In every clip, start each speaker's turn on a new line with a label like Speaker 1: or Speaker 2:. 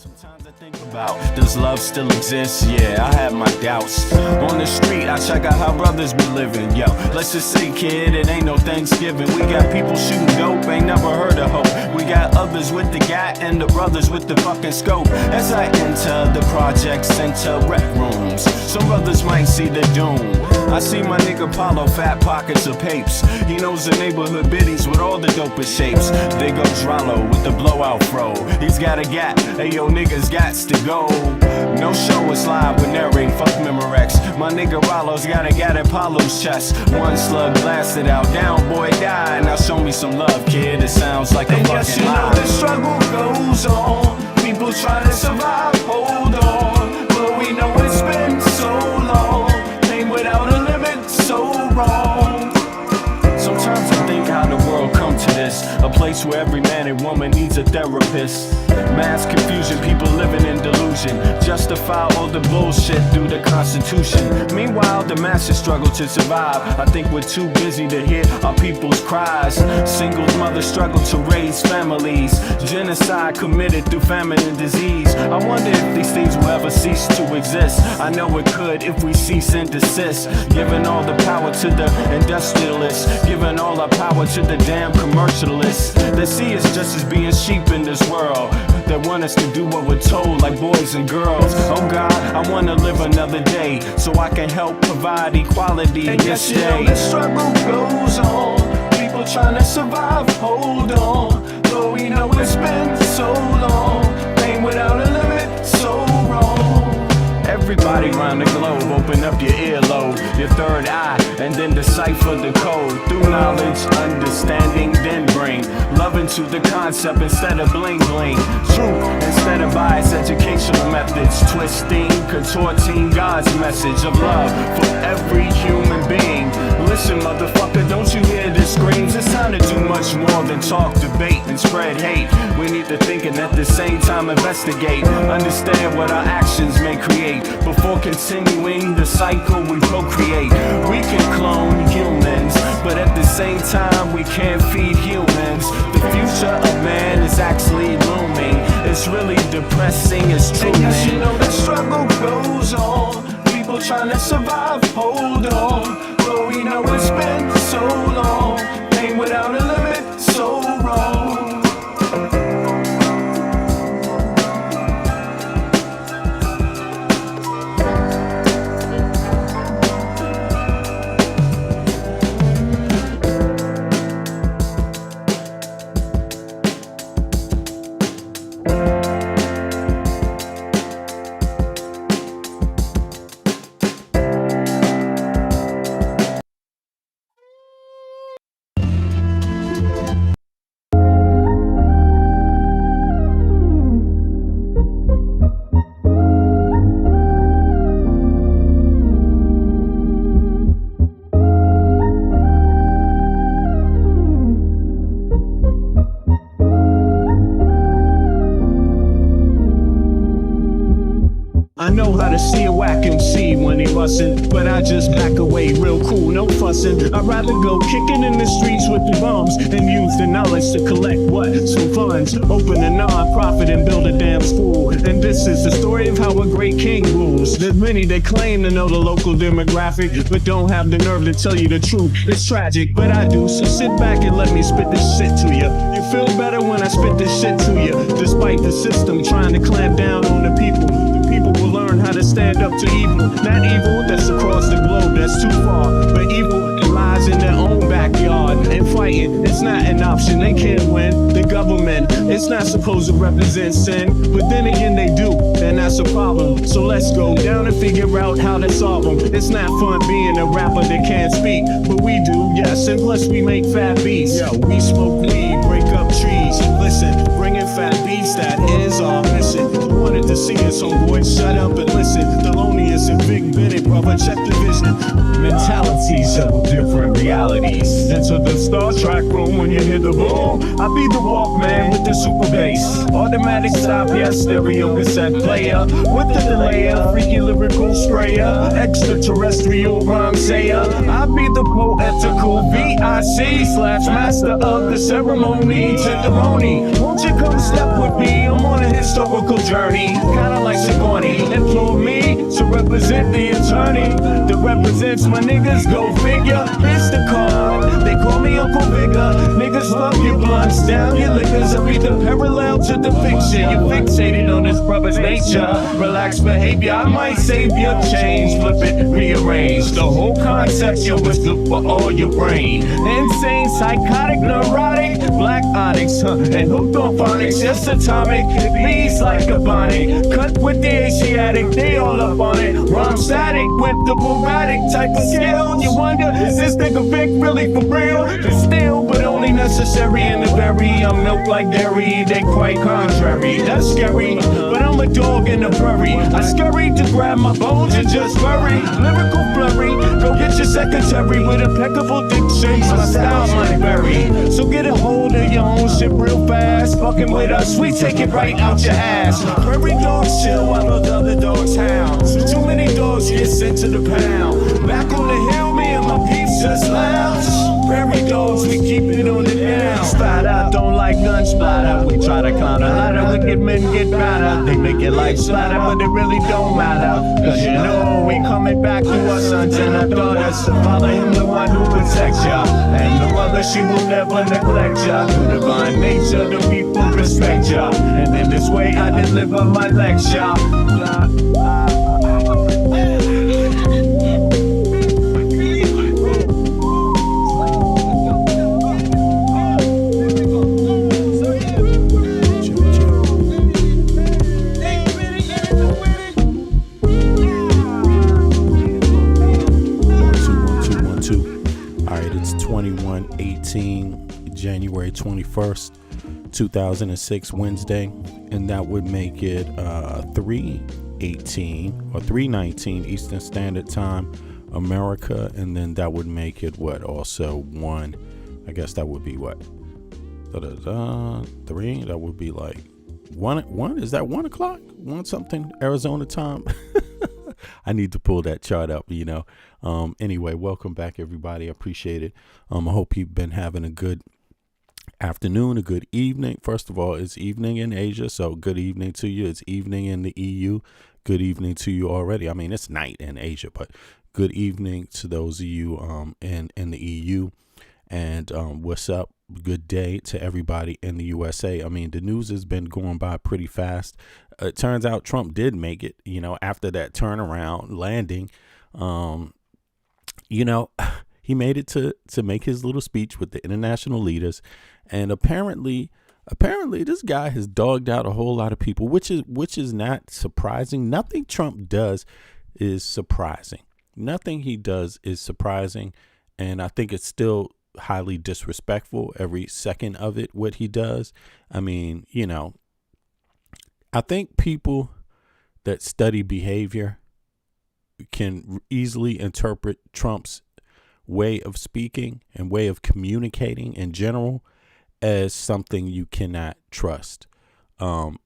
Speaker 1: Sometimes I think about, does love still exist? Yeah, I have my doubts. On the street, I check out how brothers be living. Yo, let's just say, kid, it ain't no Thanksgiving. We got people shooting dope, ain't never heard of hope. We got others with the gat and the brothers with the fucking scope. As I enter the projects, enter rec rooms, some brothers might see the doom. I see my nigga Paulo, fat pockets of papes. He knows the neighborhood biddies with all the dopest shapes. There goes Rollo with the blowout fro. He's got a gat, hey yo niggas gots to go. No show is live with narrating, fuck Memorex. My nigga Rollo's got a gat in Paulo's chest. One slug blasted out, down boy died. Now show me some love, kid, it sounds like a fucking lie. And yes, you know the struggle goes on. People trying to survive, hold on. But we know it's been so long. Pain without a limit, so wrong. Sometimes I think how the world come to this, a place where every man and woman needs a therapist. Mass confusion, people living in delusion, justify all the bullshit through the Constitution. Meanwhile, the masses struggle to survive. I think we're too busy to hear our people's cries. Singles mothers struggle to raise families. Genocide committed through famine and disease. I wonder if these things will ever cease to exist. I know it could if we cease and desist. Giving all the power to the industrialists, giving all our power to the damn commercialists. They see us just as being sheep in this world. They want us to do what we're told, like boys and girls. Oh God, I wanna live another day so I can help provide equality and this day. And yes, you know the struggle goes on. People trying to survive, hold on. Though we know it's been so long. Pain without a limit, so wrong. Everybody around the globe, open up your earlobe, your third eye, and then decipher the code. Through knowledge, understanding, then bring love into the concept instead of bling bling. Truth instead of biased educational methods. Twisting, contorting God's message of love for every human being. Listen, motherfucker, don't you hear the screams? It's time to do much more than talk, debate, and spread hate. We need to think and at the same time investigate. Understand what our actions may create. Before continuing the cycle we procreate. We can clone humans, but at the same time we can't feed humans. The future of man is actually looming. It's really depressing, it's true. And yes, you know the struggle goes on. People trying to survive, hold on. But we know it's been so long. Pain without a limit, so wrong. I know how to see a whack MC when he bustin', but I just back away real cool, no fussin'. I'd rather go kicking in the streets with the bums and use the knowledge to collect what? Some funds. Open a non-profit and build a damn school. And this is the story of how a great king rules. There's many that claim to know the local demographic, but don't have the nerve to tell you the truth. It's tragic, but I do, so sit back and let me spit this shit to you. You feel better when I spit this shit to you. Despite the system trying to clamp down on the people will learn how to stand up to evil. Not evil that's across the globe, that's too far, but evil that lies in their own backyard. And fighting, it's not an option, they can't win. The government, it's not supposed to represent sin, but then again they do, and that's a problem. So let's go down and figure out how to solve them. It's not fun being a rapper that can't speak, but we do, yes, and plus we make fat beats. Yo, we smoke weed, break up trees. Listen, bringing fat beats, that is our mission. You wanted to see us, homeboy, shut up and listen. Thelonious and Big Bennett brother, check the vision. Mentalities of different realities. Enter the Star Trek room when you hear the boom. I be the Walkman with the super bass. Automatic stop, yes, stereo cassette player. With the delayer, freaky lyrical sprayer. Extraterrestrial rhyme sayer. I be the poetical VIC/master of the ceremony. Tenderoni, won't you come step with me? I'm on a historical journey. Kinda like Sigourney. Implore me to represent the attorney that represents my niggas. Go figure, it's the card. They call me Uncle Bigger. Niggas love your blunts, down your liquors. I read the parallel to the fiction. You're fixated on this brother's nature. Relaxed behavior, I might save your change. Flip it, rearrange. The whole concept, yo, is good for all your brain. Insane, psychotic, neurotic, black onyx, and hooked on phonics. Just atomic, it bleeds like a bonnet. Cut with the Asiatic, they all up on it. Rhyme static with the dramatic type of skill. You wonder, is this nigga Vic really for real? It's still, but only necessary in the berry. I'm milk like dairy, they quite contrary. That's scary, but I'm a dog in the prairie. I scurry to grab my bones and just bury. Lyrical flurry, go get your secretary with impeccable diction. My style might vary, so get a hold of your own shit real fast. Fucking with us, we take it right out your ass. Prairie dogs chill while those other dogs howl. Too many dogs get sent to the pound. Back on the hill, me and my peeps just lounge. Prairie dogs, we keep it on the down. Splatter, don't like gun splatter. We try to climb the ladder, wicked men get better. They make it like splatter, but it really don't matter. Cause you know we coming back to our sons and our daughters. Father him the one who protects ya, and the mother she will never neglect ya. Through divine nature the people respect ya, and in this way I deliver my lecture.
Speaker 2: January 21st, 2006, Wednesday, and that would make it 3:18 or 3:19 Eastern Standard Time, America, and then that would make it what? Also 1. I guess that would be what? 3. That would be like 1. Is that 1 o'clock? 1 something Arizona time. I need to pull that chart up, you know. Anyway, welcome back, everybody. I appreciate it. I hope you've been having a good afternoon, a good evening. First of all, it's evening in Asia, so good evening to you. It's evening in the EU. Good evening to you already. I mean, it's night in Asia, but good evening to those of you in the EU. And what's up? Good day to everybody in the USA. I mean, the news has been going by pretty fast. It turns out Trump did make it, you know, after that turnaround landing. You know, he made it to make his little speech with the international leaders. And apparently this guy has dogged out a whole lot of people, which is not surprising. Nothing Trump does is surprising. Nothing he does is surprising. And I think it's still highly disrespectful every second of it, what he does. I mean, you know, I think people that study behavior can easily interpret Trump's way of speaking and way of communicating in general as something you cannot trust.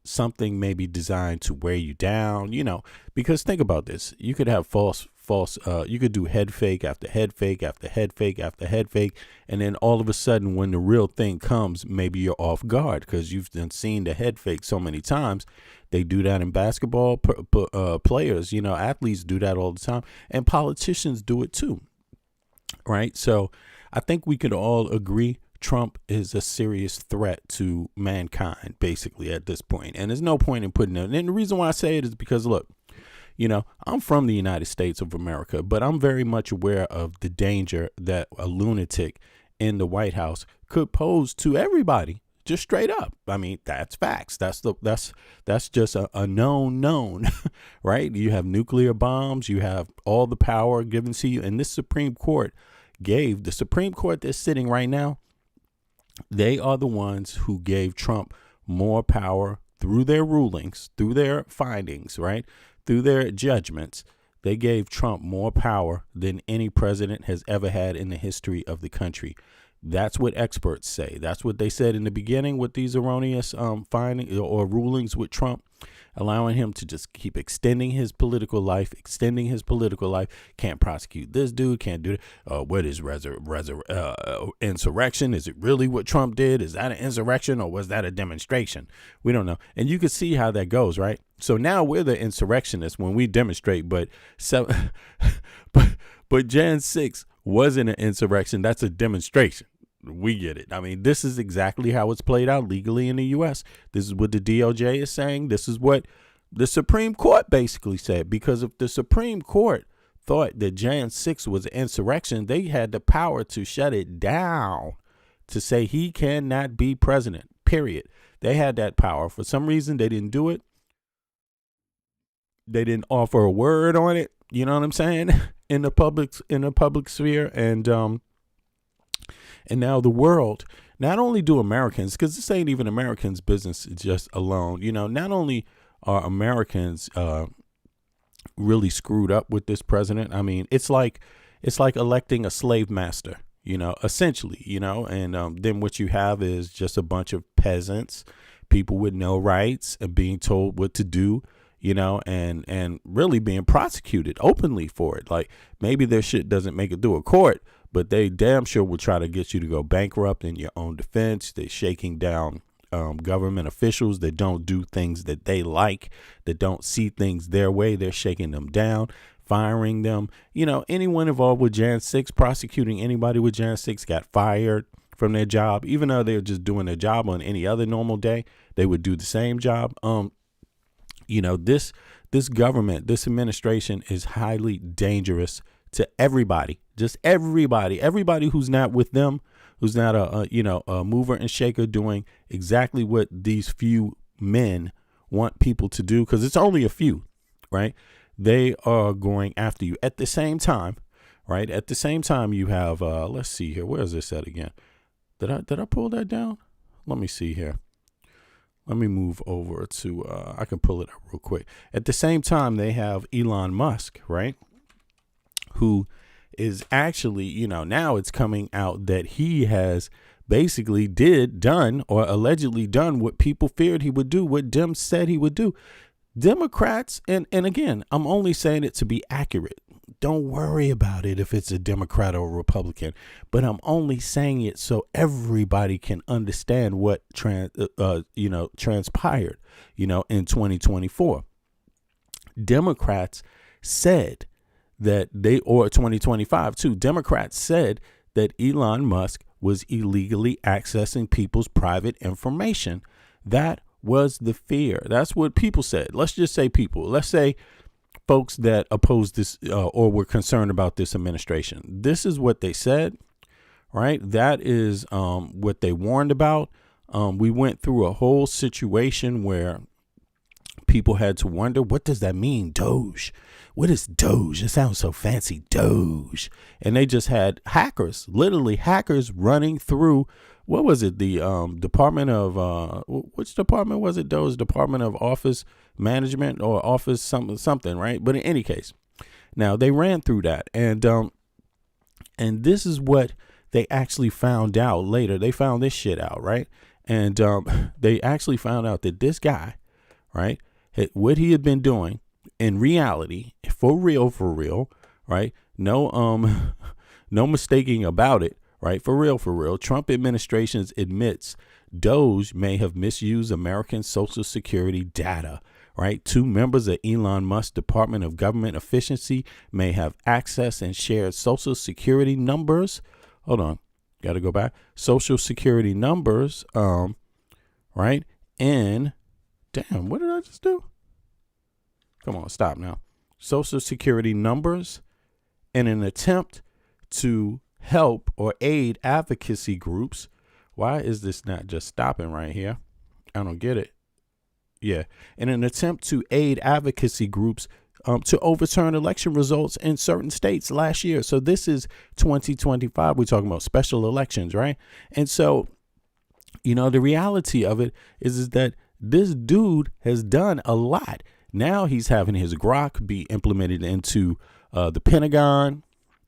Speaker 2: Something maybe designed to wear you down, you know, because think about this. You could have you could do head fake after head fake after head fake after head fake. And then all of a sudden, when the real thing comes, maybe you're off guard because you've seen the head fake so many times. They do that in basketball. Players, you know, athletes do that all the time. And politicians do it too. Right. So I think we could all agree Trump is a serious threat to mankind, basically, at this point. And there's no point in putting it. And the reason why I say it is because, look, you know, I'm from the United States of America, but I'm very much aware of the danger that a lunatic in the White House could pose to everybody, just straight up. I mean, that's facts. That's just a known, right? You have nuclear bombs. You have all the power given to you. And this Supreme Court that's sitting right now, they are the ones who gave Trump more power through their rulings, through their findings, right? Through their judgments they gave Trump more power than any president has ever had in the history of the country. That's what experts say. That's what they said in the beginning with these erroneous findings or rulings with Trump, allowing him to just keep extending his political life. Can't prosecute this dude, can't do that. What is insurrection? Is it really what Trump did? Is that an insurrection or was that a demonstration? We don't know. And you can see how that goes, right? So now we're the insurrectionists when we demonstrate, but Jan 6 wasn't an insurrection. That's a demonstration. We get it. I mean, this is exactly how it's played out legally in the U.S. This is what the DOJ is saying. This is what the Supreme Court basically said, because if the Supreme Court thought that Jan 6 was an insurrection, they had the power to shut it down, to say he cannot be president, period. They had that power. For some reason, they didn't do it. They didn't offer a word on it. You know what I'm saying? In the public sphere. And now the world, not only do Americans, because this ain't even Americans' business just alone, not only are Americans really screwed up with this president. I mean, it's like electing a slave master, essentially, and then what you have is just a bunch of peasants, people with no rights and being told what to do, and really being prosecuted openly for it. Like maybe their shit doesn't make it through a court, but they damn sure will try to get you to go bankrupt in your own defense. They're shaking down government officials that don't do things that they like, that don't see things their way. They're shaking them down, firing them. Anyone involved with Jan 6, prosecuting anybody with Jan 6 got fired from their job. Even though they're just doing their job on any other normal day, they would do the same job. This government, this administration is highly dangerous to everybody, just everybody who's not with them, who's not a mover and shaker doing exactly what these few men want people to do. Cause it's only a few, right? They are going after you at the same time, right? At the same time you have, let's see here. Where is this at again? Did I pull that down? Let me see here. Let me move over to, I can pull it up real quick. At the same time, they have Elon Musk, right? Who is actually, now it's coming out that he has basically done or allegedly done what people feared he would do, what Dems said he would do. Democrats, and again, I'm only saying it to be accurate. Don't worry about it if it's a Democrat or a Republican, but I'm only saying it so everybody can understand what transpired, in 2024. Democrats said that or 2025 too, Democrats said that Elon Musk was illegally accessing people's private information. That was the fear. That's what people said. Let's just say people. Let's say folks that oppose this or were concerned about this administration. This is what they said, right? That is what they warned about. We went through a whole situation where people had to wonder, what does that mean, Doge? What is Doge? It sounds so fancy, Doge. And they just had hackers, literally hackers running through, what was it? The Department of, which department was it? Doge Department of Office Management or Office something, right? But in any case, now they ran through that. And this is what they actually found out later. They found this shit out, right? And they actually found out that this guy, right, what he had been doing in reality, for real, right? No mistaking about it, right? For real. Trump administration admits Doge may have misused American Social Security data, right? 2 members of Elon Musk's Department of Government Efficiency may have accessed and shared Social Security numbers. Hold on. Got to go back. Social Security numbers, right? And damn, what did I just do? Come on, stop now. Social Security numbers in an attempt to help or aid advocacy groups. Why is this not just stopping right here? I don't get it. Yeah. In an attempt to aid advocacy groups to overturn election results in certain states last year. So this is 2025. We're talking about special elections, right? And so, the reality of it is that this dude has done a lot. Now he's having his grok be implemented into the Pentagon.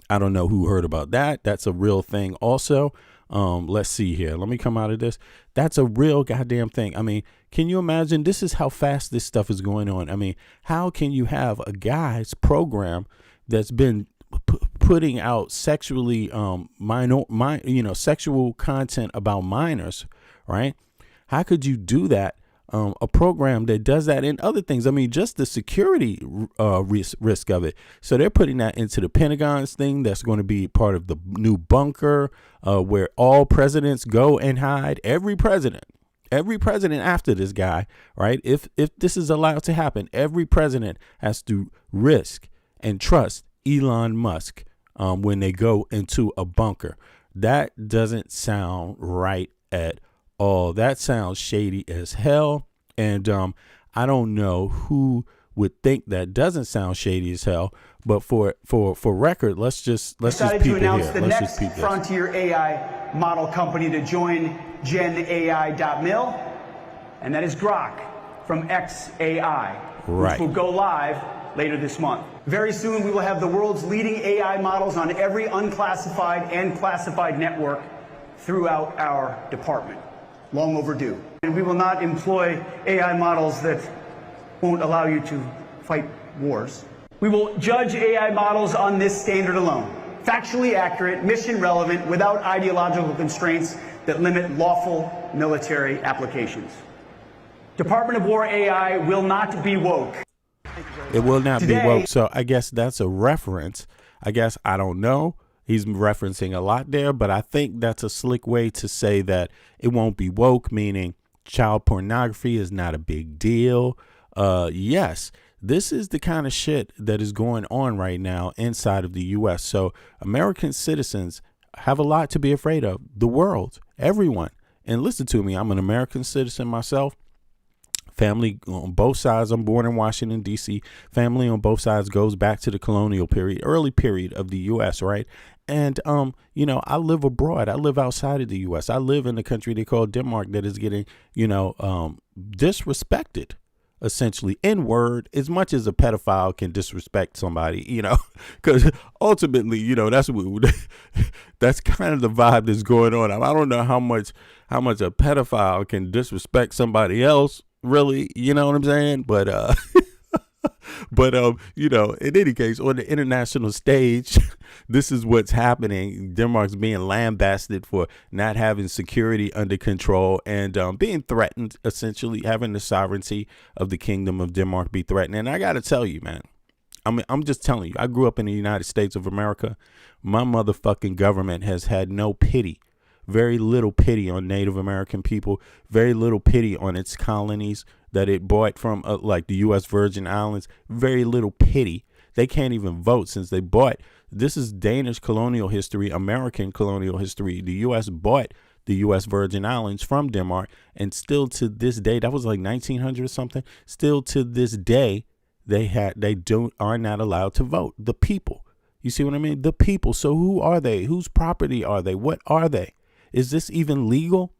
Speaker 2: I don't know who heard about that. That's a real thing also. Let's see here. Let me come out of this. That's a real goddamn thing. I mean, can you imagine? This is how fast this stuff is going on. I mean, how can you have a guy's program that's been putting out sexually sexual content about minors, right? How could you do that? A program that does that and other things. I mean, just the security risk of it. So they're putting that into the Pentagon's thing. That's going to be part of the new bunker where all presidents go and hide. Every president after this guy, right? If this is allowed to happen, every president has to risk and trust Elon Musk when they go into a bunker. That doesn't sound right at all. That sounds shady as hell. And I don't know who would think that doesn't sound shady as hell. But for record, let's just peep it here.
Speaker 3: The next frontier AI model company to join GenAI.mil, and that is Grok from XAI, which will go live later this month. Very soon, we will have the world's leading AI models on every unclassified and classified network throughout our department. Long overdue. And we will not employ AI models that won't allow you to fight wars. We will judge AI models on this standard alone. Factually accurate, mission relevant, without ideological constraints that limit lawful military applications. Department of War AI will not be woke.
Speaker 2: It will not be woke. So I guess that's a reference. I guess, I don't know. He's referencing a lot there, but I think that's a slick way to say that it won't be woke, meaning child pornography is not a big deal. Yes, this is the kind of shit that is going on right now inside of the U.S. So American citizens have a lot to be afraid of. The world, everyone. And listen to me, I'm an American citizen myself. Family on both sides. I'm born in Washington, D.C. Family on both sides goes back to the colonial period, early period of the U.S., right? And, I live abroad. I live outside of the U.S. I live in a country they call Denmark that is getting, disrespected, essentially, in word, as much as a pedophile can disrespect somebody, because ultimately, that's that's kind of the vibe that's going on. I don't know how much a pedophile can disrespect somebody else. Really, you know what I'm saying? But in any case, on the international stage, this is what's happening. Denmark's being lambasted for not having security under control and being threatened, essentially having the sovereignty of the kingdom of Denmark be threatened. And I got to tell you, man, I'm just telling you, I grew up in the United States of America. My motherfucking government has had no pity. Very little pity on Native American people, very little pity on its colonies that it bought from like the U.S. Virgin Islands, very little pity. They can't even vote since they bought. This is Danish colonial history, American colonial history. The U.S. bought the U.S. Virgin Islands from Denmark, and still to this day, that was like 1900 or something, still to this day, they are not allowed to vote. The people. You see what I mean? The people. So who are they? Whose property are they? What are they? Is this even legal?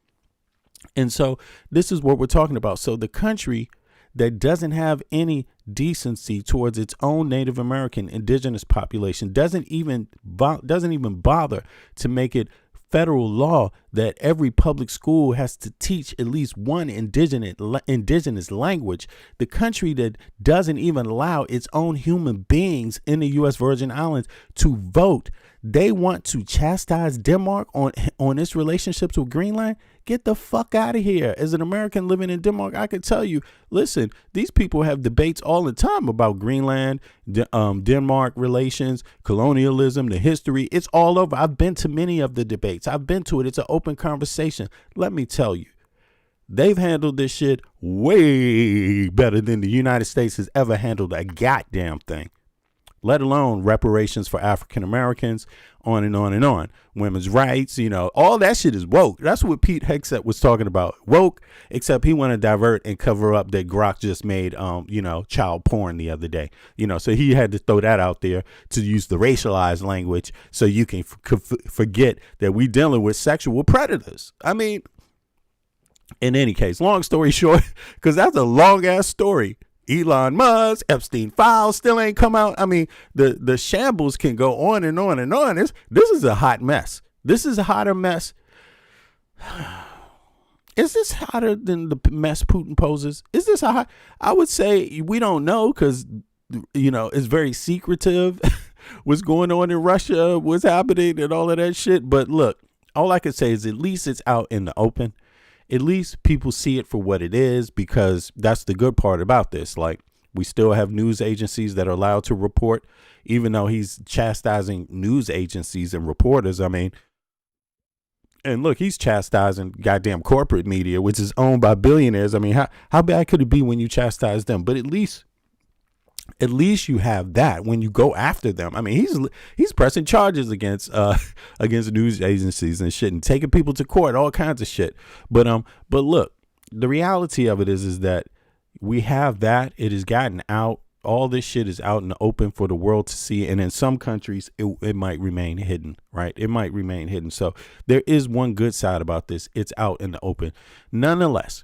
Speaker 2: And so this is what we're talking about. So the country that doesn't have any decency towards its own Native American indigenous population doesn't even bother to make it federal law that every public school has to teach at least one indigenous language. The country that doesn't even allow its own human beings in the U.S. Virgin Islands to vote. They want to chastise Denmark on its relationships with Greenland. Get the fuck out of here. As an American living in Denmark, I can tell you, listen, these people have debates all the time about Greenland, Denmark relations, colonialism, the history. It's all over. I've been to many of the debates. I've been to it. It's an open conversation. Let me tell you, they've handled this shit way better than the United States has ever handled a goddamn thing. Let alone reparations for African Americans, on and on and on. Women's rights, all that shit is woke. That's what Pete Hegseth was talking about. Woke, except he wanted to divert and cover up that Grok just made, child porn the other day. So he had to throw that out there to use the racialized language so you can forget that we dealing with sexual predators. I mean, in any case, long story short, because that's a long ass story. Elon Musk, Epstein files still ain't come out. I mean, the shambles can go on and on and on. This is a hot mess. This is a hotter mess. Is this hotter than the mess Putin poses? Is this a hot? I would say we don't know because, it's very secretive what's going on in Russia, what's happening and all of that shit. But look, all I can say is at least it's out in the open. At least people see it for what it is, because that's the good part about this. Like, we still have news agencies that are allowed to report, even though he's chastising news agencies and reporters. I mean, and look, he's chastising goddamn corporate media, which is owned by billionaires. I mean, how bad could it be when you chastise them? But at least you have that when you go after them. I mean, he's pressing charges against news agencies and shit, and taking people to court, all kinds of shit. But look, the reality of it is that we have that. It has gotten out. All this shit is out in the open for the world to see. And in some countries, it might remain hidden, right? It might remain hidden. So there is one good side about this. It's out in the open. Nonetheless,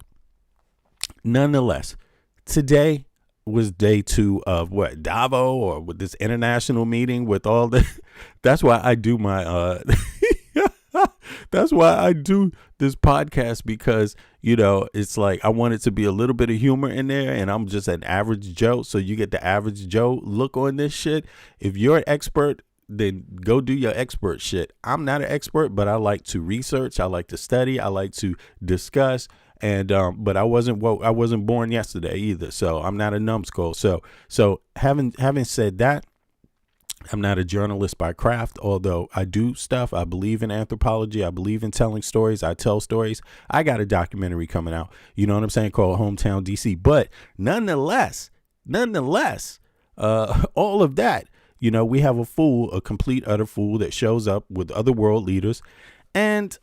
Speaker 2: today was day 2 of Davos, or with this international meeting with all the, that's why I do my, that's why I do this podcast, because, it's like I want it to be a little bit of humor in there, and I'm just an average Joe. So you get the average Joe look on this shit. If you're an expert, then go do your expert shit. I'm not an expert, but I like to research. I like to study. I like to discuss. And but I wasn't born yesterday either. So I'm not a numbskull. So having said that, I'm not a journalist by craft, although I do stuff. I believe in anthropology. I believe in telling stories. I tell stories. I got a documentary coming out, you know what I'm saying, called Hometown DC. But nonetheless, all of that, we have a complete utter fool that shows up with other world leaders. And,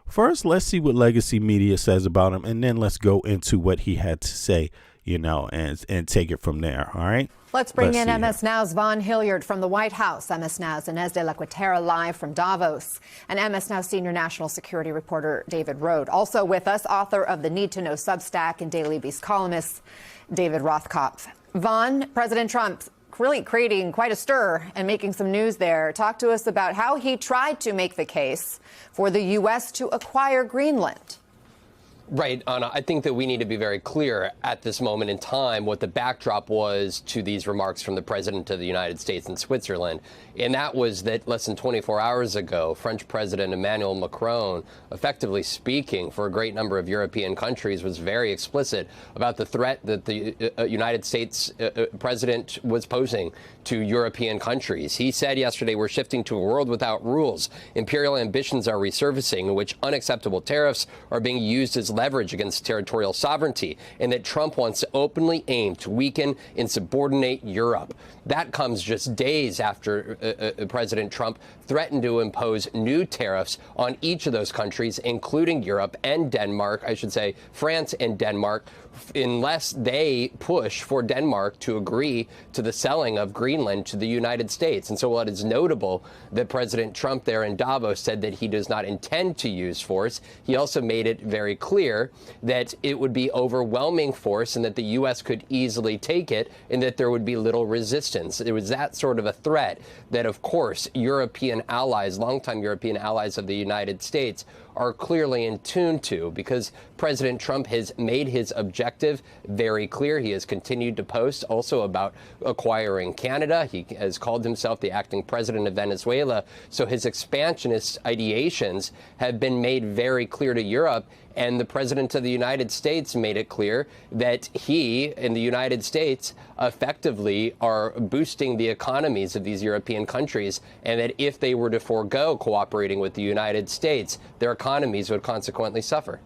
Speaker 2: first, let's see what legacy media says about him. And then let's go into what he had to say, and take it from there. All right.
Speaker 4: Let's bring in MS Now's Vaughn Hilliard from the White House, MS Now's Inez de la Cuetara live from Davos, and MS Now senior national security reporter David Rode. Also with us, author of the Need to Know Substack and Daily Beast columnist David Rothkopf. Vaughn, President Trump really creating quite a stir and making some news there. Talk to us about how he tried to make the case for the U.S. to acquire Greenland.
Speaker 5: Right, Anna. I think that we need to be very clear at this moment in time what the backdrop was to these remarks from the President of the United States in Switzerland. And that was that less than 24 hours ago, French President Emmanuel Macron, effectively speaking for a great number of European countries, was very explicit about the threat that the United States president was posing to European countries. He said yesterday, we're shifting to a world without rules. Imperial ambitions are resurfacing, in which unacceptable tariffs are being used as leverage against territorial sovereignty, and that Trump wants to openly aim to weaken and subordinate Europe. That comes just days after President Trump threatened to impose new tariffs on each of those countries, including Europe and Denmark, I should say France and Denmark, unless they push for Denmark to agree to the selling of Greenland to the United States. And so while it is notable that President Trump there in Davos said that he does not intend to use force, he also made it very clear that it would be overwhelming force and that the U.S. could easily take it and that there would be little resistance. It was that sort of a threat that, of course, European allies, longtime European allies of the United States, are clearly in tune to, because President Trump has made his objective very clear. He has continued to post also about acquiring Canada. He has called himself the acting president of Venezuela. So his expansionist ideations have been made very clear to Europe. And the president of the United States made it clear that he and the United States effectively are boosting the economies of these European countries, and that if they were to forego cooperating with the United States, their economies would consequently suffer.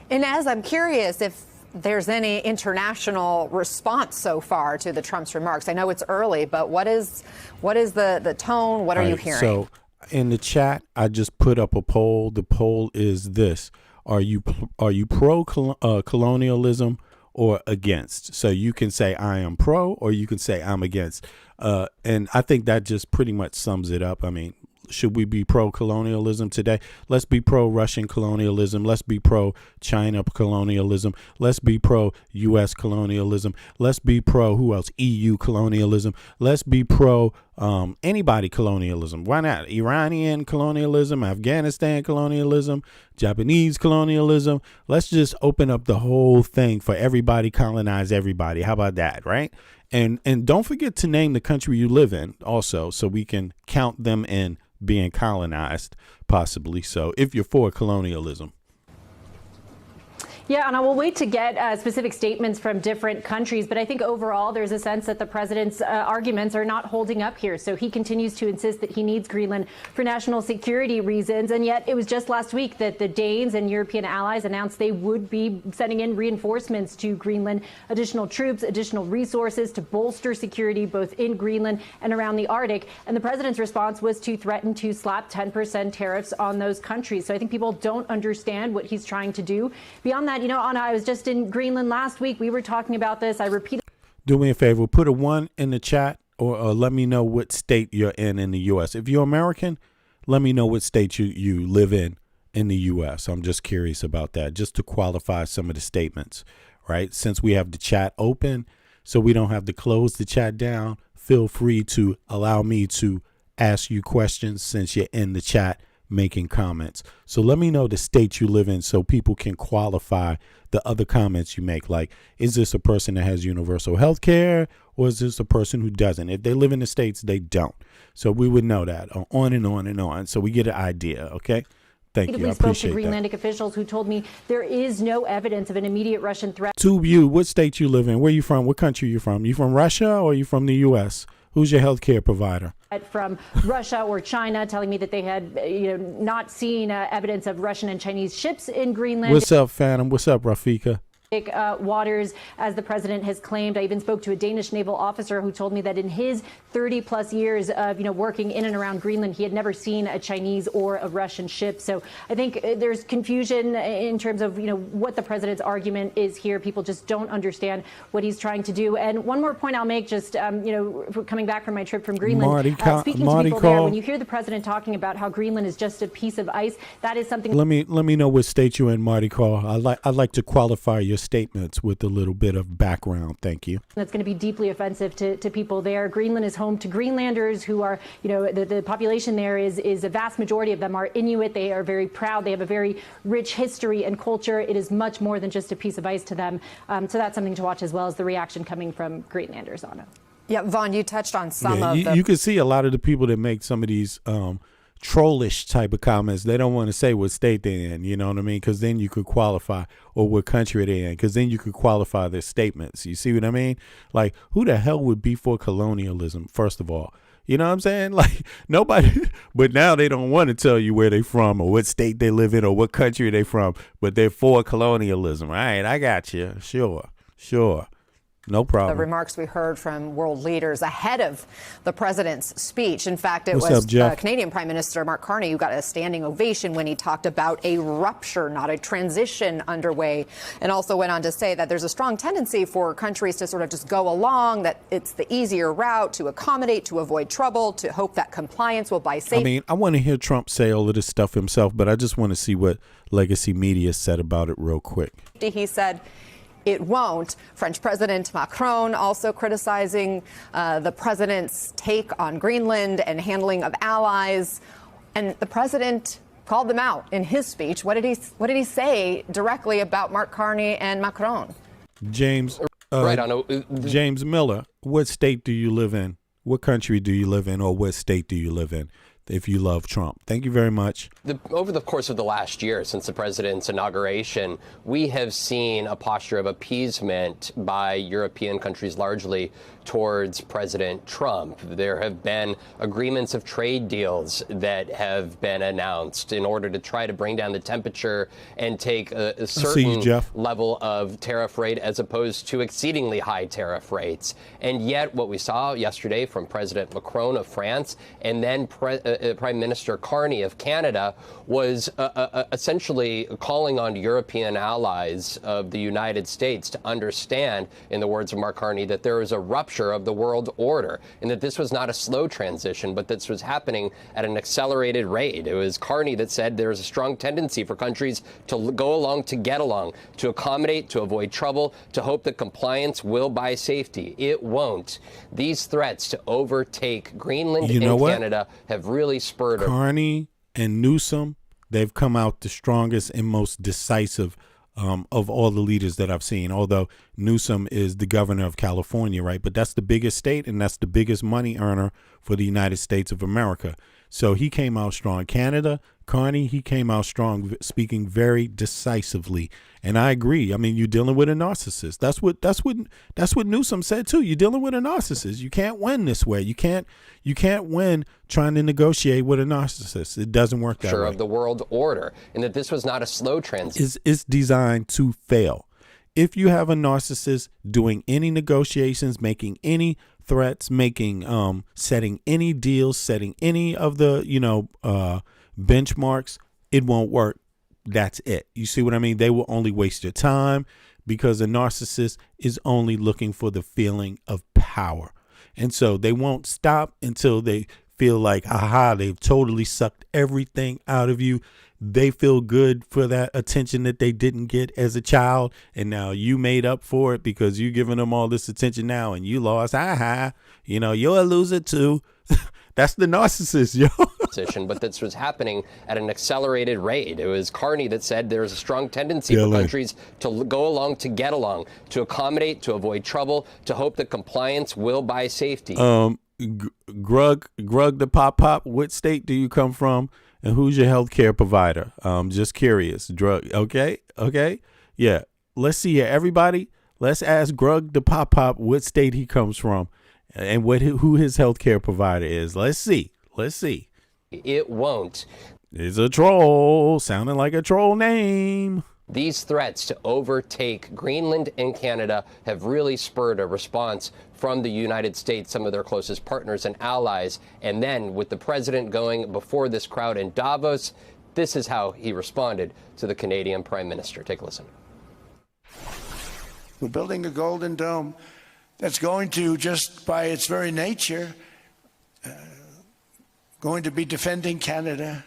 Speaker 4: Inez, I'm curious if there's any international response so far to the Trump's remarks. I know it's early, but what is the tone? What are you hearing?
Speaker 2: So in the chat, I just put up a poll. The poll is this. Are you pro colonialism or against? So you can say I am pro, or you can say I'm against. And I think that just pretty much sums it up. I mean, should we be pro-colonialism today? Let's be pro-Russian colonialism. Let's be pro-China colonialism. Let's be pro-U.S. colonialism. Let's be who else? EU colonialism. Let's be anybody colonialism. Why not? Iranian colonialism, Afghanistan colonialism, Japanese colonialism. Let's just open up the whole thing for everybody, colonize everybody. How about that, right? And don't forget to name the country you live in also, so we can count them in being colonized, possibly. So if you're for colonialism.
Speaker 6: Yeah, and I will wait to get specific statements from different countries. But I think overall, there's a sense that the president's arguments are not holding up here. So he continues to insist that he needs Greenland for national security reasons. And yet it was just last week that the Danes and European allies announced they would be sending in reinforcements to Greenland, additional troops, additional resources to bolster security both in Greenland and around the Arctic. And the president's response was to threaten to slap 10% tariffs on those countries. So I think people don't understand what he's trying to do. Beyond that, Anna, I was just in Greenland last week. We were talking about this. I repeated.
Speaker 2: Do me a favor. Put a 1 in the chat or let me know what state you're in the U.S. If you're American, let me know what state you live in the U.S. I'm just curious about that, just to qualify some of the statements, right? Since we have the chat open, so we don't have to close the chat down, feel free to allow me to ask you questions since you're in the chat making comments. So let me know the state you live in so people can qualify the other comments you make. Like, is this a person that has universal health care, or is this a person who doesn't? If they live in the States, they don't. So we would know that, on and on and on. So we get an idea, okay? Thank you. I appreciate
Speaker 6: spoke to Greenlandic officials who told me there is no evidence of an immediate Russian threat.
Speaker 2: To you, what state you live in? Where you from? What country you from? You from Russia or you from the U.S.? Who's your health care provider?
Speaker 6: From Russia or China, telling me that they had not seen evidence of Russian and Chinese ships in Greenland.
Speaker 2: What's up, Phantom? What's up, Rafika?
Speaker 6: Waters, as the president has claimed. I even spoke to a Danish naval officer who told me that in his 30 plus years of working in and around Greenland, he had never seen a Chinese or a Russian ship. So I think there's confusion in terms of what the president's argument is here. People just don't understand what he's trying to do. And one more point I'll make, just coming back from my trip from Greenland, speaking to people there, when you hear the president talking about how Greenland is just a piece of ice, that is something.
Speaker 2: Let me know what state you're in, Marty Carl. I'd like to qualify your statements with a little bit of background. Thank you.
Speaker 6: That's going to be deeply offensive to people there. Greenland is home to Greenlanders who are, the population there is a vast majority of them are Inuit. They are very proud. They have a very rich history and culture. It is much more than just a piece of ice to them. So that's something to watch, as well as the reaction coming from Greenlanders on it.
Speaker 4: Yeah, Vaughn, you touched on some of
Speaker 2: you can see a lot of the people that make some of these trollish type of comments. They don't want to say what state they're in, you know what I mean? Because then you could qualify, or what country they're in, because then you could qualify their statements. You see what I mean? Like, who the hell would be for colonialism, first of all? You know what I'm saying? Like, nobody, but now they don't want to tell you where they from or what state they live in or what country they from, but they're for colonialism. Right, I got you. Sure. No problem.
Speaker 4: The remarks we heard from world leaders ahead of the president's speech. In fact, it was Canadian Prime Minister Mark Carney who got a standing ovation when he talked about a rupture, not a transition underway, and also went on to say that there's a strong tendency for countries to sort of just go along, that it's the easier route to accommodate, to avoid trouble, to hope that compliance will buy safety.
Speaker 2: I mean, I want to hear Trump say all of this stuff himself, but I just want to see what legacy media said about it real quick.
Speaker 4: He said it won't. French President Macron also criticizing the president's take on Greenland and handling of allies. And the president called them out in his speech. What did he say directly about Mark Carney and Macron?
Speaker 2: James Miller, what state do you live in? What country do you live in, or what state do you live in if you love Trump? Thank you very much.
Speaker 5: Over the course of the last year, since the president's inauguration, we have seen a posture of appeasement by European countries largely towards President Trump. There have been agreements of trade deals that have been announced in order to try to bring down the temperature and take a certain level of tariff rate as opposed to exceedingly high tariff rates. And yet what we saw yesterday from President Macron of France and then Prime Minister Carney of Canada was essentially calling on European allies of the United States to understand, in the words of Mark Carney, that there is a rupture of the world order and that this was not a slow transition, but this was happening at an accelerated rate. It was Carney that said there's a strong tendency for countries to go along to get along, to accommodate, to avoid trouble, to hope that compliance will buy safety. It won't. These threats to overtake Greenland and Canada have really spurred
Speaker 2: Carney and Newsom. They've come out the strongest and most decisive of all the leaders that I've seen, although Newsom is the governor of California, right? But that's the biggest state and that's the biggest money earner for the United States of America. So he came out strong. Canada, Carney, he came out strong, speaking very decisively. And I agree. I mean, you're dealing with a narcissist. That's what Newsom said too. You're dealing with a narcissist. You can't win this way. You can't win trying to negotiate with a narcissist. It doesn't work that way.
Speaker 5: Of the world order, and that this was not a slow transition.
Speaker 2: It's designed to fail. If you have a narcissist doing any negotiations, making any threats, making setting any deals, setting any of the benchmarks, it won't work. That's it. You see what I mean? They will only waste your time because a narcissist is only looking for the feeling of power. And so they won't stop until they feel like, aha, they've totally sucked everything out of you. They feel good for that attention that they didn't get as a child. And now you made up for it because you're giving them all this attention now and you lost. Aha, you're a loser too. That's the narcissist, yo.
Speaker 5: But this was happening at an accelerated rate. It was Carney that said there's a strong tendency for countries to go along to get along, to accommodate, to avoid trouble, to hope that compliance will buy safety.
Speaker 2: Grug the Pop, what state do you come from? And who's your health care provider? Just curious. Okay. Yeah. Let's see here. Everybody, let's ask Grug the Pop what state he comes from and who his health care provider is. Let's see.
Speaker 5: It won't.
Speaker 2: It's a troll. Sounding like a troll name.
Speaker 5: These threats to overtake Greenland and Canada have really spurred a response from the United States, some of their closest partners and allies. And then with the president going before this crowd in Davos, this is how he responded to the Canadian Prime Minister. Take a listen.
Speaker 7: We're building a golden dome that's going to, just by its very nature, going to be defending Canada.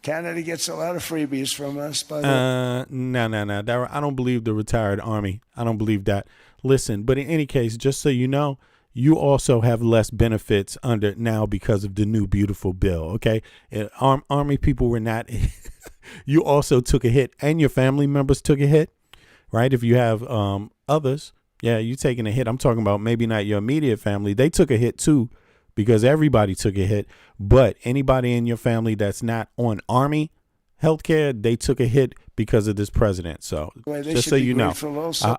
Speaker 7: Canada gets a lot of freebies from us.
Speaker 2: No. I don't believe the retired Army. I don't believe that. Listen, but in any case, just so you know, you also have less benefits under now because of the new beautiful bill. Okay, Army people were not. You also took a hit, and your family members took a hit, right? If you have others, yeah, you taking a hit. I'm talking about maybe not your immediate family. They took a hit too, because everybody took a hit. But anybody in your family that's not on Army healthcare, they took a hit because of this president. So just so you know,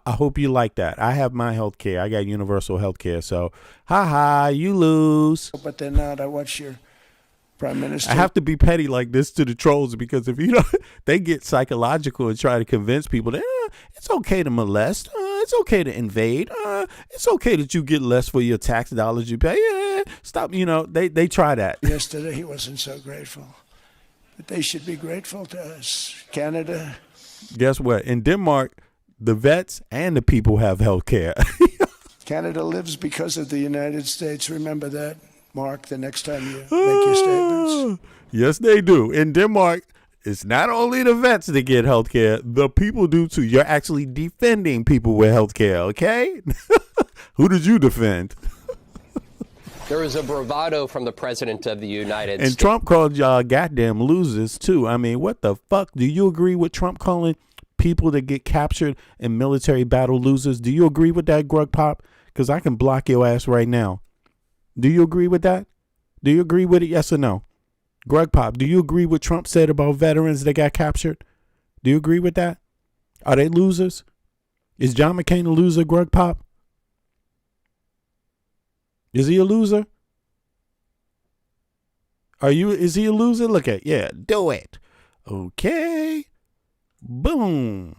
Speaker 2: I hope you like that. I have my healthcare. I got universal healthcare. So, you lose.
Speaker 7: But they're not. I watch your Prime Minister.
Speaker 2: I have to be petty like this to the trolls because if you don't, they get psychological and try to convince people that it's okay to molest. It's okay to invade. It's okay that you get less for your tax dollars you pay. Stop. They try that.
Speaker 7: Yesterday he wasn't so grateful. But they should be grateful to us. Canada.
Speaker 2: Guess what? In Denmark, the vets and the people have health care.
Speaker 7: Canada lives because of the United States. Remember that, Mark, the next time you make your statements.
Speaker 2: Yes, they do. In Denmark, it's not only the vets that get health care, the people do too. You're actually defending people with health care, okay? Who did you defend?
Speaker 5: There was a bravado from the president of the United States.
Speaker 2: And Trump called y'all goddamn losers, too. I mean, what the fuck? Do you agree with Trump calling people that get captured in military battle losers? Do you agree with that, Grug Pop? Because I can block your ass right now. Do you agree with that? Do you agree with it? Yes or no? Grug Pop, do you agree with Trump said about veterans that got captured? Do you agree with that? Are they losers? Is John McCain a loser, Grug Pop? Is he a loser? Is he a loser? Look do it. Okay. Boom.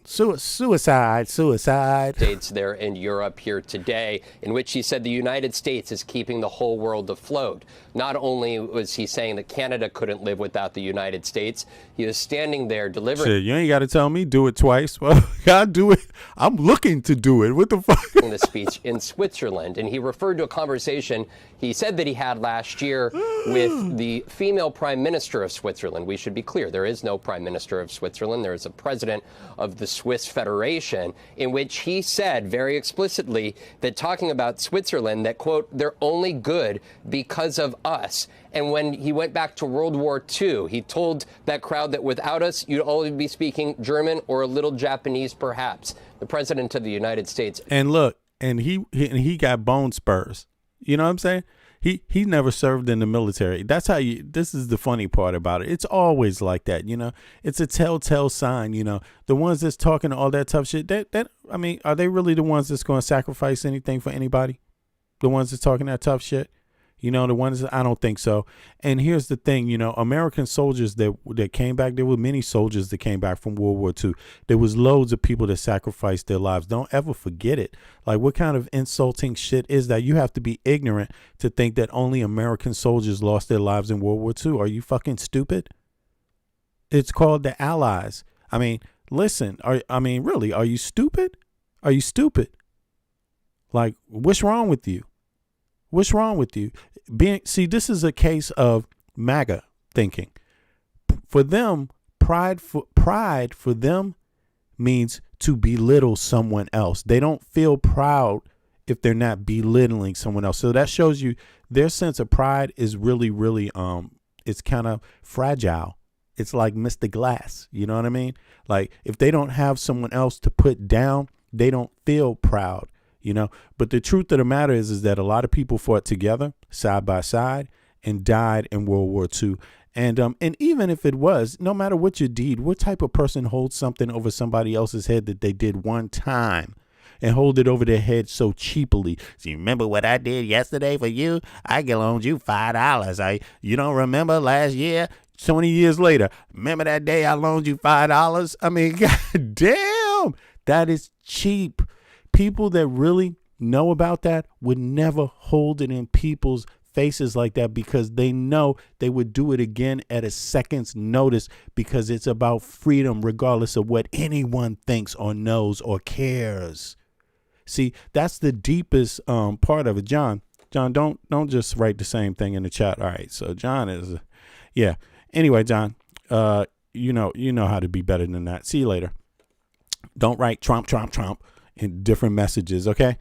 Speaker 2: Suicide.
Speaker 5: States there in Europe here today, in which he said the United States is keeping the whole world afloat. Not only was he saying that Canada couldn't live without the United States, he was standing there delivering.
Speaker 2: Shit, you ain't got to tell me do it twice. Well, God, do it. I'm looking to do it. What the fuck?
Speaker 5: The speech in Switzerland, and he referred to a conversation he said that he had last year with the female prime minister of Switzerland. We should be clear, there is no prime minister of Switzerland. There is a president of the Swiss Federation, in which he said very explicitly that, talking about Switzerland, that, quote, they're only good because of us. And when he went back to World War II, he told that crowd that without us, you'd only be speaking German or a little Japanese, perhaps. The president of the United States.
Speaker 2: And look, and he got bone spurs. You know what I'm saying? He never served in the military. That's how this is the funny part about it. It's always like that, you know. It's a telltale sign, you know. The ones that's talking all that tough shit, I mean, are they really the ones that's going to sacrifice anything for anybody? The ones that's talking that tough shit? You know, the ones I don't think so. And here's the thing, you know, American soldiers that came back, there were many soldiers that came back from World War II. There was loads of people that sacrificed their lives. Don't ever forget it. Like, what kind of insulting shit is that? You have to be ignorant to think that only American soldiers lost their lives in World War II. Are you fucking stupid? It's called the Allies. I mean, listen, really, are you stupid? Are you stupid? Like, what's wrong with you? What's wrong with you? See, this is a case of MAGA thinking. For them, pride for them means to belittle someone else. They don't feel proud if they're not belittling someone else. So that shows you their sense of pride is really, really, it's kind of fragile. It's like Mr. Glass. You know what I mean? Like, if they don't have someone else to put down, they don't feel proud. You know, but the truth of the matter is that a lot of people fought together side by side and died in World War II. And even if it was, no matter what your deed, what type of person holds something over somebody else's head that they did one time and hold it over their head so cheaply? So you remember what I did yesterday for you? I loaned you $5. You don't remember last year? 20 years later, remember that day I loaned you $5? I mean, god damn, that is cheap. People that really know about that would never hold it in people's faces like that, because they know they would do it again at a second's notice, because it's about freedom regardless of what anyone thinks or knows or cares. See, that's the deepest part of it. John, don't just write the same thing in the chat. All right, so John is, yeah. Anyway, John, you know how to be better than that. See you later. Don't write Trump in different messages, okay?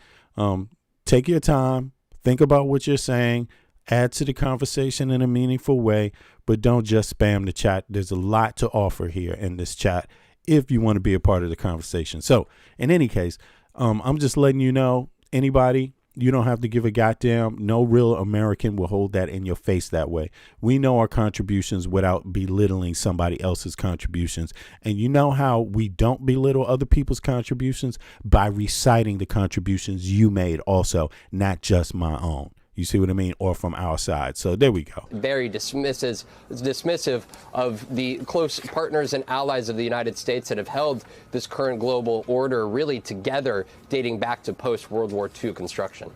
Speaker 2: Take your time, think about what you're saying, add to the conversation in a meaningful way, but don't just spam the chat. There's a lot to offer here in this chat if you want to be a part of the conversation. So in any case, I'm just letting you know, anybody, you don't have to give a goddamn. No real American will hold that in your face that way. We know our contributions without belittling somebody else's contributions. And you know how we don't belittle other people's contributions? By reciting the contributions you made also, not just my own. You see what I mean? Or from our side. So there we go.
Speaker 5: Very dismissive of the close partners and allies of the United States that have held this current global order really together, dating back to post-World War II construction.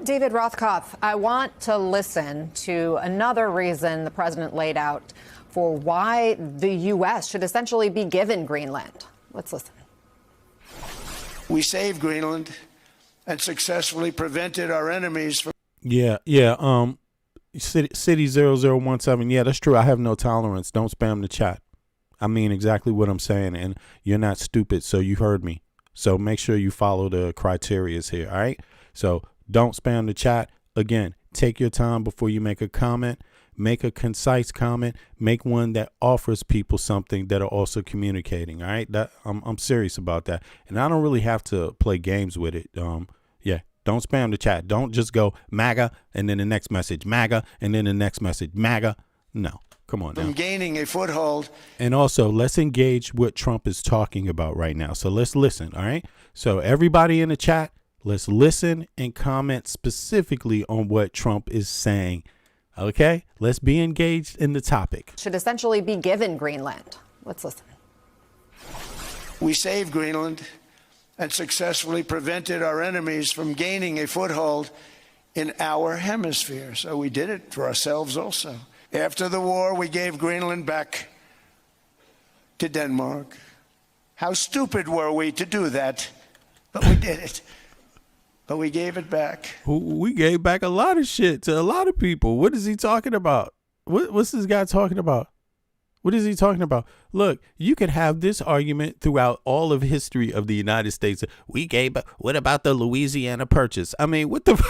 Speaker 4: David Rothkopf, I want to listen to another reason the president laid out for why the U.S. should essentially be given Greenland. Let's listen.
Speaker 7: We saved Greenland and successfully prevented our enemies from.
Speaker 2: Yeah. City 0017. Yeah, that's true. I have no tolerance. Don't spam the chat. I mean exactly what I'm saying, and you're not stupid, so you heard me. So make sure you follow the criterias here, all right? So don't spam the chat. Again, take your time before you make a comment. Make a concise comment. Make one that offers people something that are also communicating, all right? I'm serious about that, and I don't really have to play games with it. Yeah. Don't spam the chat. Don't just go MAGA and then the next message MAGA and then the next message MAGA. No, come on now.
Speaker 7: From gaining a foothold.
Speaker 2: And also, let's engage what Trump is talking about right now. So let's listen, all right? So everybody in the chat, let's listen and comment specifically on what Trump is saying, okay? Let's be engaged in the topic.
Speaker 4: Should essentially be given Greenland. Let's listen.
Speaker 7: We saved Greenland and successfully prevented our enemies from gaining a foothold in our hemisphere. So we did it for ourselves also. After the war, we gave Greenland back to Denmark. How stupid were we to do that? But we did it. But we gave it back.
Speaker 2: We gave back a lot of shit to a lot of people. What is he talking about? What's this guy talking about? What is he talking about? Look, you could have this argument throughout all of history of the United States. We gave, what about the Louisiana Purchase? I mean, what the,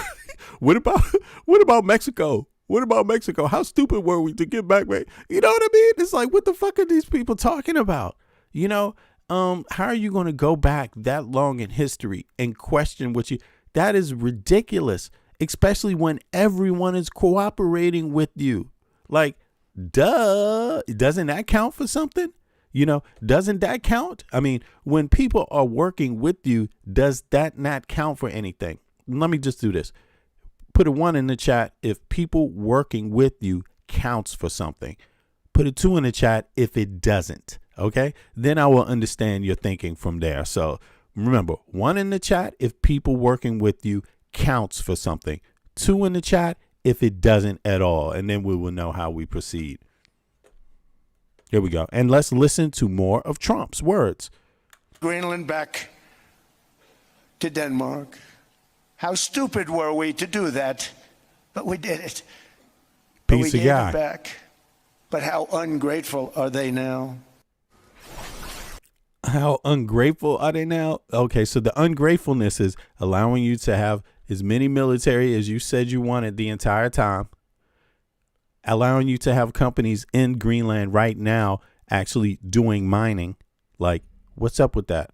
Speaker 2: what about Mexico? What about Mexico? How stupid were we to give back? You know what I mean? It's like, what the fuck are these people talking about? You know, how are you going to go back that long in history and question what you, that is ridiculous, especially when everyone is cooperating with you. Like, duh, doesn't that count for something? You know, doesn't that count? I mean, when people are working with you, does that not count for anything? Let me just do this. Put a 1 in the chat if people working with you counts for something. Put a 2 in the chat if it doesn't. Okay, then I will understand your thinking from there. So remember, 1 in the chat if people working with you counts for something. 2 in the chat if it doesn't at all, and then we will know how we proceed. Here we go. And let's listen to more of Trump's words.
Speaker 7: Greenland back to Denmark. How stupid were we to do that? But we did it. But we gave it back. But how ungrateful are they now?
Speaker 2: How ungrateful are they now? Okay, so the ungratefulness is allowing you to have as many military as you said you wanted the entire time, allowing you to have companies in Greenland right now actually doing mining. Like, what's up with that?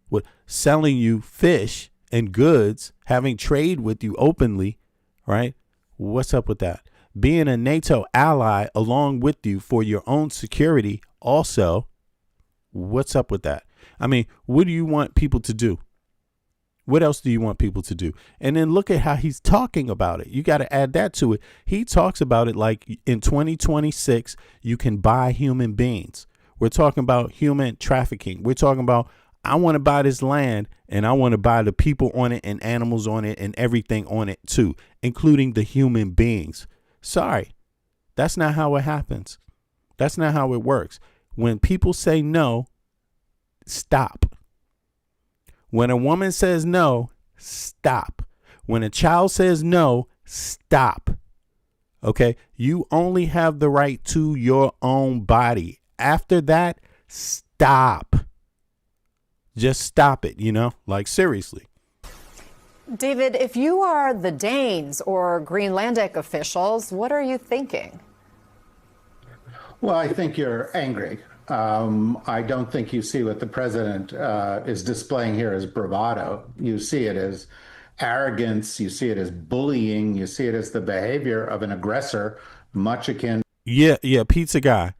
Speaker 2: What, selling you fish and goods, having trade with you openly, right? What's up with that? Being a NATO ally along with you for your own security also. What's up with that? I mean, what do you want people to do? What else do you want people to do? And then look at how he's talking about it. You got to add that to it. He talks about it like in 2026, you can buy human beings. We're talking about human trafficking. We're talking about, I want to buy this land and I want to buy the people on it and animals on it and everything on it too, including the human beings. Sorry, that's not how it happens. That's not how it works. When people say no, stop. When a woman says no, stop. When a child says no, stop. Okay? You only have the right to your own body. After that, stop. Just stop it, you know? Like, seriously.
Speaker 4: David, if you are the Danes or Greenlandic officials, what are you thinking?
Speaker 8: Well, I think you're angry. I don't think you see what the president is displaying here as bravado. You see it as arrogance. You see it as bullying. You see it as the behavior of an aggressor, much akin.
Speaker 2: Yeah, pizza guy.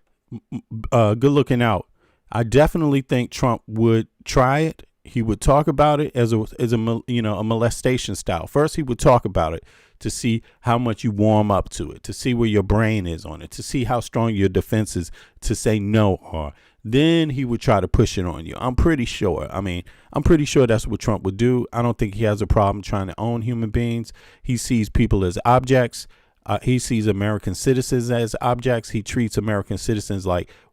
Speaker 2: Good looking out. I definitely think Trump would try it. He would talk about it as a molestation style. First, he would talk about it to see how much you warm up to it, to see where your brain is on it, to see how strong your defenses to say no are. Then he would try to push it on you. I'm pretty sure. I'm pretty sure that's what Trump would do. I don't think he has a problem trying to own human beings. He sees people as objects. He sees American citizens as objects. He treats American citizens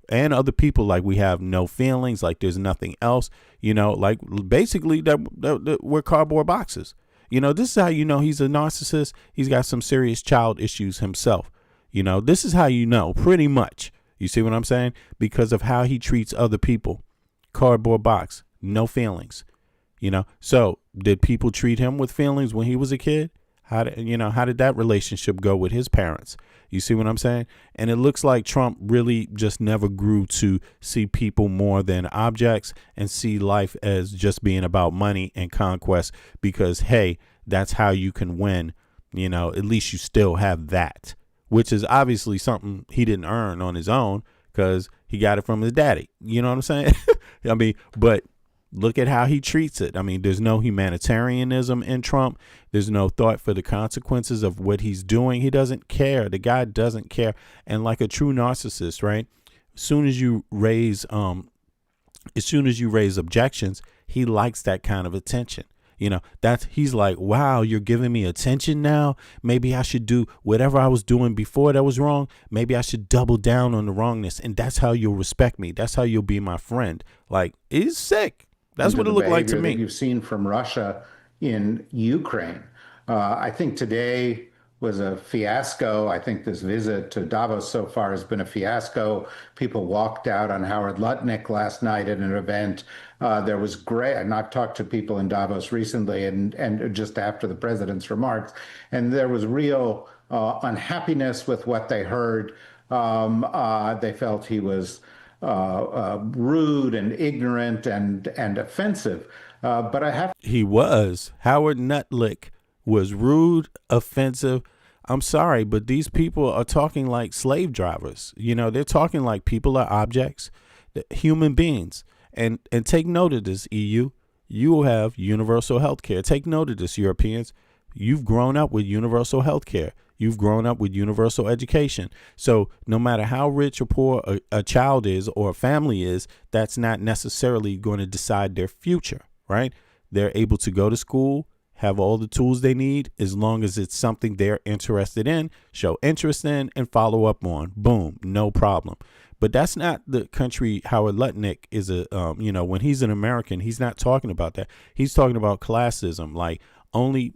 Speaker 2: and other people like we have no feelings, like there's nothing else, like basically that we're cardboard boxes. This is how you know he's a narcissist. He's got some serious child issues himself. This is how you know, pretty much. You see what I'm saying? Because of how he treats other people. Cardboard box, no feelings. So did people treat him with feelings when he was a kid? How did that relationship go with his parents? You see what I'm saying? And it looks like Trump really just never grew to see people more than objects and see life as just being about money and conquest because, hey, that's how you can win. At least you still have that, which is obviously something he didn't earn on his own because he got it from his daddy. You know what I'm saying? But look at how he treats it. There's no humanitarianism in Trump. There's no thought for the consequences of what he's doing. He doesn't care. The guy doesn't care. And like a true narcissist, right? As soon as you raise as soon as you raise objections, he likes that kind of attention. You know, he's like, wow, you're giving me attention now. Maybe I should do whatever I was doing before that was wrong. Maybe I should double down on the wrongness. And that's how you'll respect me. That's how you'll be my friend. Like, it's sick. That's what it looked like to me.
Speaker 8: That you've seen from Russia in Ukraine. I think today was a fiasco. I think this visit to Davos so far has been a fiasco. People walked out on Howard Lutnick last night at an event. There was great, and I've talked to people in Davos recently and just after the president's remarks, and there was real unhappiness with what they heard. They felt he was rude and ignorant and offensive. But
Speaker 2: Howard Lutnick was rude, offensive. I'm sorry, but these people are talking like slave drivers. You know, they're talking like people are objects, human beings. And take note of this, EU. You will have universal health care. Take note of this, Europeans. You've grown up with universal health care. You've grown up with universal education. So no matter how rich or poor a child is or a family is, that's not necessarily going to decide their future, right? They're able to go to school, have all the tools they need, as long as it's something they're interested in, show interest in, and follow up on. Boom, no problem. But that's not the country Howard Lutnick is when he's an American, he's not talking about that. He's talking about classism, like only,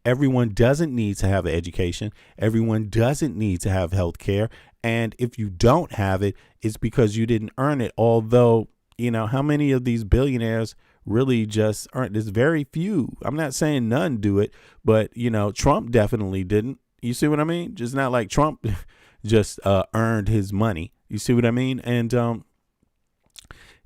Speaker 2: everyone doesn't need to have an education. Everyone doesn't need to have health care. And if you don't have it, it's because you didn't earn it. Although, how many of these billionaires really just aren't? There's very few. I'm not saying none do it, but, Trump definitely didn't. You see what I mean? Just not like Trump just earned his money. You see what I mean? And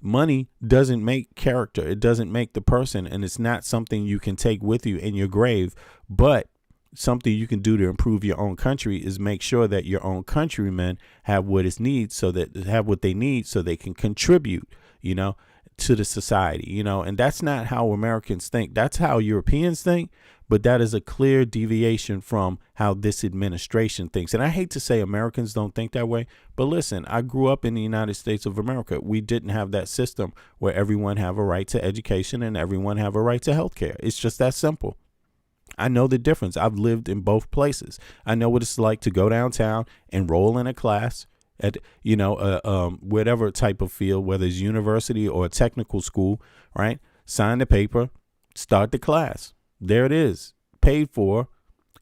Speaker 2: money doesn't make character. It doesn't make the person. And it's not something you can take with you in your grave. But something you can do to improve your own country is make sure that your own countrymen have what it needs, so they can contribute, to the society, and that's not how Americans think. That's how Europeans think. But that is a clear deviation from how this administration thinks. And I hate to say Americans don't think that way, but listen, I grew up in the United States of America. We didn't have that system where everyone have a right to education and everyone have a right to health care. It's just that simple. I know the difference. I've lived in both places. I know what it's like to go downtown, enroll in a class at, whatever type of field, whether it's university or a technical school, right? Sign the paper, start the class. There it is, paid for.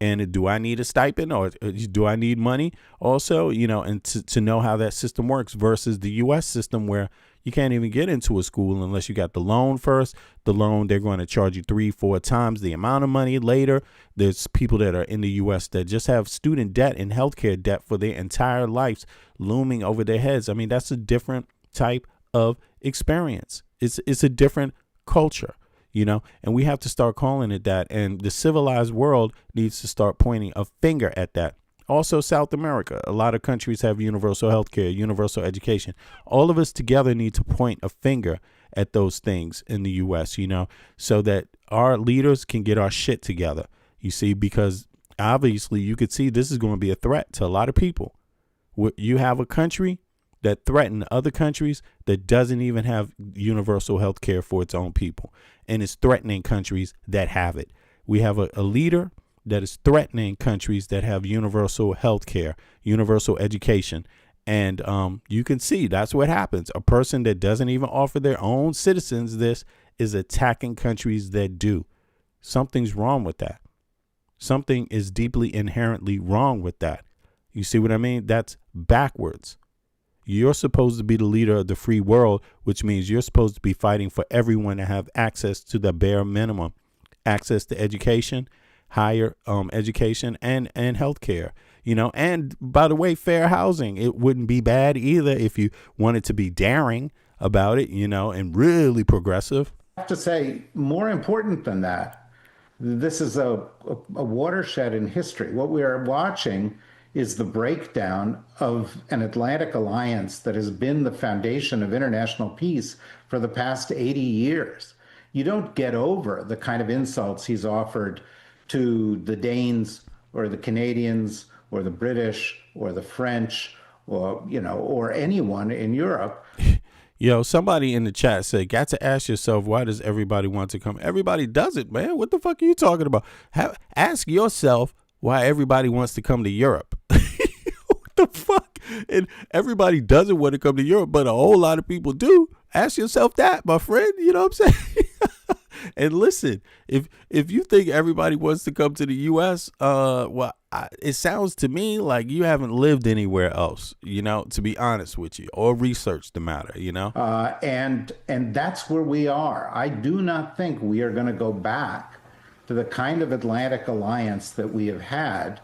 Speaker 2: And do I need a stipend or do I need money also, and to know how that system works versus the U.S. system where you can't even get into a school unless you got the loan first. The loan, they're going to charge you 3-4 times the amount of money later. There's people that are in the U.S. that just have student debt and healthcare debt for their entire lives looming over their heads. I mean, that's a different type of experience. It's a different culture. And we have to start calling it that. And the civilized world needs to start pointing a finger at that. Also, South America, a lot of countries have universal health care, universal education. All of us together need to point a finger at those things in the U.S., so that our leaders can get our shit together. You see, because obviously you could see this is going to be a threat to a lot of people. You have a country that threaten other countries that doesn't even have universal health care for its own people, and is threatening countries that have it. We have a leader that is threatening countries that have universal health care, universal education. And you can see that's what happens. A person that doesn't even offer their own citizens this is attacking countries that do. Something's wrong with that. Something is deeply inherently wrong with that. You see what I mean? That's backwards. You're supposed to be the leader of the free world, which means you're supposed to be fighting for everyone to have access to the bare minimum, access to education, higher education, and healthcare, and by the way, fair housing. It wouldn't be bad either if you wanted to be daring about it, and really progressive.
Speaker 8: I have to say, more important than that, this is a watershed in history. What we are watching is the breakdown of an Atlantic alliance that has been the foundation of international peace for the past 80 years. You don't get over the kind of insults he's offered to the Danes or the Canadians or the British or the French or anyone in Europe.
Speaker 2: Yo, somebody in the chat said, got to ask yourself, why does everybody want to come? Everybody does it, man. What the fuck are you talking about? Ask yourself why everybody wants to come to Europe. What the fuck? And everybody doesn't want to come to Europe, but a whole lot of people do. Ask yourself that, my friend. You know what I'm saying? And listen, if you think everybody wants to come to the U.S., it sounds to me like you haven't lived anywhere else, you know, to be honest with you, or researched the matter, you know.
Speaker 8: And that's where we are. I do not think we are going to go back to the kind of Atlantic alliance that we have had,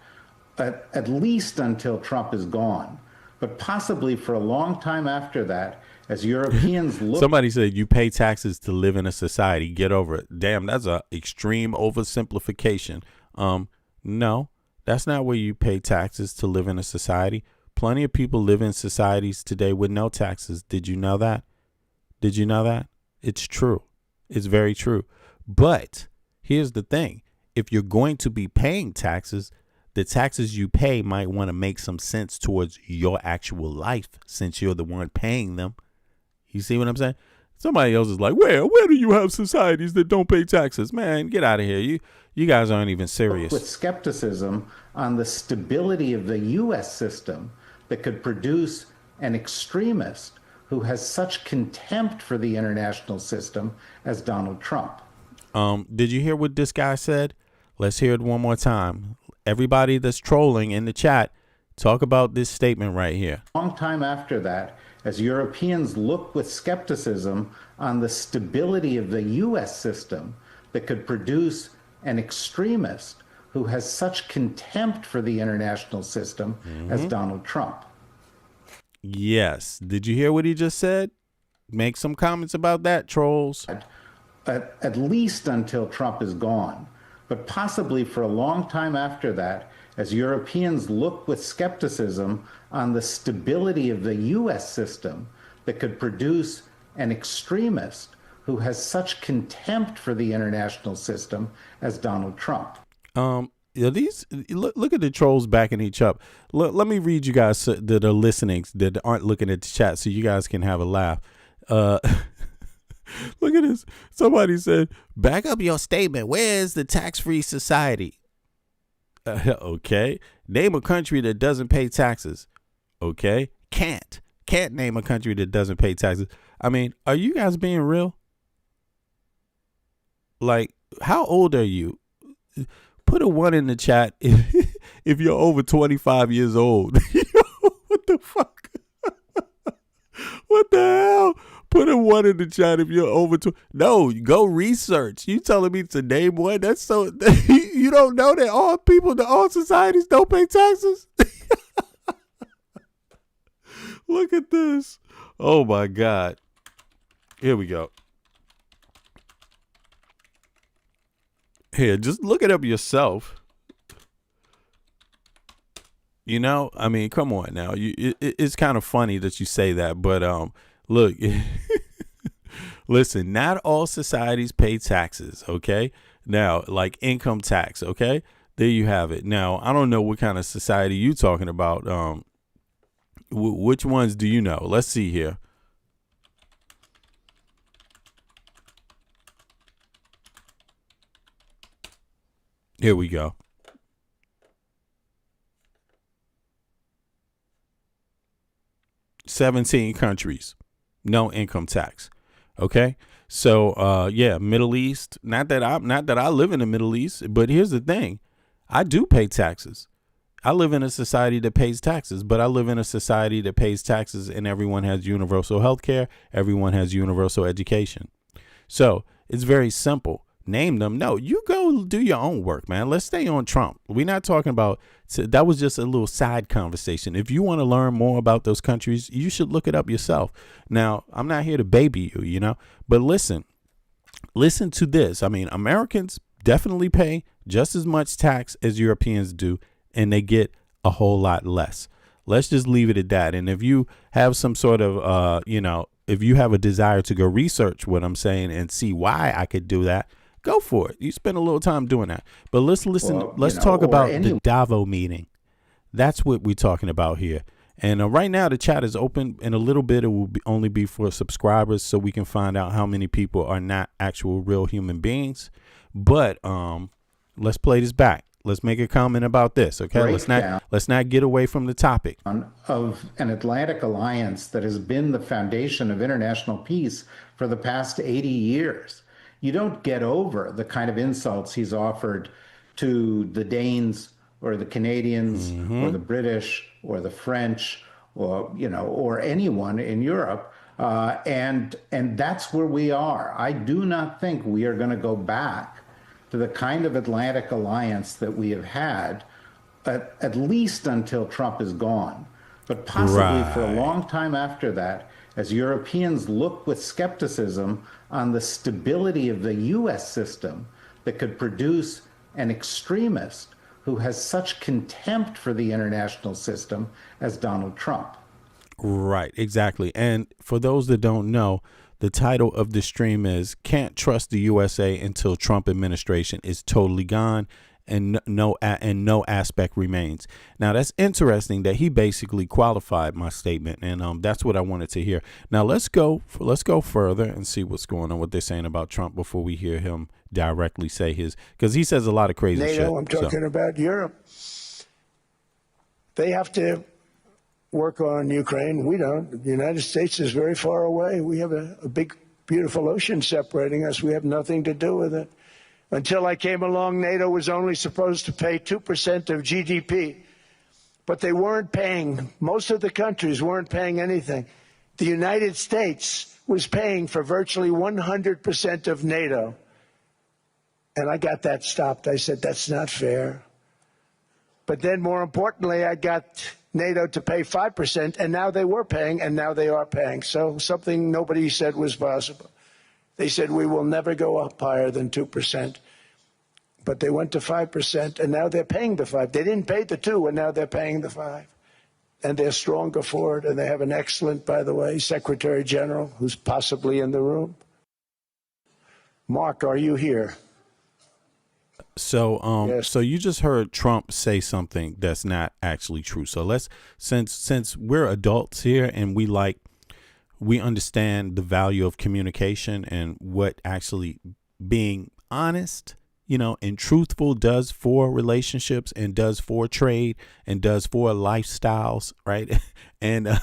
Speaker 8: at least until Trump is gone, but possibly for a long time after that. As Europeans look,
Speaker 2: somebody said you pay taxes to live in a society. Get over it. Damn, that's a extreme oversimplification. No, that's not where you pay taxes to live in a society. Plenty of people live in societies today with no taxes. Did you know that? Did you know that? It's true. It's very true. But here's the thing. If you're going to be paying taxes, the taxes you pay might want to make some sense towards your actual life, since you're the one paying them. You see what I'm saying? Somebody else is like, where do you have societies that don't pay taxes? Man, get out of here. You guys aren't even serious.
Speaker 8: With skepticism on the stability of the U.S. system that could produce an extremist who has such contempt for the international system as Donald Trump.
Speaker 2: Did you hear what this guy said? Let's hear it one more time. Everybody that's trolling in the chat, talk about this statement right here.
Speaker 8: Long time after that, as Europeans look with skepticism on the stability of the U.S. system that could produce an extremist who has such contempt for the international system as Donald Trump.
Speaker 2: Yes. Did you hear what he just said? Make some comments about that, trolls.
Speaker 8: At least until Trump is gone, but possibly for a long time after that, as Europeans look with skepticism on the stability of the U.S. system that could produce an extremist who has such contempt for the international system as Donald Trump.
Speaker 2: Look at the trolls backing each up. Let me read you guys that are listening, that aren't looking at the chat, so you guys can have a laugh. Look at this. Somebody said, back up your statement. Where is the tax-free society? Okay. Name a country that doesn't pay taxes. Okay. Can't name a country that doesn't pay taxes. I mean, are you guys being real? Like, how old are you? Put a 1 in the chat if you're over 25 years old. What the fuck? What the hell? Put a 1 in the chat if you're over No, go research. You telling me to name one? That's so. You don't know that all societies don't pay taxes? Look at this. Oh my God. Here we go. Here, just look it up yourself. You know, I mean, come on now. It's kind of funny that you say that, but look, listen, not all societies pay taxes, okay? Now, like income tax, okay? There you have it. Now, I don't know what kind of society you talking about. Which ones do you know? Let's see here. Here we go. $17 countries, no income tax. Okay. So, yeah, Middle East, not that I live in the Middle East, but here's the thing. I do pay taxes. I live in a society that pays taxes, but I live in a society that pays taxes and everyone has universal health care. Everyone has universal education. So it's very simple. Name them. No, you go do your own work, man. Let's stay on Trump. We're not talking about, that was just a little side conversation. If you want to learn more about those countries, you should look it up yourself. Now, I'm not here to baby you, you know, but listen to this. I mean, Americans definitely pay just as much tax as Europeans do, and they get a whole lot less. Let's just leave it at that. And if you have some sort of, if you have a desire to go research what I'm saying and see why I could do that, go for it. You spend a little time doing that. But let's listen. Well, let's talk about the Davos meeting. That's what we're talking about here. And right now the chat is open. In a little bit, it will only be for subscribers, so we can find out how many people are not actual real human beings. But let's play this back. Let's make a comment about this, okay? Let's not get away from the topic.
Speaker 8: Of an Atlantic alliance that has been the foundation of international peace for the past 80 years. You don't get over the kind of insults he's offered to the Danes or the Canadians or the British or the French or, you know, or anyone in Europe. And that's where we are. I do not think we are going to go back to the kind of Atlantic alliance that we have had, at least until Trump is gone, but possibly for a long time after that, as Europeans look with skepticism on the stability of the US system that could produce an extremist who has such contempt for the international system as Donald Trump.
Speaker 2: Right, exactly. And for those that don't know, the title of the stream is "Can't Trust the USA Until Trump Administration is Totally Gone and no aspect remains." Now, that's interesting that he basically qualified my statement, and that's what I wanted to hear. Now, let's go further and see what's going on, what they're saying about Trump before we hear him directly say his, because he says a lot of crazy shit.
Speaker 7: I'm talking about Europe. They have to work on Ukraine. We don't. The United States is very far away. We have a big, beautiful ocean separating us. We have nothing to do with it. Until I came along, NATO was only supposed to pay 2% of GDP, but they weren't paying. Most of the countries weren't paying anything. The United States was paying for virtually 100% of NATO. And I got that stopped. I said, that's not fair. But then, more importantly, I got NATO to pay 5%, and now they were paying, and now they are paying. So something nobody said was possible. They said, we will never go up higher than 2%. But they went to 5%, and now they're paying the 5. They didn't pay the 2, and now they're paying the 5. And they're stronger for it, and they have an excellent, by the way, Secretary General, who's possibly in the room. Mark, are you here?
Speaker 2: So,
Speaker 7: Yes.
Speaker 2: So you just heard Trump say something that's not actually true. So let's, since we're adults here and we understand the value of communication and what actually being honest, you know, and truthful does for relationships and does for trade and does for lifestyles, right? and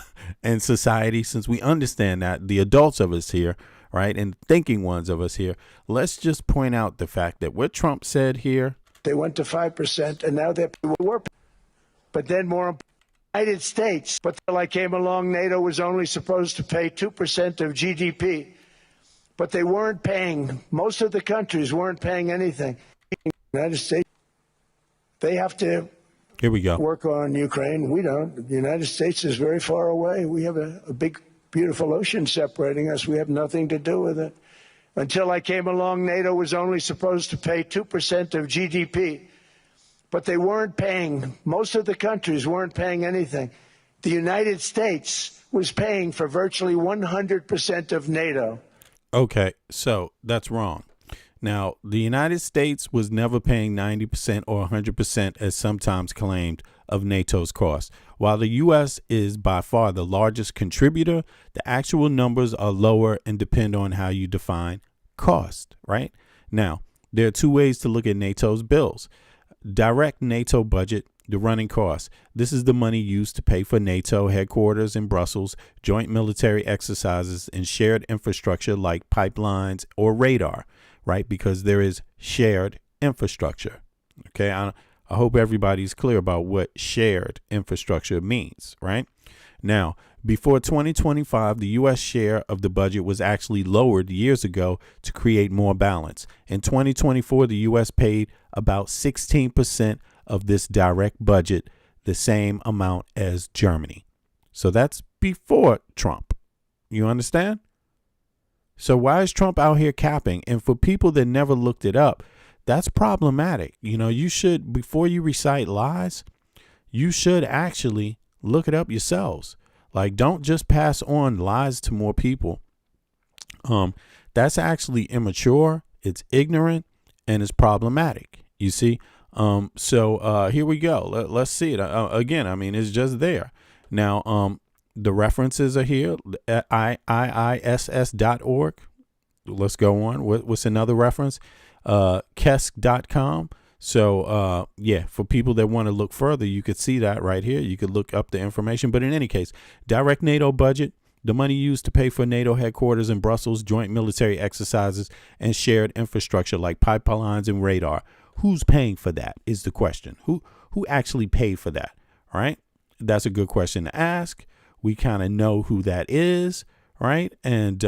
Speaker 2: society, since we understand that, the adults of us here, right, and thinking ones of us here, let's just point out the fact that what Trump said here.
Speaker 7: They went to 5%, and now they're working. But then, more United States. But till I came along, NATO was only supposed to pay 2% of GDP. But they weren't paying. Most of the countries weren't paying anything. The United States, they have to
Speaker 2: Here we go.
Speaker 7: work on Ukraine. We don't. The United States is very far away. We have a big, beautiful ocean separating us. We have nothing to do with it. Until I came along, NATO was only supposed to pay 2% of GDP. But they weren't paying. Most of the countries weren't paying anything. The United States was paying for virtually 100% of NATO.
Speaker 2: Okay, so that's wrong. Now, the United States was never paying 90% or 100%, as sometimes claimed, of NATO's cost. While the U.S. is by far the largest contributor, the actual numbers are lower and depend on how you define cost, right? Now, there are two ways to look at NATO's bills. Direct NATO budget, the running costs. This is the money used to pay for NATO headquarters in Brussels, joint military exercises, and shared infrastructure like pipelines or radar, right? Because there is shared infrastructure. Okay, I hope everybody's clear about what shared infrastructure means, right? Now, before 2025, the U.S. share of the budget was actually lowered years ago to create more balance. In 2024, the U.S. paid about 16% of this direct budget, the same amount as Germany. So that's before Trump. You understand? So why is Trump out here capping? And for people that never looked it up, that's problematic. You know, you should, before you recite lies, you should actually look it up yourselves. Like, don't just pass on lies to more people. That's actually immature, it's ignorant, and it's problematic. You see? So here we go. Let's see it. Again, I mean, it's just there. Now, the references are here at iiss.org. Let's go on. What's another reference? Kesk.com. So, yeah, for people that want to look further, you could see that right here. You could look up the information. But in any case, direct NATO budget, the money used to pay for NATO headquarters in Brussels, joint military exercises, and shared infrastructure like pipelines and radar. Who's paying for that is the question. Who actually paid for that? All right. That's a good question to ask. We kind of know who that is. Right. And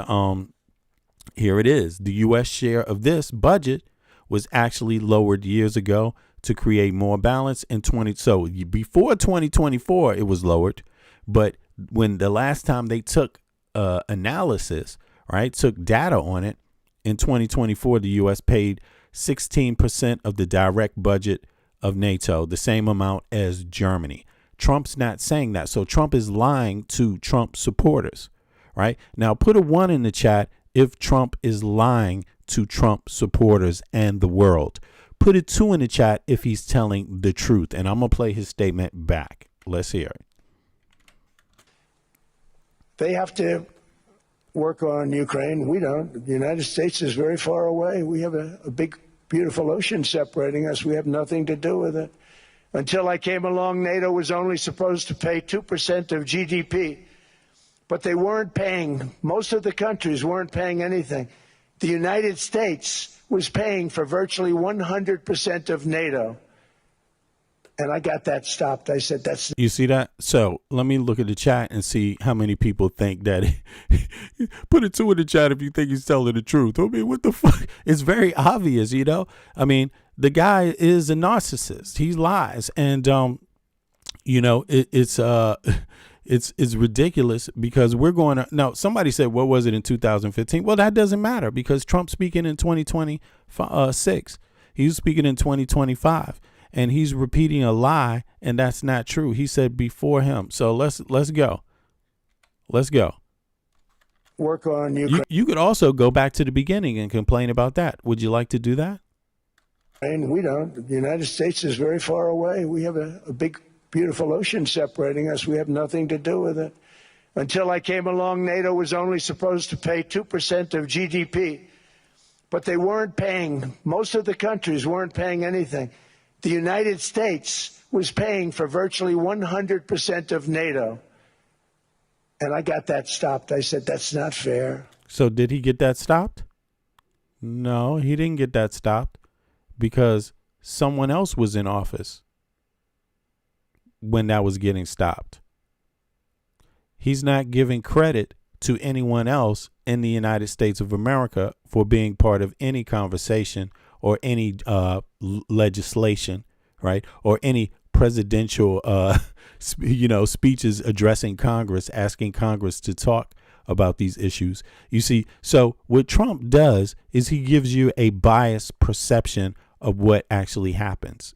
Speaker 2: here it is. The U.S. share of this budget was actually lowered years ago to create more balance in so before 2024 it was lowered, but when the last time they took analysis, right, took data on it in 2024, the U.S. paid 16% of the direct budget of NATO, the same amount as Germany. Trump's not saying that, so Trump is lying to Trump supporters, right? Now put a 1 in the chat if Trump is lying to Trump supporters and the world. Put a 2 in the chat if he's telling the truth. And I'm going to play his statement back. Let's hear it.
Speaker 7: They have to work on Ukraine. We don't. The United States is very far away. We have a big, beautiful ocean separating us. We have nothing to do with it. Until I came along, NATO was only supposed to pay 2% of GDP. But they weren't paying. Most of the countries weren't paying anything. The United States was paying for virtually 100% of NATO. And I got that stopped. I said, that's...
Speaker 2: You see that? So let me look at the chat and see how many people think that... Put a 2 in the chat if you think he's telling the truth. I mean, what the fuck? It's very obvious, you know? I mean, the guy is a narcissist. He lies. And, you know, it's ridiculous because we're going to now. Somebody said, what was it in 2015? Well, that doesn't matter because Trump's speaking in 2026. He's speaking in 2025 and he's repeating a lie. And that's not true. He said before him. So let's go. Let's go.
Speaker 7: Work on Ukraine.
Speaker 2: You could also go back to the beginning and complain about that. Would you like to do that?
Speaker 7: And we don't. The United States is very far away. We have a big, beautiful ocean separating us. We have nothing to do with it. Until I came along, NATO was only supposed to pay 2% of GDP. But they weren't paying. Most of the countries weren't paying anything. The United States was paying for virtually 100% of NATO. And I got that stopped. I said, that's not fair.
Speaker 2: So did he get that stopped? No, he didn't get that stopped because someone else was in office when that was getting stopped. He's not giving credit to anyone else in the United States of America for being part of any conversation or any legislation, right? Or any presidential, speeches addressing Congress, asking Congress to talk about these issues. You see, so what Trump does is he gives you a biased perception of what actually happens,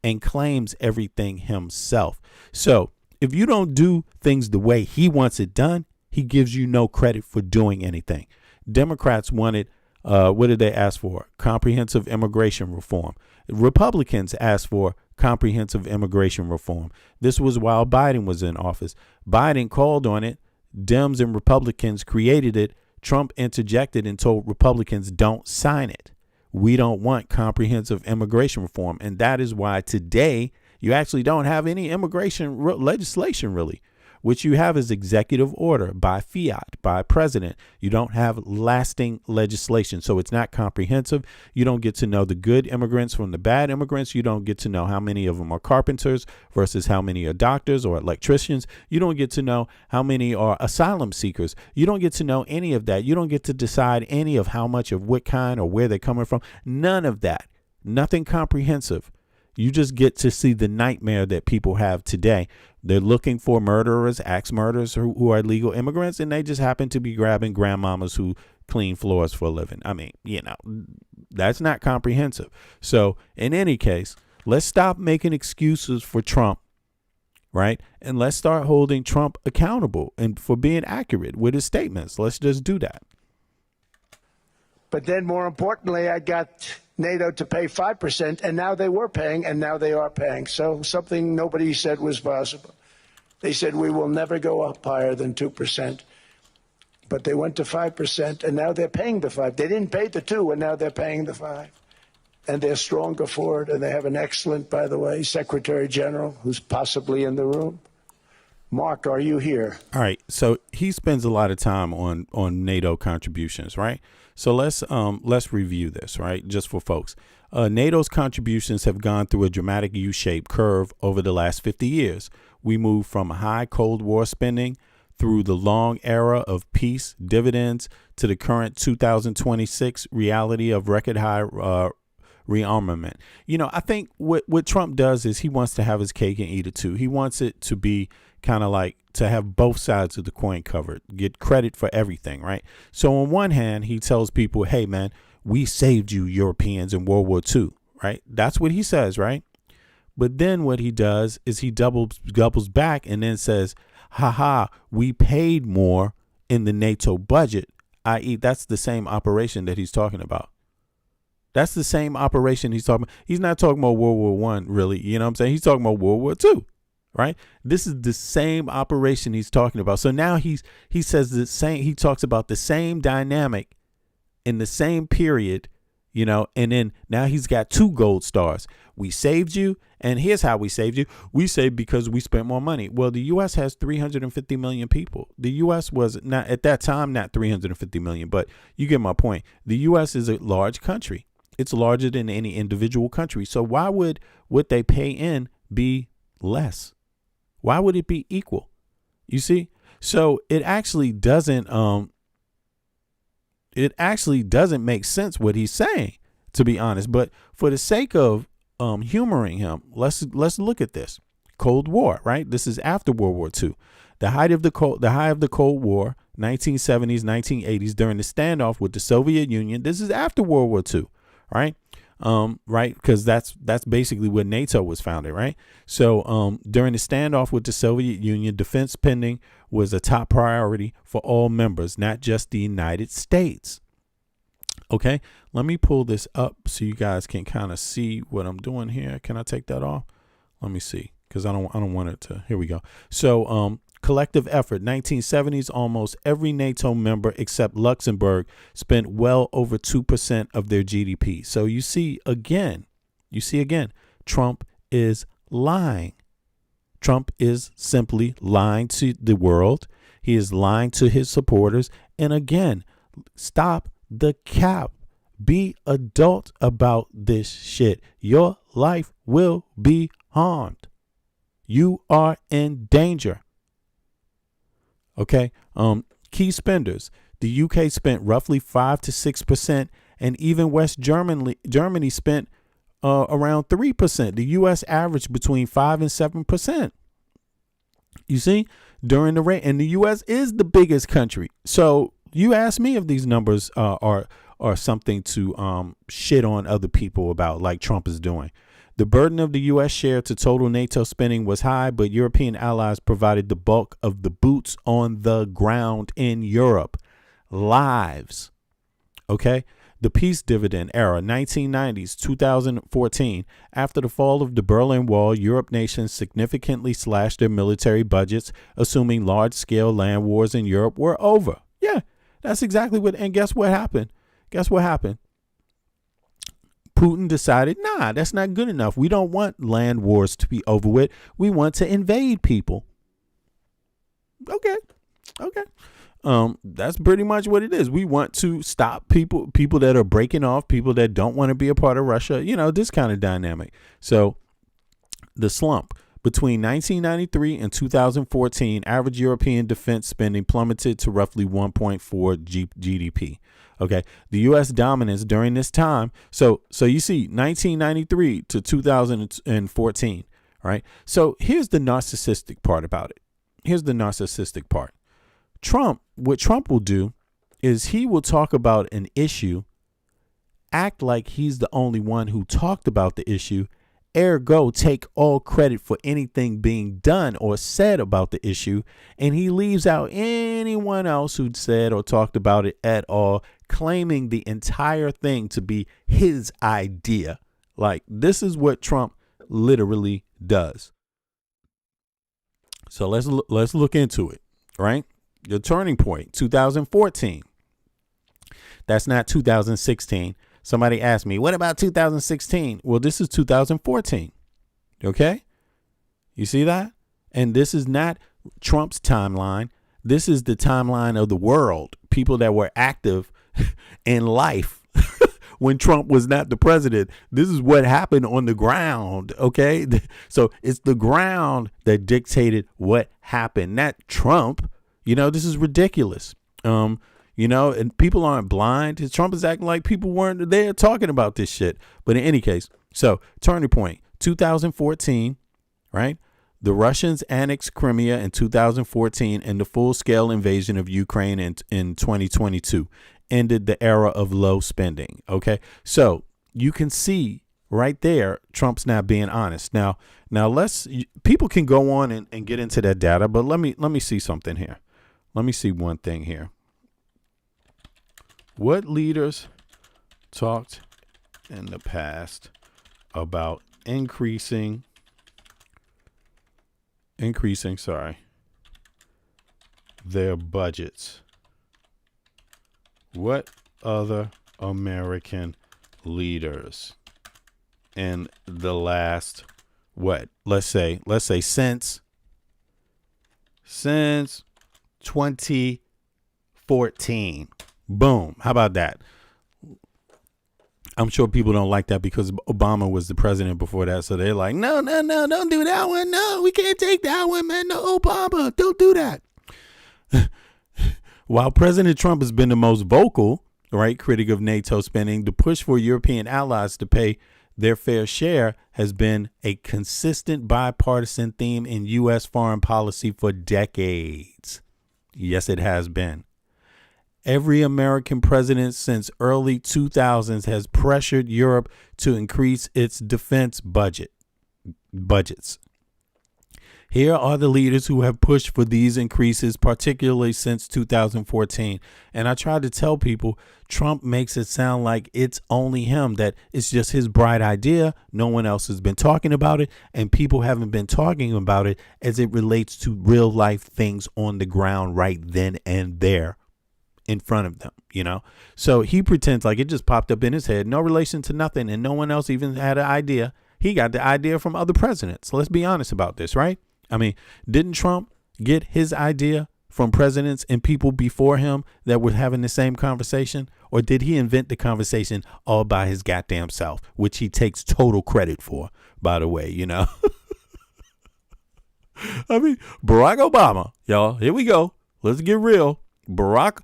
Speaker 2: and claims everything himself. So if you don't do things the way he wants it done, he gives you no credit for doing anything. Democrats wanted, what did they ask for? Comprehensive immigration reform. Republicans asked for comprehensive immigration reform. This was while Biden was in office. Biden called on it. Dems and Republicans created it. Trump interjected and told Republicans, don't sign it. We don't want comprehensive immigration reform. And that is why today you actually don't have any immigration legislation, really. What you have is executive order by fiat, by president. You don't have lasting legislation. So it's not comprehensive. You don't get to know the good immigrants from the bad immigrants. You don't get to know how many of them are carpenters versus how many are doctors or electricians. You don't get to know how many are asylum seekers. You don't get to know any of that. You don't get to decide any of how much of what kind or where they're coming from. None of that. Nothing comprehensive. You just get to see the nightmare that people have today. They're looking for murderers, axe murderers who are illegal immigrants, and they just happen to be grabbing grandmamas who clean floors for a living. I mean, that's not comprehensive. So in any case, let's stop making excuses for Trump, right? And let's start holding Trump accountable and for being accurate with his statements. Let's just do that.
Speaker 7: But then more importantly, I got NATO to pay 5%, and now they were paying, and now they are paying. So something nobody said was possible. They said we will never go up higher than 2%. But they went to 5%, and now they're paying the 5. They didn't pay the 2, and now they're paying the 5. And they're stronger for it, and they have an excellent, by the way, Secretary General who's possibly in the room. Mark, are you here?
Speaker 2: All right. So he spends a lot of time on NATO contributions, right? So let's review this, right? Just for folks. NATO's contributions have gone through a dramatic U-shaped curve over the last 50 years. We moved from high Cold War spending through the long era of peace dividends to the current 2026 reality of record high rearmament. You know, I think what Trump does is he wants to have his cake and eat it too. He wants it to be kind of like to have both sides of the coin covered, get credit for everything, right? So on one hand, he tells people, hey, man, we saved you Europeans in World War II, right? That's what he says, right? But then what he does is he doubles back and then says, haha, we paid more in the NATO budget, i.e. that's the same operation that he's talking about. That's the same operation he's talking about. He's not talking about World War I, really. You know what I'm saying? He's talking about World War II, right? This is the same operation he's talking about. So now he says the same. He talks about the same dynamic in the same period, you know, and then now he's got 2 gold stars. We saved you. And here's how we saved you. We saved because we spent more money. Well, the U.S. has 350 million people. The U.S. was not at that time, not 350 million, but you get my point. The U.S. is a large country. It's larger than any individual country. So why would what they pay in be less? Why would it be equal? You see? So it actually doesn't make sense what he's saying, to be honest. But for the sake of humoring him, let's look at this. Cold War, right? This is after World War II. The height of the Cold War, 1970s, 1980s, during the standoff with the Soviet Union. This is after World War II, right? Right, because that's basically when NATO was founded, right? So during the standoff with the Soviet Union, defense spending was a top priority for all members, not just the United States. Okay, let me pull this up so you guys can kind of see what I'm doing here. Can I take that off? Let me see, because I don't want it to. Here we go. So collective effort, 1970s, almost every NATO member except Luxembourg spent well over 2% of their GDP. So you see again, Trump is lying. Trump is simply lying to the world. He is lying to his supporters. And again, stop the cap. Be adult about this shit. Your life will be harmed. You are in danger. Okay. Key spenders. The UK spent roughly 5 to 6%, and even West Germany spent around 3%. The US averaged between 5 and 7%. You see, during the rate, and the US is the biggest country. So you ask me if these numbers are something to shit on other people about, like Trump is doing. The burden of the U.S. share to total NATO spending was high, but European allies provided the bulk of the boots on the ground in Europe. Lives. Okay. The peace dividend era, 1990s, 2014. After the fall of the Berlin Wall, Europe nations significantly slashed their military budgets, assuming large-scale land wars in Europe were over. Yeah, that's exactly what. And guess what happened? Putin decided, nah, that's not good enough. We don't want land wars to be over with. We want to invade people. Okay. That's pretty much what it is. We want to stop people that are breaking off, people that don't want to be a part of Russia, you know, this kind of dynamic. So the slump between 1993 and 2014, average European defense spending plummeted to roughly 1.4 GDP. Okay. The U.S. dominance during this time. So you see 1993 to 2014. Right. So here's the narcissistic part about it. What Trump will do is he will talk about an issue, act like he's the only one who talked about the issue, ergo take all credit for anything being done or said about the issue, and he leaves out anyone else who'd said or talked about it at all, claiming the entire thing to be his idea. Like, this is what Trump literally does. So let's look into it, right? The turning point, 2014. That's not 2016. Somebody asked me, what about 2016? Well, this is 2014. Okay? You see that? And this is not Trump's timeline. This is the timeline of the world. People that were active in life when Trump was not the president. This is what happened on the ground. Okay? So it's the ground that dictated what happened, not Trump. You know, this is ridiculous. You know, and people aren't blind. Trump is acting like people weren't there talking about this shit. But in any case, so turning point, 2014, right? The Russians annexed Crimea in 2014 and the full-scale invasion of Ukraine in 2022 ended the era of low spending. Okay, so you can see right there, Trump's not being honest. Now people can go on and get into that data, but let me see something here. Let me see one thing here. What leaders talked in the past about increasing, their budgets? What other American leaders in the last, let's say since 2014. Boom. How about that? I'm sure people don't like that because Obama was the president before that. So they're like, no, don't do that one. No, we can't take that one, man. No, Obama, don't do that. While President Trump has been the most vocal, right, critic of NATO spending, the push for European allies to pay their fair share has been a consistent bipartisan theme in U.S. foreign policy for decades. Yes, it has been. Every American president since early 2000s has pressured Europe to increase its defense budgets. Here are the leaders who have pushed for these increases, particularly since 2014. And I tried to tell people, Trump makes it sound like it's only him, that it's just his bright idea. No one else has been talking about it, and people haven't been talking about it as it relates to real life things on the ground right then and there in front of them, you know? So he pretends like it just popped up in his head, no relation to nothing, and no one else even had an idea. He got the idea from other presidents. Let's be honest about this, right? I mean, didn't Trump get his idea from presidents and people before him that were having the same conversation? Or did he invent the conversation all by his goddamn self, which he takes total credit for, by the way, you know? I mean, Barack Obama, y'all, here we go. Let's get real. Barack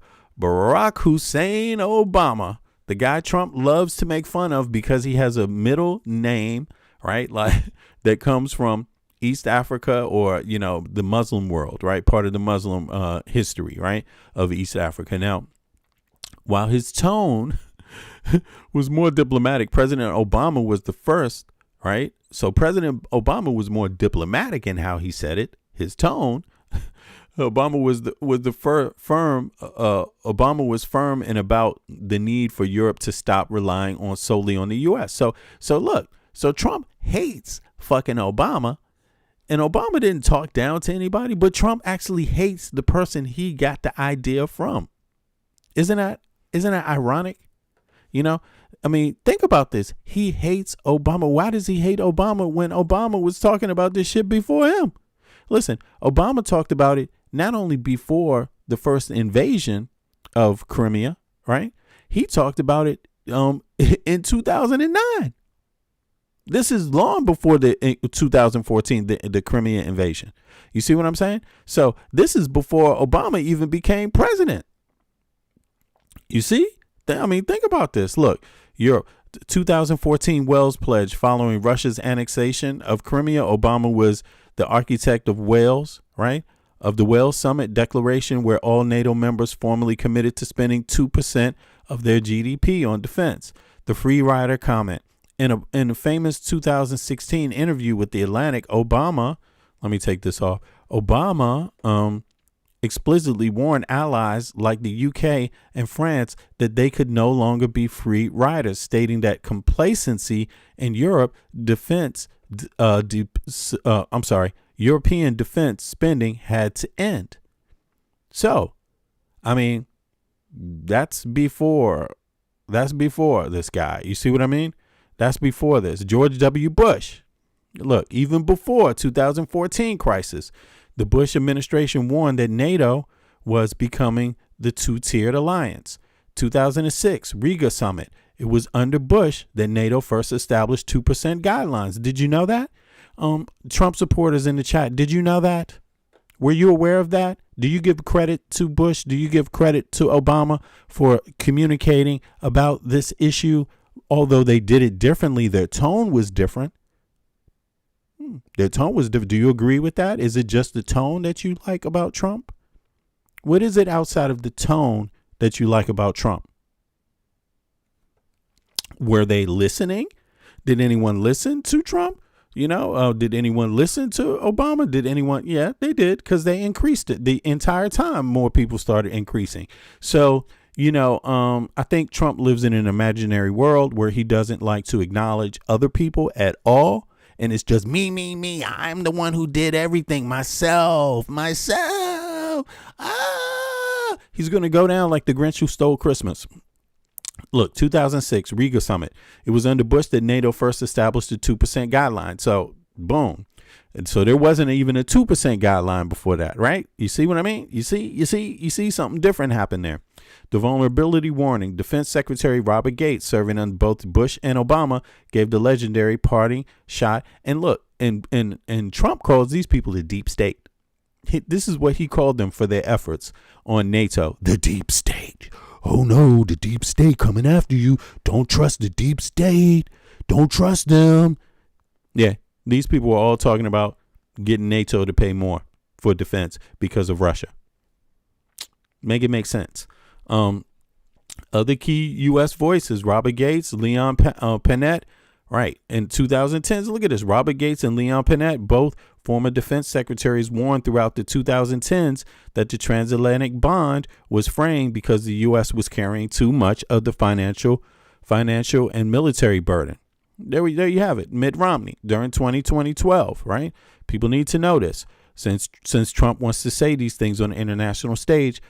Speaker 2: Hussein Obama, the guy Trump loves to make fun of because he has a middle name, right? Like that comes from East Africa or, you know, the Muslim world, right? Part of the Muslim history, right? Of East Africa. Now, while his tone was more diplomatic, President Obama was the first, right? So President Obama was more diplomatic in how he said it. His tone, Obama was firm in about the need for Europe to stop relying solely on the U.S. So Trump hates fucking Obama, and Obama didn't talk down to anybody, but Trump actually hates the person he got the idea from. Isn't that ironic? You know, I mean, think about this. He hates Obama. Why does he hate Obama when Obama was talking about this shit before him? Listen, Obama talked about it not only before the first invasion of Crimea, right? He talked about it in 2009. This is long before the 2014, the Crimea invasion. You see what I'm saying? So this is before Obama even became president. You see? I mean, think about this. Look, Europe, 2014 Wales Pledge following Russia's annexation of Crimea. Obama was the architect of Wales, right? Of the Wales Summit Declaration, where all NATO members formally committed to spending 2% of their GDP on defense. The free rider comment. In a famous 2016 interview with The Atlantic, Obama, let me take this off. Obama explicitly warned allies like the UK and France that they could no longer be free riders, stating that complacency in Europe European defense spending had to end. So, I mean, that's before this guy. You see what I mean? That's before this. George W. Bush. Look, even before 2014 crisis, the Bush administration warned that NATO was becoming the two-tiered alliance. 2006 Riga summit. It was under Bush that NATO first established 2% guidelines. Did you know that? Trump supporters in the chat, did you know that? Were you aware of that? Do you give credit to Bush? Do you give credit to Obama for communicating about this issue? Although they did it differently, their tone was different. Their tone was different. Do you agree with that? Is it just the tone that you like about Trump? What is it outside of the tone that you like about Trump? Were they listening? Did anyone listen to Trump? Did anyone listen to Obama? Did anyone? Yeah, they did, because they increased it the entire time. More people started increasing. So, I think Trump lives in an imaginary world where he doesn't like to acknowledge other people at all. And it's just me, me, me. I'm the one who did everything myself. He's going to go down like the Grinch who stole Christmas. Look, 2006 Riga summit. It was under Bush that NATO first established the 2% guideline. So, boom. And so there wasn't even a 2% guideline before that, right? You see what I mean? You see something different happen there. The vulnerability warning. Defense Secretary Robert Gates, serving under both Bush and Obama, gave the legendary parting shot. And look, and Trump calls these people the deep state. This is what he called them for their efforts on NATO. The deep state. Oh no, the deep state coming after you. Don't trust the deep state. Don't trust them. Yeah, these people were all talking about getting NATO to pay more for defense because of Russia. Make it make sense. Other key U.S. voices, Robert Gates, Leon Panetta. Right. In 2010s, look at this. Robert Gates and Leon Panetta, both former defense secretaries, warned throughout the 2010s that the transatlantic bond was fraying because the U.S. was carrying too much of the financial and military burden. There you have it. Mitt Romney during 2012, right? People need to know this. Since Trump wants to say these things on the international stage,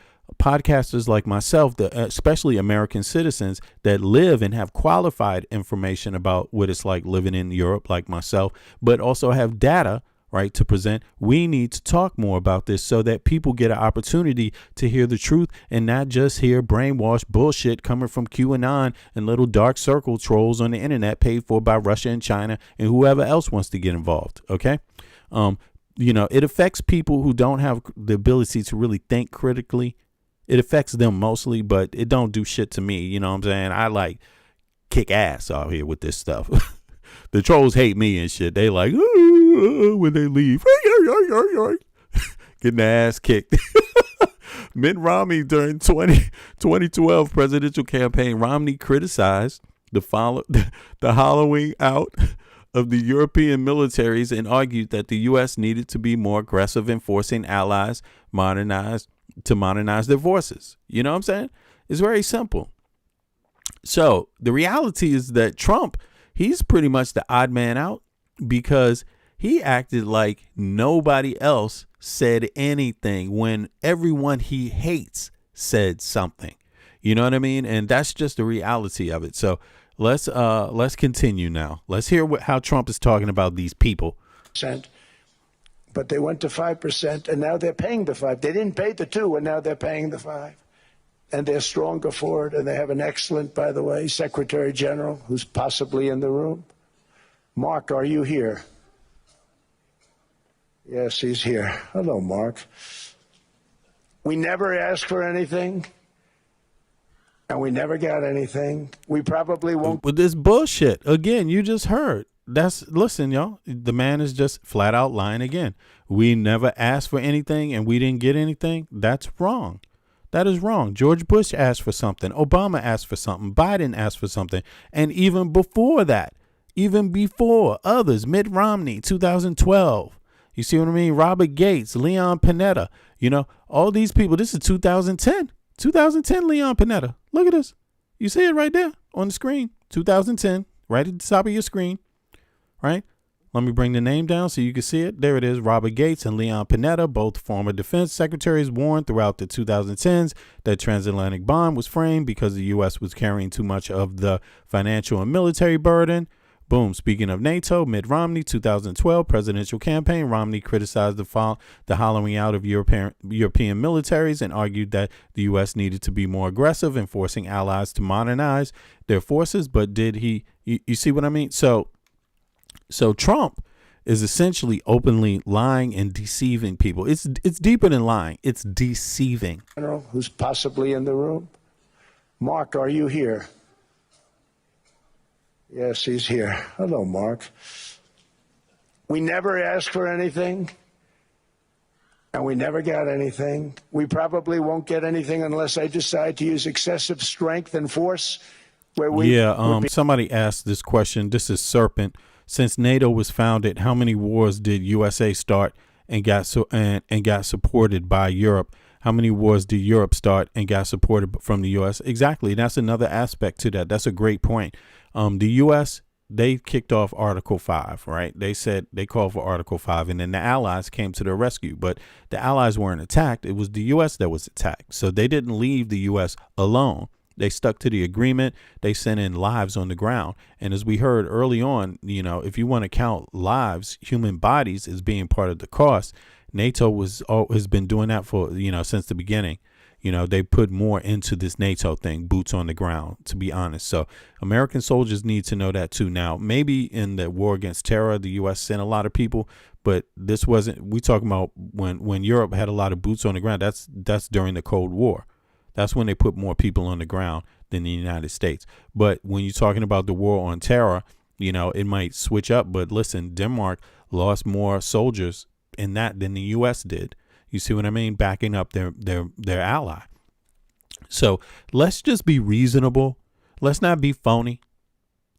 Speaker 2: podcasters like myself, especially American citizens that live and have qualified information about what it's like living in Europe, like myself, but also have data, right, to present. We need to talk more about this so that people get an opportunity to hear the truth and not just hear brainwashed bullshit coming from QAnon and little dark circle trolls on the internet paid for by Russia and China and whoever else wants to get involved. OK, it affects people who don't have the ability to really think critically. It affects them mostly, but it don't do shit to me. You know what I'm saying? I like kick ass out here with this stuff. The trolls hate me and shit. They like when they leave, getting their ass kicked. Mitt Romney during 2012 presidential campaign, Romney criticized the hollowing out of the European militaries and argued that the U.S. needed to be more aggressive in forcing allies to modernize their forces. You know what I'm saying? It's very simple. So the reality is that Trump, he's pretty much the odd man out because he acted like nobody else said anything when everyone he hates said something. You know what I mean? And that's just the reality of it. So let's continue now. Let's hear how Trump is talking about these people.
Speaker 7: But they went to 5%, and now they're paying the 5%. They didn't pay the 2%, and now they're paying the 5%. And they're stronger for it, and they have an excellent, by the way, Secretary General, who's possibly in the room. Mark, are you here? Yes, he's here. Hello, Mark. We never asked for anything, and we never got anything. We probably won't.
Speaker 2: With this bullshit, again, you just heard. Listen, y'all, the man is just flat out lying again. We never asked for anything and we didn't get anything. That's wrong. That is wrong. George Bush asked for something. Obama asked for something. Biden asked for something. And even before that, even before others, Mitt Romney, 2012. You see what I mean? Robert Gates, Leon Panetta, all these people. This is 2010. 2010, Leon Panetta. Look at this. You see it right there on the screen. 2010, right at the top of your screen. Right? Let me bring the name down so you can see it. There it is. Robert Gates and Leon Panetta, both former defense secretaries, warned throughout the 2010s that transatlantic bond was framed because the U.S. was carrying too much of the financial and military burden. Boom. Speaking of NATO, Mitt Romney, 2012 presidential campaign. Romney criticized the hollowing out of European militaries and argued that the U.S. needed to be more aggressive in forcing allies to modernize their forces. But did he? You see what I mean? So Trump is essentially openly lying and deceiving people. It's deeper than lying. It's deceiving.
Speaker 7: General, who's possibly in the room? Mark, are you here? Yes, he's here. Hello, Mark. We never asked for anything, and we never got anything. We probably won't get anything unless I decide to use excessive strength and force.
Speaker 2: Somebody asked this question. This is Serpent. Since NATO was founded, how many wars did USA start and got supported by Europe? How many wars did Europe start and got supported from the U.S.? Exactly. That's another aspect to that. That's a great point. The U.S., they kicked off Article 5, right? They said they called for Article 5, and then the Allies came to their rescue. But the Allies weren't attacked. It was the U.S. that was attacked. So they didn't leave the U.S. alone. They stuck to the agreement. They sent in lives on the ground. And as we heard early on, if you want to count lives, human bodies as being part of the cost, NATO has been doing that for, since the beginning. They put more into this NATO thing, boots on the ground, to be honest. So American soldiers need to know that, too. Now, maybe in the war against terror, the U.S. sent a lot of people, but this wasn't. We talking about when Europe had a lot of boots on the ground. That's during the Cold War. That's when they put more people on the ground than the United States. But when you're talking about the war on terror, it might switch up. But listen, Denmark lost more soldiers in that than the U.S. did. You see what I mean? Backing up their ally. So let's just be reasonable. Let's not be phony.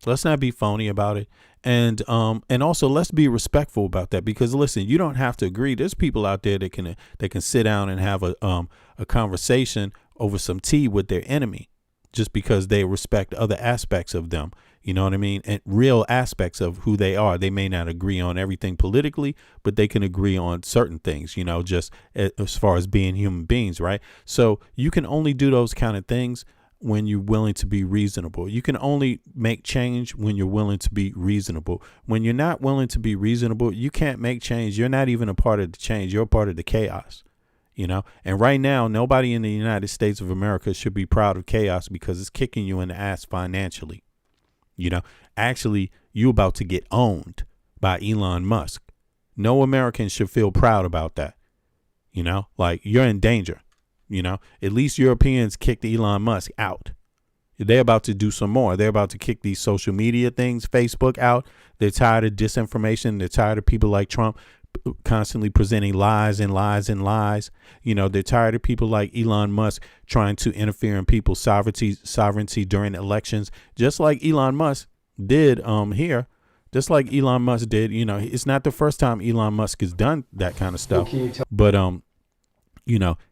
Speaker 2: Let's not be phony about it. And also let's be respectful about that, because listen, you don't have to agree. There's people out there that can sit down and have a conversation over some tea with their enemy just because they respect other aspects of them. You know what I mean? And real aspects of who they are. They may not agree on everything politically, but they can agree on certain things, just as far as being human beings, right? So you can only do those kind of things when you're willing to be reasonable. You can only make change when you're willing to be reasonable. When you're not willing to be reasonable, you can't make change. You're not even a part of the change. You're a part of the chaos. And right now, nobody in the United States of America should be proud of chaos because it's kicking you in the ass financially. Actually, you about to get owned by Elon Musk. No American should feel proud about that. Like you're in danger. At least Europeans kicked Elon Musk out. They're about to do some more. They're about to kick these social media things, Facebook, out. They're tired of disinformation. They're tired of people like Trump constantly presenting lies and lies and lies. They're tired of people like Elon Musk trying to interfere in people's sovereignty during elections, just like Elon Musk did here. Just like Elon Musk did. It's not the first time Elon Musk has done that kind of stuff, but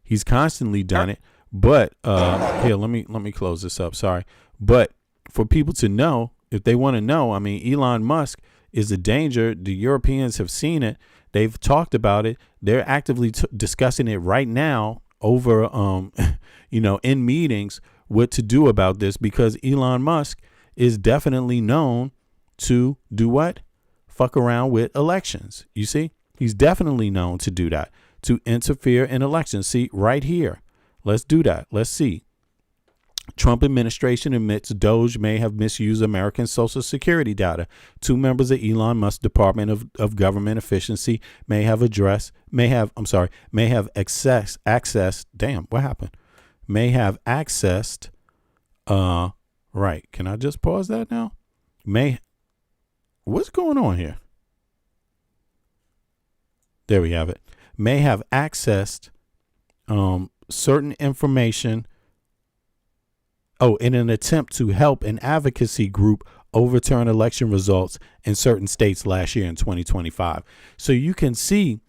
Speaker 2: he's constantly done it. But here, let me close this up. Sorry. But for people to know, if they want to know, Elon Musk is a danger. The Europeans have seen it. They've talked about it. They're actively discussing it right now over, in meetings, what to do about this, because Elon Musk is definitely known to do what? Fuck around with elections. You see, he's definitely known to do that, to interfere in elections. See, right here. Let's do that. Let's see. Trump administration admits Doge may have misused American Social Security data. Two members of Elon Musk's Department of Government Efficiency may have accessed. Damn, what happened? May have accessed. Right. Can I just pause that now? What's going on here? There we have it. May have accessed certain information. In an attempt to help an advocacy group overturn election results in certain states last year in 2025. So you can see,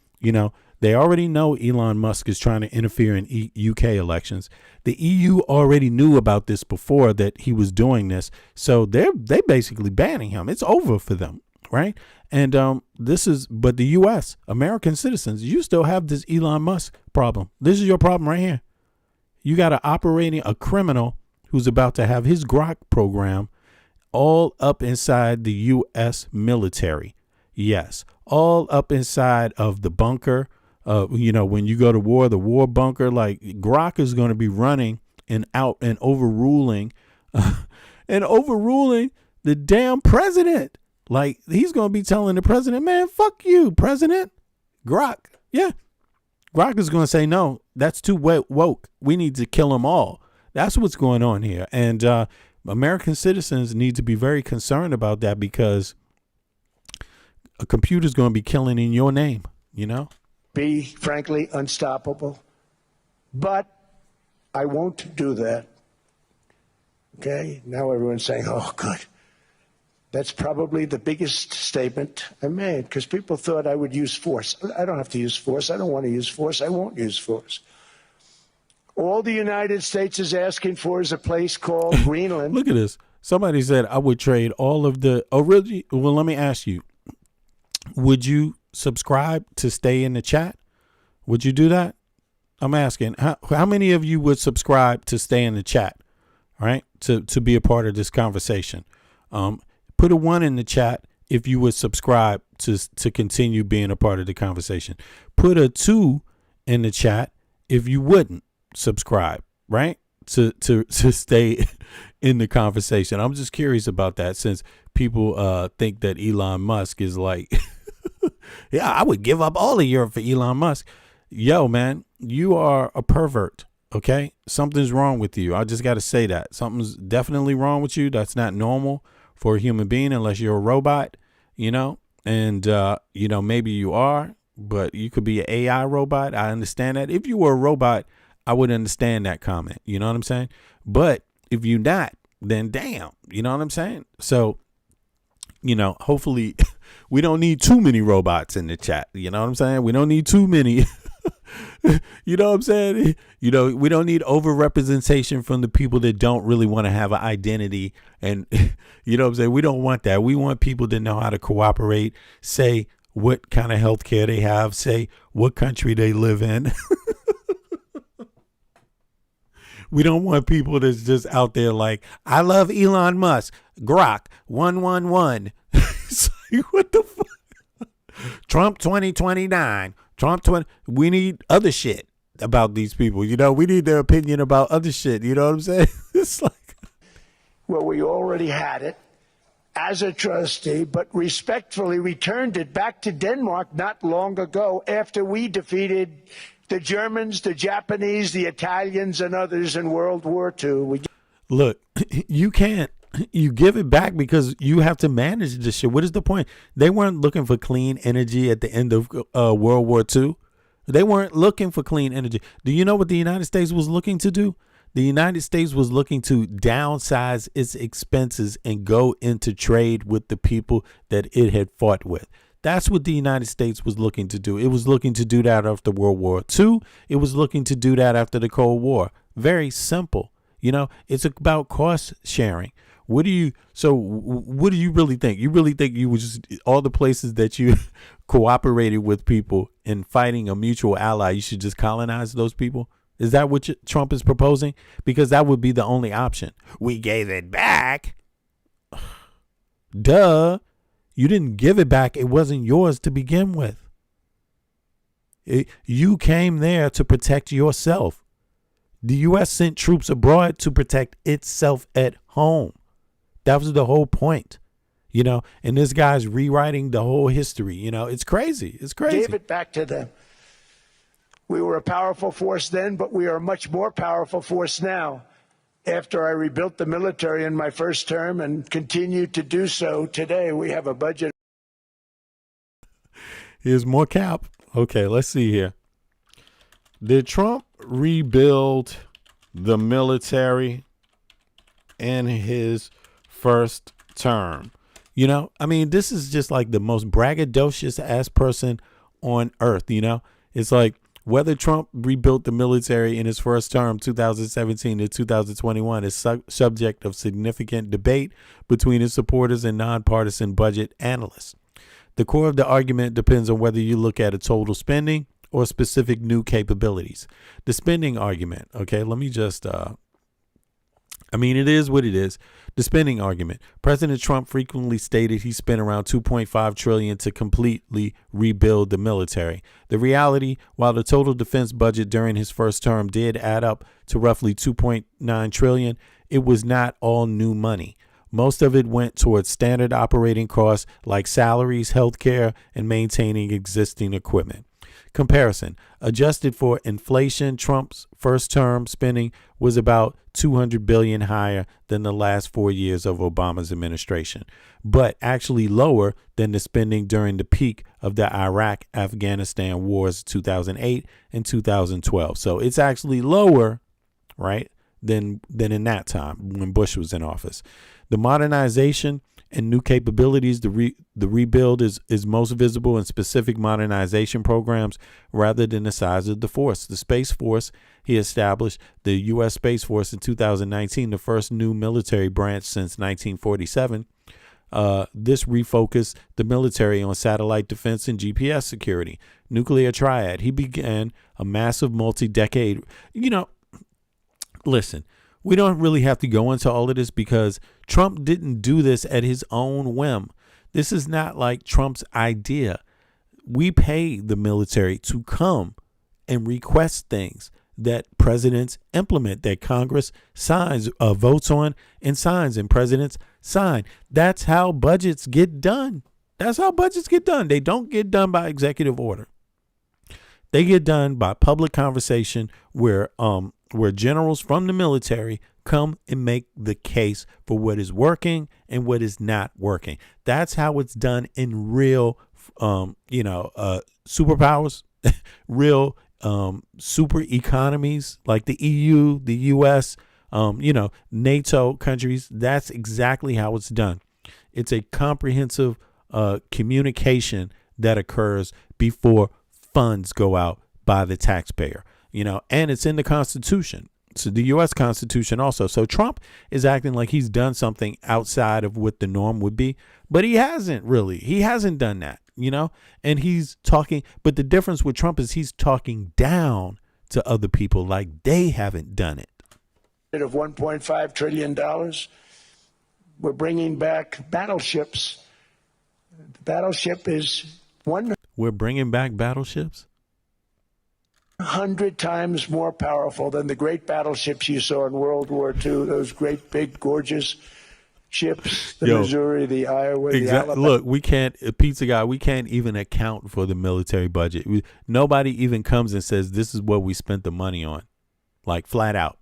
Speaker 2: they already know Elon Musk is trying to interfere in UK elections. The EU already knew about this before, that he was doing this. So they basically banning him. It's over for them. right? And but the U.S., American citizens, you still have this Elon Musk problem. This is your problem right here. You got a criminal who's about to have his Grok program all up inside the U.S. military. Yes, all up inside of the bunker. When you go to war, the war bunker, like Grok is going to be running and out and overruling the damn president. Like, he's going to be telling the president, man, fuck you, president. Grok. Yeah. Grok is going to say, no, that's too woke. We need to kill them all. That's what's going on here. And American citizens need to be very concerned about that, because a computer's going to be killing in your name,
Speaker 7: Be, frankly, unstoppable. But I won't do that. Okay? Now everyone's saying, oh, good. That's probably the biggest statement I made, because people thought I would use force. I don't have to use force. I don't want to use force. I won't use force. All the United States is asking for is a place called Greenland.
Speaker 2: Look at this. Somebody said I would trade all of the. Oh, really? Well, let me ask you. Would you subscribe to stay in the chat? Would you do that? I'm asking. How many of you would subscribe to stay in the chat? All right, to be a part of this conversation. Put a 1 in the chat if you would subscribe to continue being a part of the conversation. Put a 2 in the chat if you wouldn't subscribe, right? To stay in the conversation. I'm just curious about that, since people think that Elon Musk is like, yeah, I would give up all of Europe for Elon Musk. Yo, man, you are a pervert. Okay, something's wrong with you. I just got to say that something's definitely wrong with you. That's not normal for a human being, unless you're a robot, and, maybe you are, but you could be an AI robot. I understand that. If you were a robot, I would understand that comment. You know what I'm saying? But if you're not, then damn, you know what I'm saying? So, hopefully we don't need too many robots in the chat. You know what I'm saying? We don't need too many. You know what I'm saying? We don't need overrepresentation from the people that don't really want to have an identity. And you know what I'm saying? We don't want that. We want people to know how to cooperate, say what kind of health care they have, say what country they live in. We don't want people that's just out there like, I love Elon Musk, Grok 111. It's like, what the fuck? Trump 2029. Trump 20. We need other shit about these people. We need their opinion about other shit. You know what I'm saying? It's like,
Speaker 7: well, we already had it as a trustee, but respectfully returned it back to Denmark not long ago after we defeated the Germans, the Japanese, the Italians, and others in World War II.
Speaker 2: Look, you can't. You give it back because you have to manage this shit. What is the point? They weren't looking for clean energy at the end of World War II. They weren't looking for clean energy. Do you know what the United States was looking to do? The United States was looking to downsize its expenses and go into trade with the people that it had fought with. That's what the United States was looking to do. It was looking to do that after World War II. It was looking to do that after the Cold War. Very simple. It's about cost sharing. What do you really think? You really think you was just all the places that you cooperated with people in fighting a mutual ally, you should just colonize those people? Is that what Trump is proposing? Because that would be the only option. We gave it back. Duh. You didn't give it back. It wasn't yours to begin with. You came there to protect yourself. The U.S. sent troops abroad to protect itself at home. That was the whole point, and this guy's rewriting the whole history. It's crazy. It's crazy.
Speaker 7: Gave it back to them. We were a powerful force then, but we are a much more powerful force now. After I rebuilt the military in my first term and continue to do so today, we have a budget.
Speaker 2: Here's more cap. Okay, let's see here. Did Trump rebuild the military in his first term? This is just like the most braggadocious ass person on earth. It's like, Whether Trump rebuilt the military in his first term, 2017 to 2021, is subject of significant debate between his supporters and nonpartisan budget analysts. The core of the argument depends on whether you look at a total spending or specific new capabilities. The spending argument, okay, let me just, it is what it is. The spending argument. President Trump frequently stated he spent around $2.5 trillion to completely rebuild the military. The reality, while the total defense budget during his first term did add up to roughly $2.9 trillion, it was not all new money. Most of it went towards standard operating costs like salaries, healthcare, and maintaining existing equipment. Comparison. Adjusted for inflation, Trump's first term spending was about $200 billion higher than the last 4 years of Obama's administration, but actually lower than the spending during the peak of the Iraq-Afghanistan wars 2008 and 2012. So it's actually lower, right, than in that time when Bush was in office. The modernization and new capabilities, the rebuild is most visible in specific modernization programs rather than the size of the force. The Space Force, he established the U.S. Space Force in 2019, the first new military branch since 1947. This refocused the military on satellite defense and GPS security. Nuclear triad, he began a massive multi-decade, listen, we don't really have to go into all of this because Trump didn't do this at his own whim. This is not like Trump's idea. We pay the military to come and request things that presidents implement, that Congress signs, votes on and signs, and presidents sign. That's how budgets get done. That's how budgets get done. They don't get done by executive order. They get done by public conversation where generals from the military come and make the case for what is working and what is not working. That's how it's done in real, superpowers, real super economies like the EU, the US, NATO countries. That's exactly how it's done. It's a comprehensive communication that occurs before funds go out by the taxpayer. And it's in the Constitution. So the U.S. Constitution also. So Trump is acting like he's done something outside of what the norm would be, but he hasn't really. He hasn't done that, and he's talking. But the difference with Trump is he's talking down to other people like they haven't done it.
Speaker 7: Of $1.5 trillion, we're bringing back battleships. The battleship is
Speaker 2: We're bringing back battleships?
Speaker 7: 100 times more powerful than the great battleships you saw in World War II, those great, big, gorgeous ships, the Missouri, the Iowa, the Alabama.
Speaker 2: Look, we can't even account for the military budget. Nobody even comes and says this is what we spent the money on, like flat out,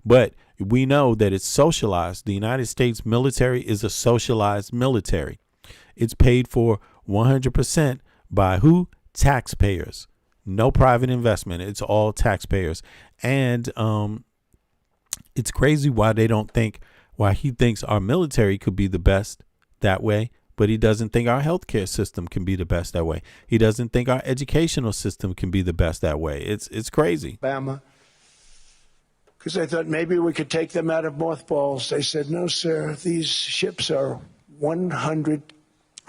Speaker 2: But we know that it's socialized. The United States military is a socialized military. It's paid for 100% by who? Taxpayers. No private investment. It's all taxpayers. And it's crazy why he thinks our military could be the best that way, but he doesn't think our healthcare system can be the best that way. He doesn't think our educational system can be the best that way. It's crazy.
Speaker 7: Alabama, because I thought maybe we could take them out of mothballs. They said, no, sir, these ships are 100,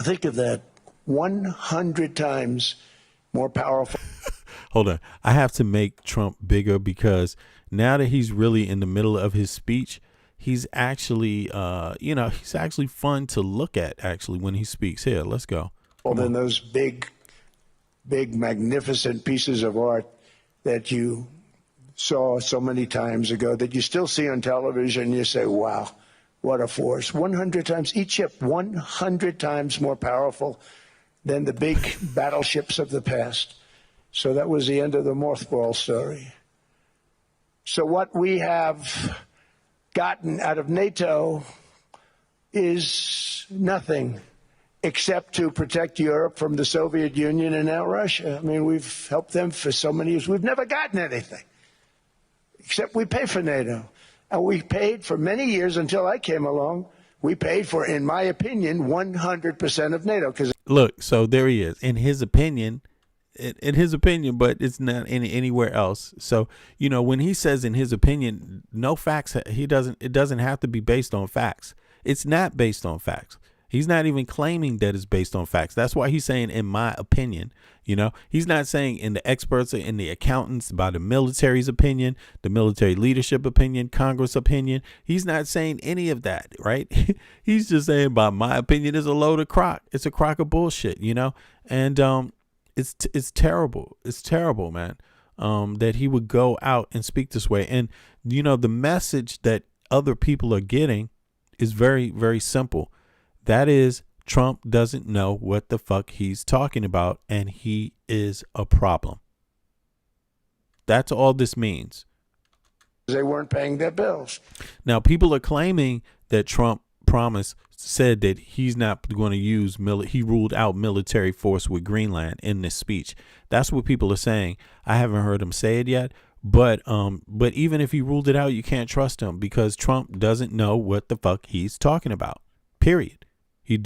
Speaker 7: think of that, 100 times more powerful.
Speaker 2: Hold on. I have to make Trump bigger because now that he's really in the middle of his speech, he's actually, he's actually fun to look at actually when he speaks. Here, let's go.
Speaker 7: Well, then those big, magnificent pieces of art that you saw so many times ago that you still see on television, you say, wow, what a force. 100 times, each ship 100 times more powerful than the big battleships of the past. So that was the end of the mothball story. So what we have gotten out of NATO is nothing except to protect Europe from the Soviet Union and now Russia. I mean, we've helped them for so many years. We've never gotten anything except we pay for NATO. And we paid for many years until I came along. We paid for, in my opinion, 100% of NATO.
Speaker 2: Look, so there he is. In his opinion, in his opinion, but it's not anywhere else. So, you know, when he says in his opinion, no facts, it doesn't have to be based on facts. It's not based on facts. He's not even claiming that it's based on facts. That's why he's saying, in my opinion. You know, he's not saying in the experts or in the accountants, by the military's opinion, the military leadership opinion, Congress opinion. He's not saying any of that, right? He's just saying, by my opinion, is a load of crock. It's a crock of bullshit, you know? And it's terrible. It's terrible, man, that he would go out and speak this way. And, you know, the message that other people are getting is very, very simple. That is, Trump doesn't know what the fuck he's talking about, and he is a problem. That's all this means.
Speaker 7: They weren't paying their bills.
Speaker 2: Now, people are claiming that Trump said that he's not going to use he ruled out military force with Greenland in this speech. That's what people are saying. I haven't heard him say it yet, but even if he ruled it out, you can't trust him because Trump doesn't know what the fuck he's talking about. Period. He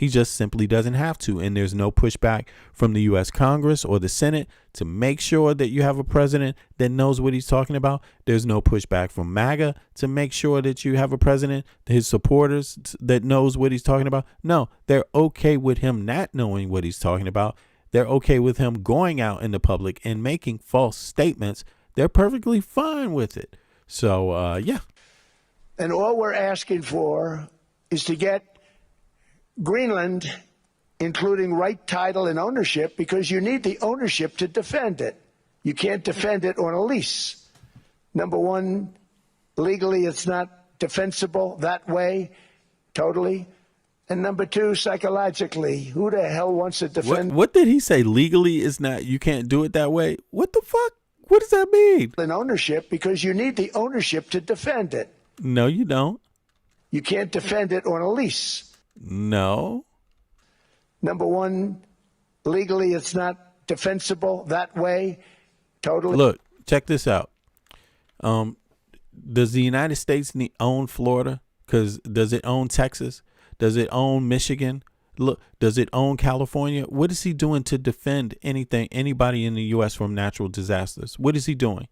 Speaker 2: just simply doesn't have to, and there's no pushback from the U.S. Congress or the Senate to make sure that you have a president that knows what he's talking about. There's no pushback from MAGA to make sure that you have a president, his supporters, that knows what he's talking about. No, they're okay with him not knowing what he's talking about. They're okay with him going out in the public and making false statements. They're perfectly fine with it. So, yeah.
Speaker 7: And all we're asking for is to get Greenland, including right title and ownership, because you need the ownership to defend it. You can't defend it on a lease. Number one, legally it's not defensible that way, totally. And number two, psychologically, who the hell wants to defend?
Speaker 2: What did he say? Legally is not, you can't do it that way? What the fuck? What does that mean?
Speaker 7: An ownership, because you need the ownership to defend it.
Speaker 2: No, you don't.
Speaker 7: You can't defend it on a lease.
Speaker 2: No.
Speaker 7: Number one, legally it's not defensible that way, totally.
Speaker 2: Look, check this out. Does the United States own Florida? Because does it own Texas? Does it own Michigan? Look, does it own California? What is he doing to defend anybody in the U.S. from natural disasters? What is he doing?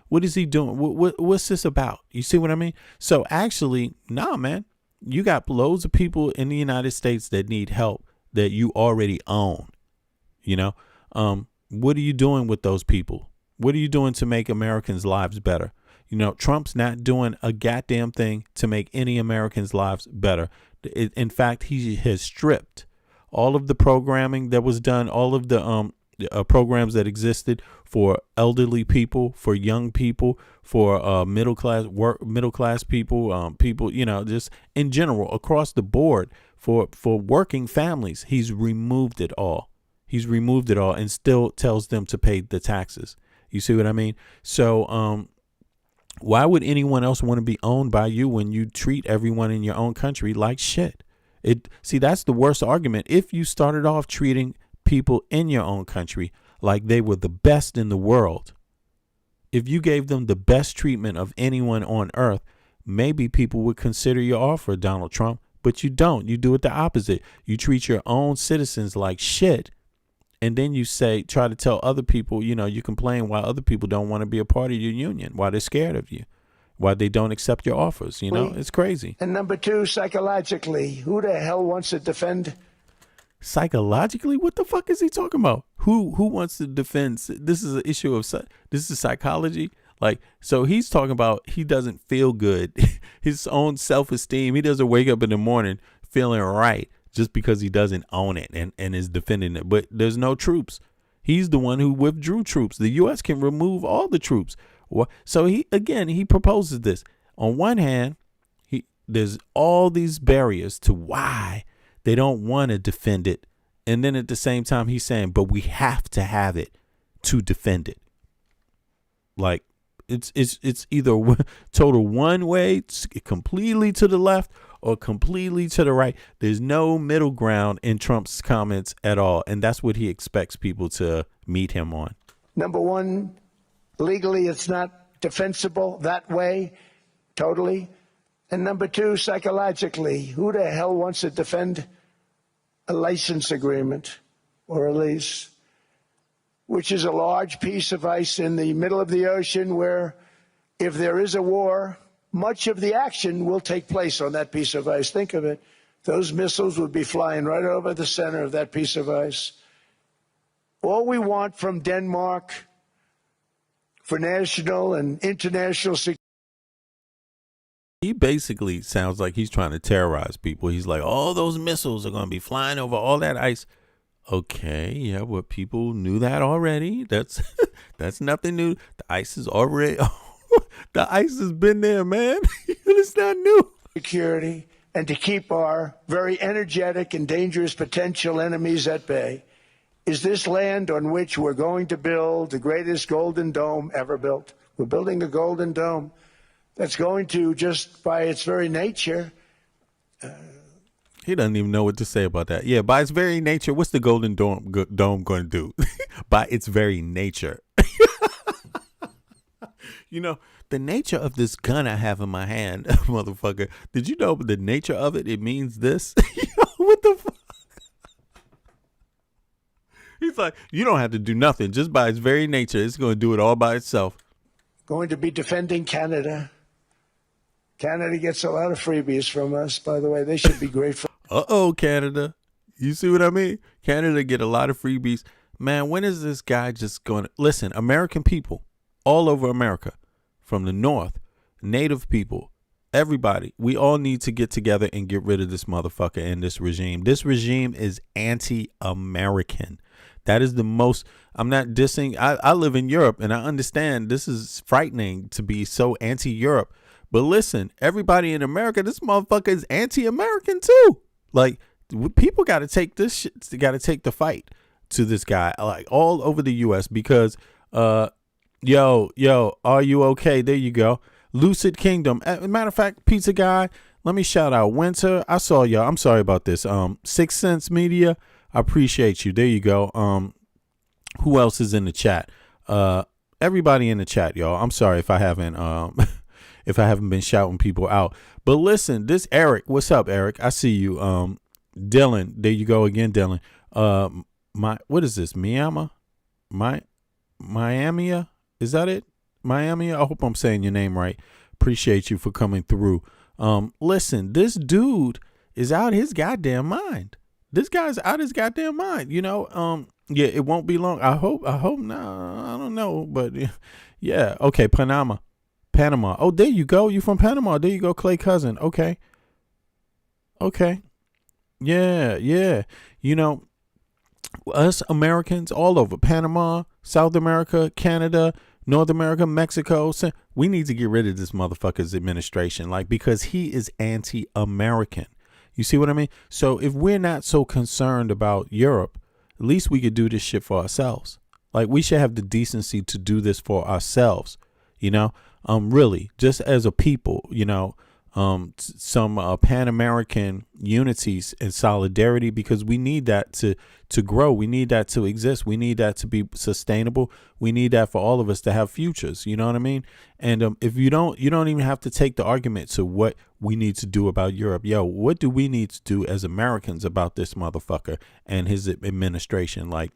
Speaker 2: What is he doing? What's this about? You see what I mean? So actually, nah, man. You got loads of people in the United States that need help that you already own. You know, what are you doing with those people? What are you doing to make Americans' lives better? You know, Trump's not doing a goddamn thing to make any Americans' lives better. In fact, he has stripped all of the programming that was done, all of the programs that existed for elderly people, for young people, for middle class people, people, you know, just in general across the board for working families. He's removed it all. He's removed it all and still tells them to pay the taxes. You see what I mean? So why would anyone else want to be owned by you when you treat everyone in your own country like shit? See, that's the worst argument. If you started off treating people in your own country like they were the best in the world, if you gave them the best treatment of anyone on earth, maybe people would consider your offer, Donald Trump. But you don't. You do it the opposite. You treat your own citizens like shit. And then you try to tell other people, you know, you complain why other people don't want to be a part of your union, why they're scared of you, why they don't accept your offers. You know, it's crazy.
Speaker 7: And number two, psychologically, who the hell wants to defend?
Speaker 2: Psychologically? What the fuck is he talking about? Who wants to defend? This is an issue of, this is psychology. Like, so he's talking about he doesn't feel good. His own self-esteem. He doesn't wake up in the morning feeling right just because he doesn't own it and is defending it. But there's no troops. He's the one who withdrew troops. The U.S. can remove all the troops. So he proposes this. On one hand, there's all these barriers to why they don't want to defend it. And then at the same time, he's saying, but we have to have it to defend it. Like, it's either total one way, completely to the left, or completely to the right. There's no middle ground in Trump's comments at all. And that's what he expects people to meet him on.
Speaker 7: Number one, legally it's not defensible that way, totally. And number two, psychologically, who the hell wants to defend a license agreement or a lease which is a large piece of ice in the middle of the ocean where, if there is a war, much of the action will take place on that piece of ice. Think of it. Those missiles would be flying right over the center of that piece of ice. All we want from Denmark for national and international security.
Speaker 2: He basically sounds like he's trying to terrorize people. He's like, all those missiles are going to be flying over all that ice. Okay, yeah, well, people knew that already. That's nothing new. The ice is already, the ice has been there, man. It's not new.
Speaker 7: Security, and to keep our very energetic and dangerous potential enemies at bay, is this land on which we're going to build the greatest golden dome ever built. We're building a golden dome that's going to, just by its very nature.
Speaker 2: He doesn't even know what to say about that. Yeah, by its very nature, what's the golden dome going to do? By its very nature. You know, the nature of this gun I have in my hand, motherfucker. Did you know the nature of it? It means this. What the fuck? He's like, you don't have to do nothing. Just by its very nature, it's going to do it all by itself.
Speaker 7: Going to be defending Canada. Canada gets a lot of freebies from us, by the way. They should be grateful.
Speaker 2: Uh-oh, Canada. You see what I mean? Canada get a lot of freebies. Man, when is this guy just going to... Listen, American people, all over America, from the North, Native people, everybody, we all need to get together and get rid of this motherfucker and this regime. This regime is anti-American. That is the most... I'm not dissing. I live in Europe, and I understand this is frightening to be so anti-Europe. But listen, everybody in America, this motherfucker is anti-American too. Like, people got to take this shit, got to take the fight to this guy, like all over the U.S. because, yo, are you okay? There you go. Lucid Kingdom. As a matter of fact, Pizza Guy, let me shout out Winter. I saw y'all. I'm sorry about this. 6 Cents Media. I appreciate you. There you go. Who else is in the chat? Everybody in the chat, y'all. I'm sorry if I haven't been shouting people out. But listen, this Eric, what's up, Eric? I see you. Dylan, there you go again, Dylan. What is this? Miami? Is that it? Miami? I hope I'm saying your name right. Appreciate you for coming through. Listen, this dude is out his goddamn mind. This guy's out his goddamn mind, you know. Yeah, it won't be long. I hope not. I don't know, but yeah. Okay, Panama. Oh, there you go. You from Panama. There you go, Clay Cousin. Okay. Yeah. You know, us Americans all over Panama, South America, Canada, North America, Mexico. We need to get rid of this motherfucker's administration, like, because he is anti-American. You see what I mean? So if we're not so concerned about Europe, at least we could do this shit for ourselves. Like, we should have the decency to do this for ourselves, you know? Really, just as a people, you know, some Pan-American unities and solidarity, because we need that to grow. We need that to exist. We need that to be sustainable. We need that for all of us to have futures. You know what I mean? And if you don't even have to take the argument to what we need to do about Europe. Yo, what do we need to do as Americans about this motherfucker and his administration? Like,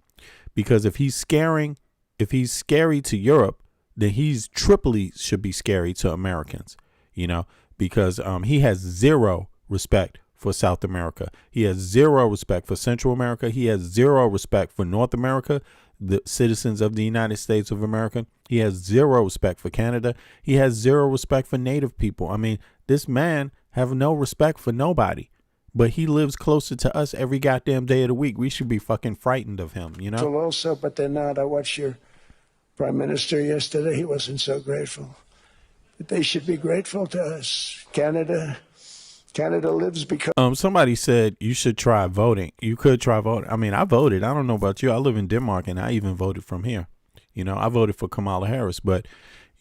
Speaker 2: because if he's scary to Europe, then he's triply should be scary to Americans, you know, because he has zero respect for South America. He has zero respect for Central America. He has zero respect for North America, the citizens of the United States of America. He has zero respect for Canada. He has zero respect for Native people. I mean, this man have no respect for nobody, but he lives closer to us every goddamn day of the week. We should be fucking frightened of him, you know?
Speaker 7: Also, but they're not. I watched your Prime Minister yesterday. He wasn't so grateful. But they should be grateful to us. Canada lives because...
Speaker 2: Somebody said you should try voting. You could try voting. I mean, I voted. I don't know about you. I live in Denmark, and I even voted from here. You know, I voted for Kamala Harris, but,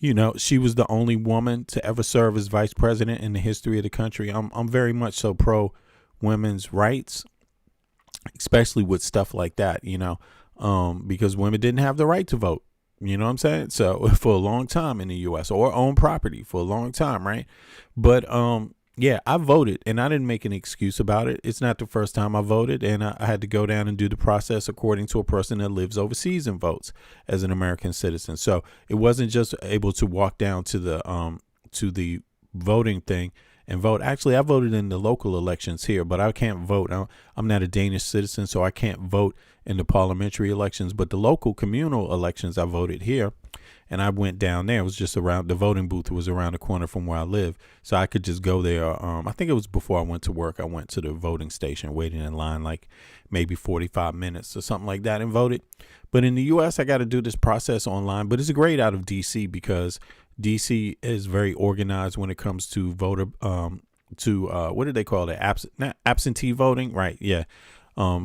Speaker 2: you know, she was the only woman to ever serve as vice president in the history of the country. I'm very much so pro women's rights, especially with stuff like that, you know, because women didn't have the right to vote. You know what I'm saying? So for a long time in the U.S. or own property for a long time, right? But Yeah, I voted, and I didn't make an excuse about it. It's not the first time I voted, and I had to go down and do the process according to a person that lives overseas and votes as an American citizen. So it wasn't just able to walk down to the voting thing and vote. Actually, I voted in the local elections here, but I can't vote. I'm not a Danish citizen, so I can't vote in the parliamentary elections. But the local communal elections, I voted here. And I went down there. It was just around, the voting booth was around the corner from where I live. So I could just go there. I think it was before I went to work. I went to the voting station, waiting in line like maybe 45 minutes or something like that, and voted. But in the U.S., I got to do this process online. But it's great out of D.C. because D.C. is very organized when it comes to voter, what do they call it? Absentee voting, right? Yeah.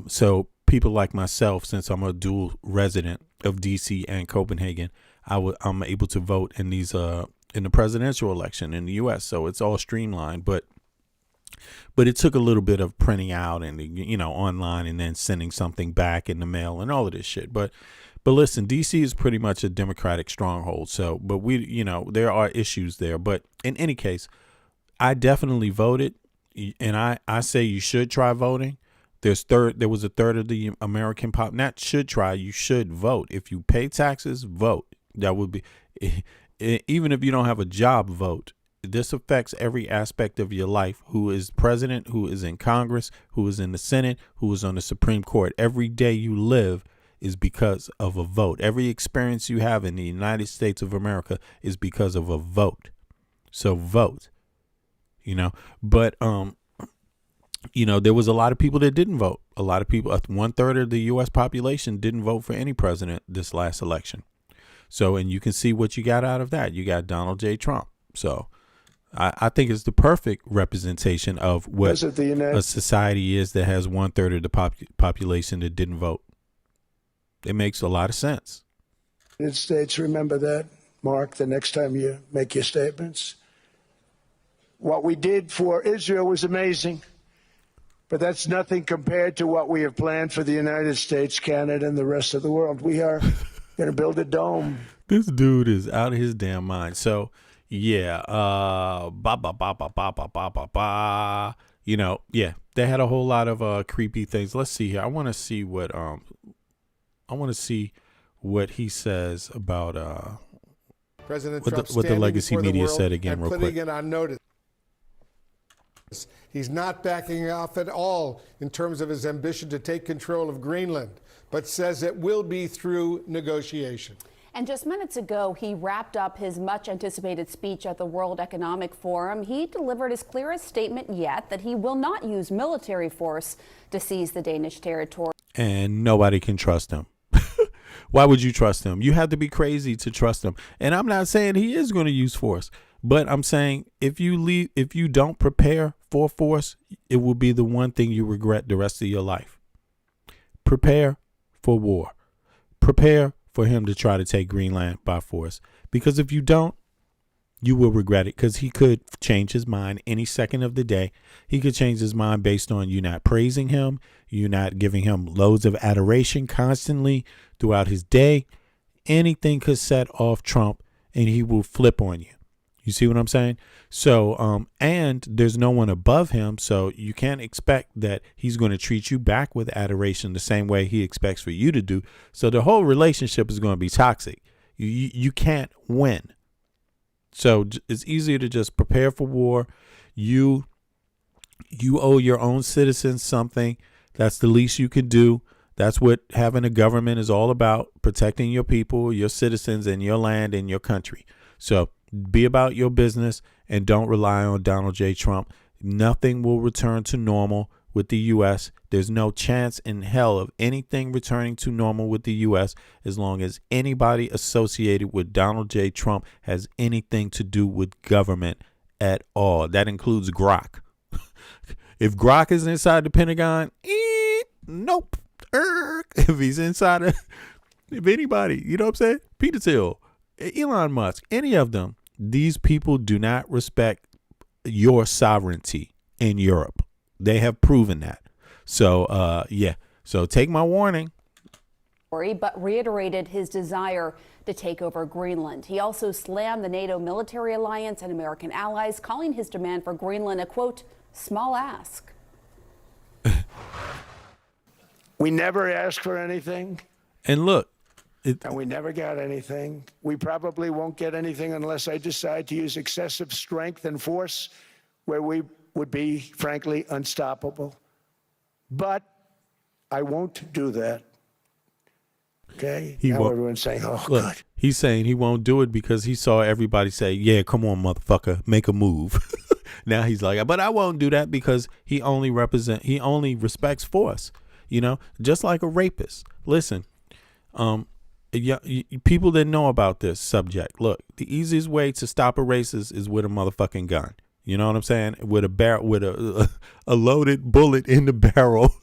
Speaker 2: So people like myself, since I'm a dual resident of D.C. and Copenhagen, I'm able to vote in these in the presidential election in the U.S. So it's all streamlined, but it took a little bit of printing out and online and then sending something back in the mail and all of this shit. But listen, D.C. is pretty much a Democratic stronghold. So, but there are issues there. But in any case, I definitely voted, and I say you should try voting. There was a third of the American pop. Not should try. You should vote. If you pay taxes, vote. That would be, even if you don't have a job, vote. This affects every aspect of your life. Who is president, who is in Congress, who is in the Senate, who is on the Supreme Court. Every day you live is because of a vote. Every experience you have in the United States of America is because of a vote. So vote, but, there was a lot of people that didn't vote. A lot of people, 1/3 of the U.S. population didn't vote for any president this last election. So, and you can see what you got out of that. You got Donald J. Trump. So I think it's the perfect representation of what a society is that has 1/3 of the population that didn't vote. It makes a lot of sense.
Speaker 7: United States, remember that, Mark, the next time you make your statements. What we did for Israel was amazing, but that's nothing compared to what we have planned for the United States, Canada, and the rest of the world. We are going to build a dome.
Speaker 2: This dude is out of his damn mind. So, yeah, yeah, they had a whole lot of creepy things. Let's see here. I want to see what he says about
Speaker 9: President
Speaker 2: what the legacy media said again, real quick.
Speaker 9: It on notice. He's not backing off at all in terms of his ambition to take control of Greenland, but says it will be through negotiation.
Speaker 10: And just minutes ago, he wrapped up his much-anticipated speech at the World Economic Forum. He delivered his clearest statement yet that he will not use military force to seize the Danish territory.
Speaker 2: And nobody can trust him. Why would you trust him? You have to be crazy to trust him. And I'm not saying he is going to use force, but I'm saying if you don't prepare for force, it will be the one thing you regret the rest of your life. Prepare for war. Prepare for him to try to take Greenland by force. Because if you don't, you will regret it, because he could change his mind any second of the day. He could change his mind based on you not praising him, you not giving him loads of adoration constantly throughout his day. Anything could set off Trump and he will flip on you. You see what I'm saying? So, and there's no one above him, so you can't expect that he's going to treat you back with adoration the same way he expects for you to do. So the whole relationship is going to be toxic. You can't win. So it's easier to just prepare for war. You owe your own citizens something. That's the least you can do. That's what having a government is all about, protecting your people, your citizens, and your land and your country. So be about your business and don't rely on Donald J. Trump. Nothing will return to normal with the U.S. There's no chance in hell of anything returning to normal with the U.S. as long as anybody associated with Donald J. Trump has anything to do with government at all. That includes Grok. If Grok is inside the Pentagon, nope. If he's inside if anybody, you know what I'm saying? Peter Thiel, Elon Musk, any of them, these people do not respect your sovereignty in Europe. They have proven that. So, yeah. So take my warning.
Speaker 10: but reiterated his desire to take over Greenland. He also slammed the NATO military alliance and American allies, calling his demand for Greenland a, quote, small ask.
Speaker 7: We never asked for anything.
Speaker 2: And look,
Speaker 7: and we never got anything. We probably won't get anything unless I decide to use excessive strength and force where we would be, frankly, unstoppable. But I won't do that. Okay? Now everyone's saying, oh,
Speaker 2: look,
Speaker 7: good.
Speaker 2: He's saying he won't do it because he saw everybody say, yeah, come on, motherfucker, make a move. Now he's like, but I won't do that because he only respects force, you know, just like a rapist. Listen, people that know about this subject, look, the easiest way to stop a racist is with a motherfucking gun. You know what I'm saying? With a loaded bullet in the barrel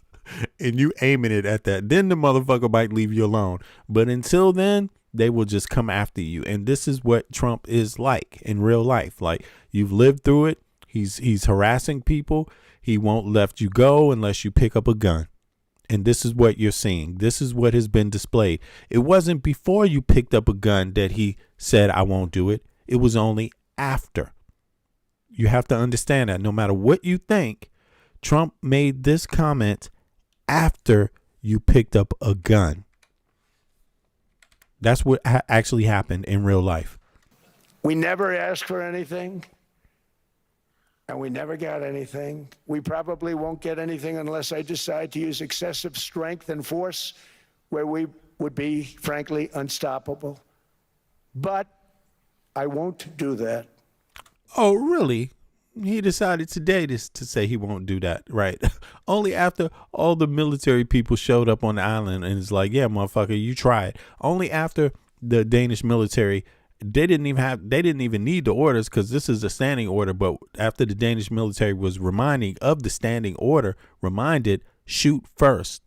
Speaker 2: and you aiming it at that, then the motherfucker might leave you alone. But until then, they will just come after you. And this is what Trump is like in real life. Like, you've lived through it. He's harassing people. He won't let you go unless you pick up a gun. And this is what you're seeing. This is what has been displayed. It wasn't before you picked up a gun that he said, I won't do it. It was only after. You have to understand that no matter what you think, Trump made this comment after you picked up a gun. That's what actually happened in real life.
Speaker 7: We never asked for anything. And we never got anything. We probably won't get anything unless I decide to use excessive strength and force where we would be, frankly, unstoppable. But I won't do that.
Speaker 2: Oh, really? He decided today to say he won't do that, right? Only after all the military people showed up on the island and it's like, yeah, motherfucker, you try it. Only after the Danish military, they didn't even need the orders because this is a standing order. But after the Danish military was reminded of the standing order, shoot first.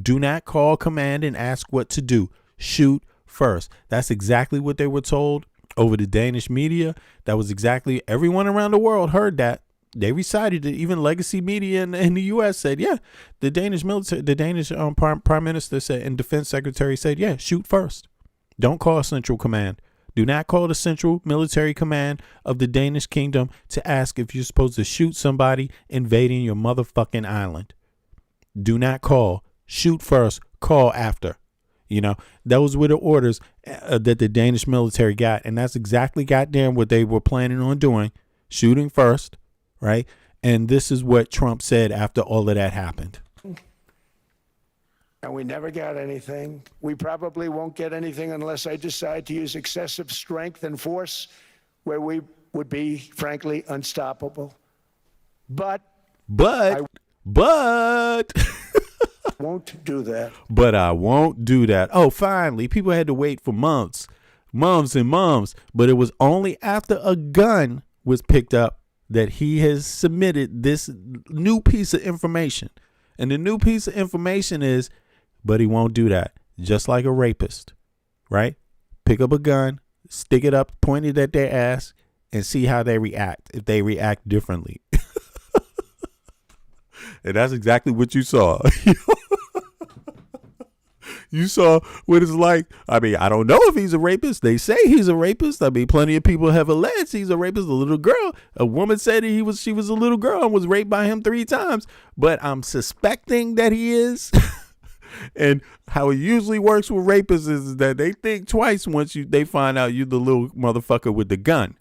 Speaker 2: Do not call command and ask what to do. Shoot first. That's exactly what they were told over the Danish media. That was exactly, everyone around the world heard that. They recited it. Even legacy media in the U.S. said, yeah, the Danish military, the Danish prime minister said, and defense secretary said, yeah, shoot first. Don't call central command. Do not call the central military command of the Danish kingdom to ask if you're supposed to shoot somebody invading your motherfucking island. Do not call. Shoot first. Call after. You know, those were the orders that the Danish military got. And that's exactly goddamn what they were planning on doing. Shooting first. Right. And this is what Trump said after all of that happened.
Speaker 7: And we never got anything. We probably won't get anything unless I decide to use excessive strength and force where we would be, frankly, unstoppable. But I won't do that.
Speaker 2: But I won't do that. Oh, finally, people had to wait for months and months. But it was only after a gun was picked up that he has submitted this new piece of information. And the new piece of information is, but he won't do that. Just like a rapist, right? Pick up a gun, stick it up, point it at their ass, and see how they react. If they react differently. And that's exactly what you saw. You saw what it's like. I mean, I don't know if he's a rapist. They say he's a rapist. I mean, plenty of people have alleged he's a rapist. A little girl, a woman said she was a little girl and was raped by him 3 times. But I'm suspecting that he is. And how it usually works with rapists is that they think twice once they find out you the little motherfucker with the gun.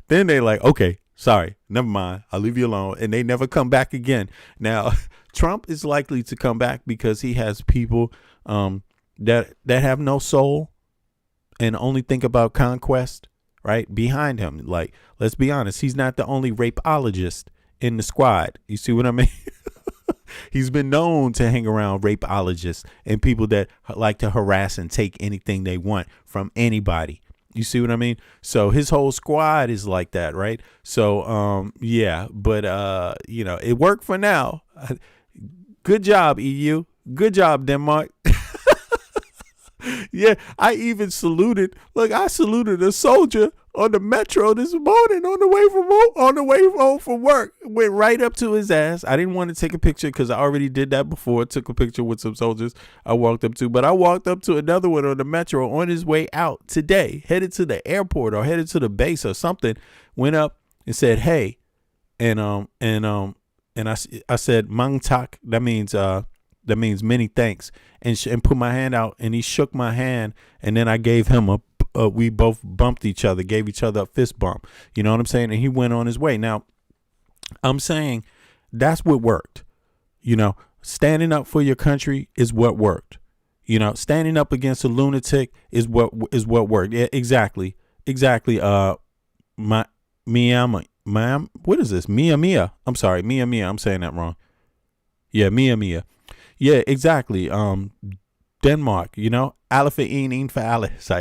Speaker 2: Then they like, okay, sorry, never mind. I'll leave you alone. And they never come back again. Now, Trump is likely to come back because he has people that have no soul and only think about conquest, right? Behind him. Like, let's be honest, he's not the only rapeologist in the squad. You see what I mean? He's been known to hang around rapeologists and people that like to harass and take anything they want from anybody. You see what I mean? So his whole squad is like that, right? So, yeah, but, it worked for now. Good job, EU. Good job, Denmark. Yeah, I even saluted. Look, I saluted a soldier on the metro this morning on the way home from work. Went right up to his ass. I didn't want to take a picture because I already did that before. Took a picture with some soldiers I walked up to, but I walked up to another one on the metro on his way out today, headed to the airport or headed to the base or something. Went up and said, "Hey," and I said, "Mang tak." That means many thanks, and put my hand out, and he shook my hand, and then I gave him we both bumped each other, gave each other a fist bump. You know what I'm saying? And he went on his way. Now, I'm saying that's what worked. You know, standing up for your country is what worked. You know, standing up against a lunatic is what worked. Yeah, exactly. What is this? Mia. I'm sorry, Mia. I'm saying that wrong. Yeah, Mia. Yeah, exactly. Denmark, you know, Aleph in for Alice.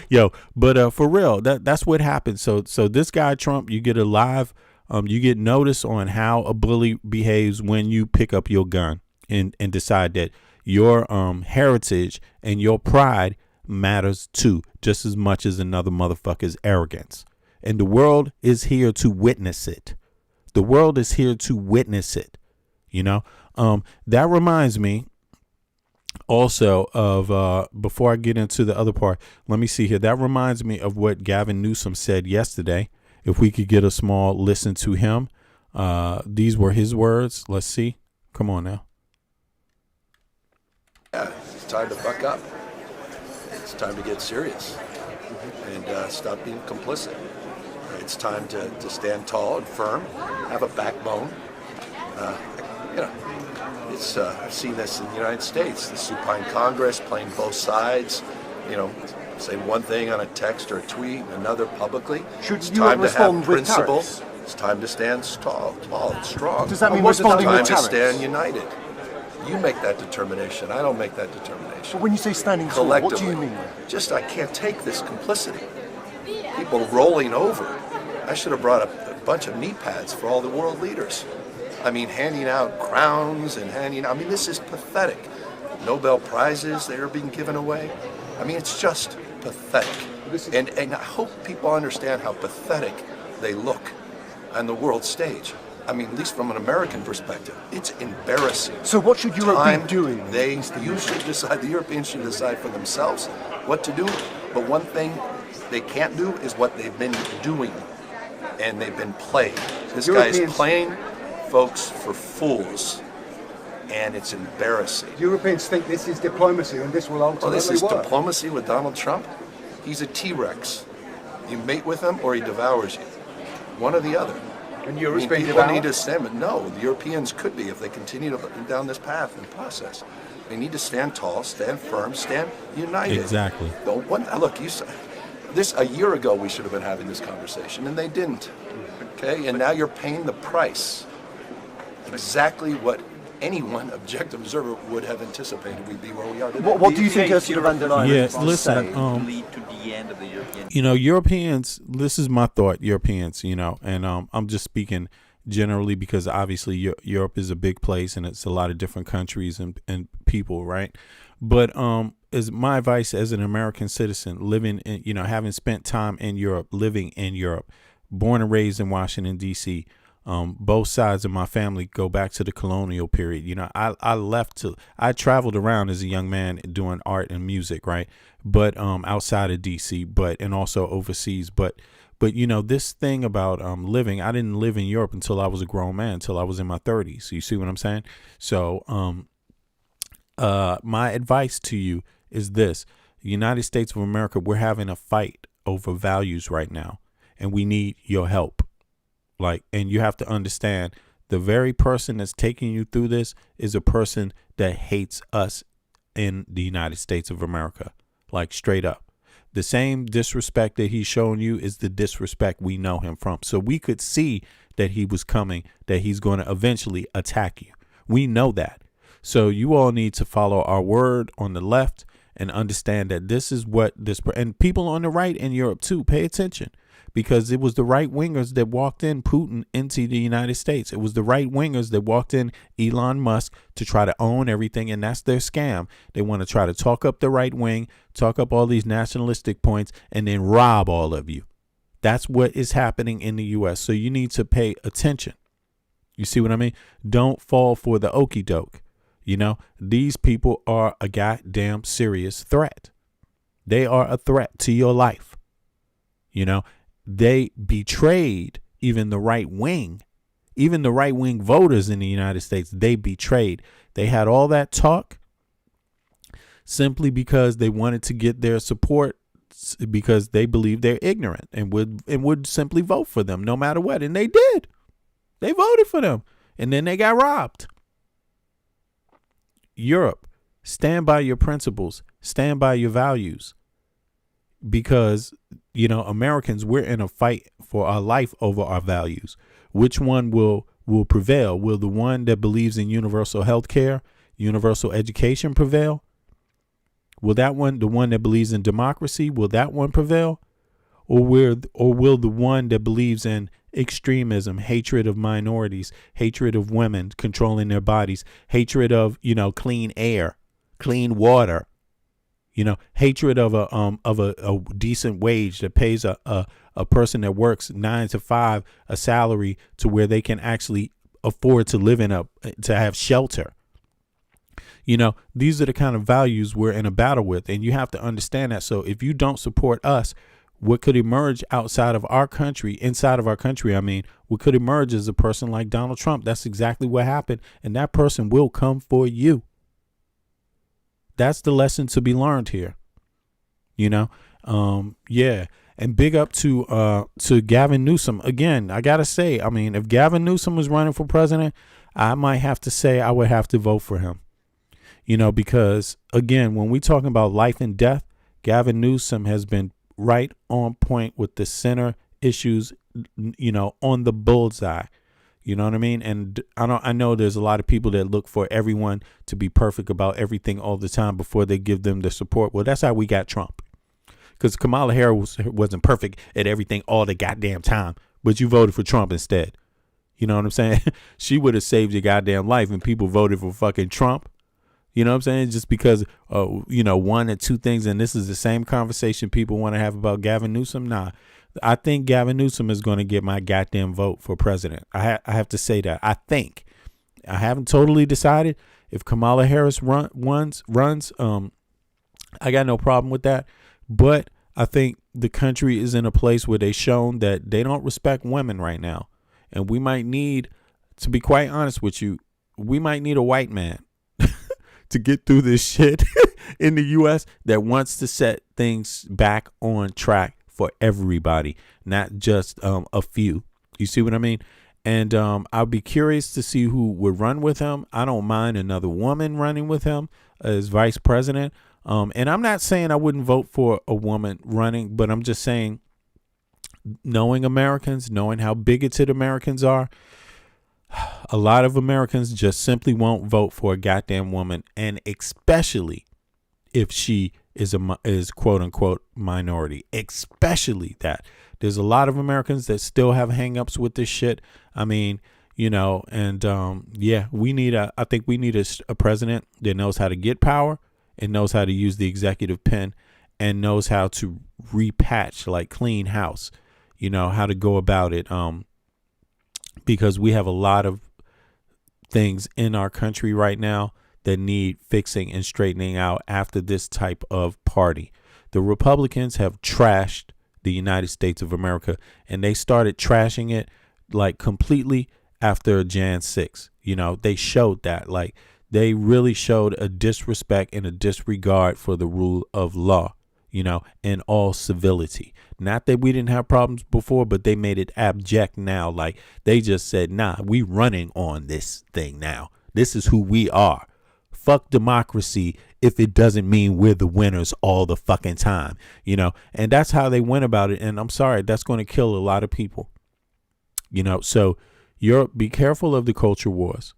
Speaker 2: Yo, but for real, that's what happened. So this guy Trump, you get you get notice on how a bully behaves when you pick up your gun and decide that your heritage and your pride matters too, just as much as another motherfucker's arrogance. And the world is here to witness it. You know, that reminds me also of before I get into the other part, let me see here. That reminds me of what Gavin Newsom said yesterday. If we could get a small listen to him. These were his words. Let's see. Come on now.
Speaker 11: Yeah, it's time to buck up. It's time to get serious and stop being complicit. It's time to stand tall and firm, have a backbone. You know, it's I've seen this in the United States, the supine Congress playing both sides, you know, say one thing on a text or a tweet, another publicly.
Speaker 12: It's time to have principle.
Speaker 11: It's time to stand tall and strong.
Speaker 12: Does that mean responding with tariffs?
Speaker 11: It's time to stand united. You make that determination. I don't make that determination.
Speaker 12: But when you say standing tall, what do you mean?
Speaker 11: Just I can't take this complicity. People rolling over. I should have brought a bunch of knee pads for all the world leaders. I mean, handing out crowns and this is pathetic. Nobel Prizes, they are being given away. I mean, it's just pathetic. And I hope people understand how pathetic they look on the world stage. I mean, at least from an American perspective, it's embarrassing.
Speaker 12: So what should Europe be doing?
Speaker 11: You should decide, the Europeans should decide for themselves what to do. But one thing they can't do is what they've been doing. And they've been playing. This guy is playing folks for fools. And it's embarrassing.
Speaker 12: Europeans think this is diplomacy and this will ultimately
Speaker 11: this is
Speaker 12: work.
Speaker 11: Diplomacy with Donald Trump? He's a T-Rex. You mate with him or he devours you. One or the other.
Speaker 12: And Europe's being
Speaker 11: people
Speaker 12: devoured?
Speaker 11: need to stand, but no, the Europeans could be if they continue down this path and process. They need to stand tall, stand firm, stand united.
Speaker 2: Exactly.
Speaker 11: Look, you said this a year ago we should have been having this conversation, and they didn't. Okay, and now you're paying the price. Exactly what anyone objective observer would have anticipated we'd be where we are today.
Speaker 12: What do you think Ursula von der Leyen
Speaker 2: Yes, listen,
Speaker 12: lead to the end of the European?
Speaker 2: You know, Europeans, this is my thought, Europeans, you know, and I'm just speaking generally because obviously Europe is a big place and it's a lot of different countries and people, right? But as my advice as an American citizen living in, you know, having spent time in Europe, living in Europe, born and raised in Washington, D.C., both sides of my family go back to the colonial period. You know, I traveled around as a young man doing art and music, right? But outside of DC, and also overseas. But you know, this thing about living, I didn't live in Europe until I was a grown man, until I was in my 30s. So you see what I'm saying? So my advice to you is this: the United States of America, we're having a fight over values right now, and we need your help. And you have to understand, the very person that's taking you through this is a person that hates us in the United States of America, straight up. The same disrespect that he's showing you is the disrespect we know him from. So we could see that he was coming, that he's going to eventually attack you. We know that. So you all need to follow our word on the left and understand that this is what and people on the right in Europe too, pay attention. because it was the right wingers that walked in Putin into the United States. It was the right wingers that walked in Elon Musk to try to own everything. And that's their scam. They want to try to talk up the right wing, talk up all these nationalistic points, and then rob all of you. That's what is happening in the U.S. So you need to pay attention. You see what I mean? Don't fall for the okie doke. You know, these people are a goddamn serious threat. They are a threat to your life. You know, they betrayed even the right wing voters in the United States. They betrayed. They had all that talk simply because they wanted to get their support, because they believe they're ignorant and would simply vote for them no matter what. And they did. They voted for them. And then they got robbed. Europe, stand by your principles. Stand by your values. Because, you know, Americans, we're in a fight for our life over our values. Which one will prevail? Will the one that believes in universal health care, universal education prevail? Will that one, the one that believes in democracy, will that one prevail? Or will the one that believes in extremism, hatred of minorities, hatred of women controlling their bodies, hatred of, you know, clean air, clean water, you know, hatred of a decent wage that pays a person that works 9 to 5 a salary to where they can actually afford to live to have shelter. You know, these are the kind of values we're in a battle with, and you have to understand that. So if you don't support us, what could emerge inside of our country, what could emerge is a person like Donald Trump. That's exactly what happened. And that person will come for you. That's the lesson to be learned here. You know, yeah. And big up to Gavin Newsom. Again, I got to say, I mean, if Gavin Newsom was running for president, I might have to say I would have to vote for him. You know, because, again, when we talking about life and death, Gavin Newsom has been right on point with the center issues, you know, on the bullseye. You know what I mean? And I know there's a lot of people that look for everyone to be perfect about everything all the time before they give them the support. Well, that's how we got Trump. Because Kamala Harris wasn't perfect at everything all the goddamn time, but you voted for Trump instead. You know what I'm saying? She would have saved your goddamn life, and people voted for fucking Trump. You know what I'm saying? Just because, you know, one or two things, and this is the same conversation people want to have about Gavin Newsom. Nah, I think Gavin Newsom is going to get my goddamn vote for president. I have to say that. I think. I haven't totally decided. If Kamala Harris runs, I got no problem with that. But I think the country is in a place where they've shown that they don't respect women right now. And we might need, to be quite honest with you, we might need a white man to get through this shit in the U.S. that wants to set things back on track for everybody, not just a few. You see what I mean? And I'll be curious to see who would run with him. I don't mind another woman running with him as vice president. And I'm not saying I wouldn't vote for a woman running, but I'm just saying, knowing Americans, knowing how bigoted Americans are, a lot of Americans just simply won't vote for a goddamn woman, and especially if she is quote unquote minority, especially that. There's a lot of Americans that still have hangups with this shit. I mean, you know, and yeah, I think we need a president that knows how to get power and knows how to use the executive pen and knows how to repatch, like clean house, you know, how to go about it. Because we have a lot of things in our country right now that need fixing and straightening out after this type of party. The Republicans have trashed the United States of America, and they started trashing it like completely after Jan 6. You know, they showed that, like, they really showed a disrespect and a disregard for the rule of law, you know, in all civility. Not that we didn't have problems before, but they made it abject now. Like, they just said, nah, we running on this thing now. This is who we are. Fuck democracy if it doesn't mean we're the winners all the fucking time, you know. And that's how they went about it. And I'm sorry, that's going to kill a lot of people, you know. So be careful of the culture wars.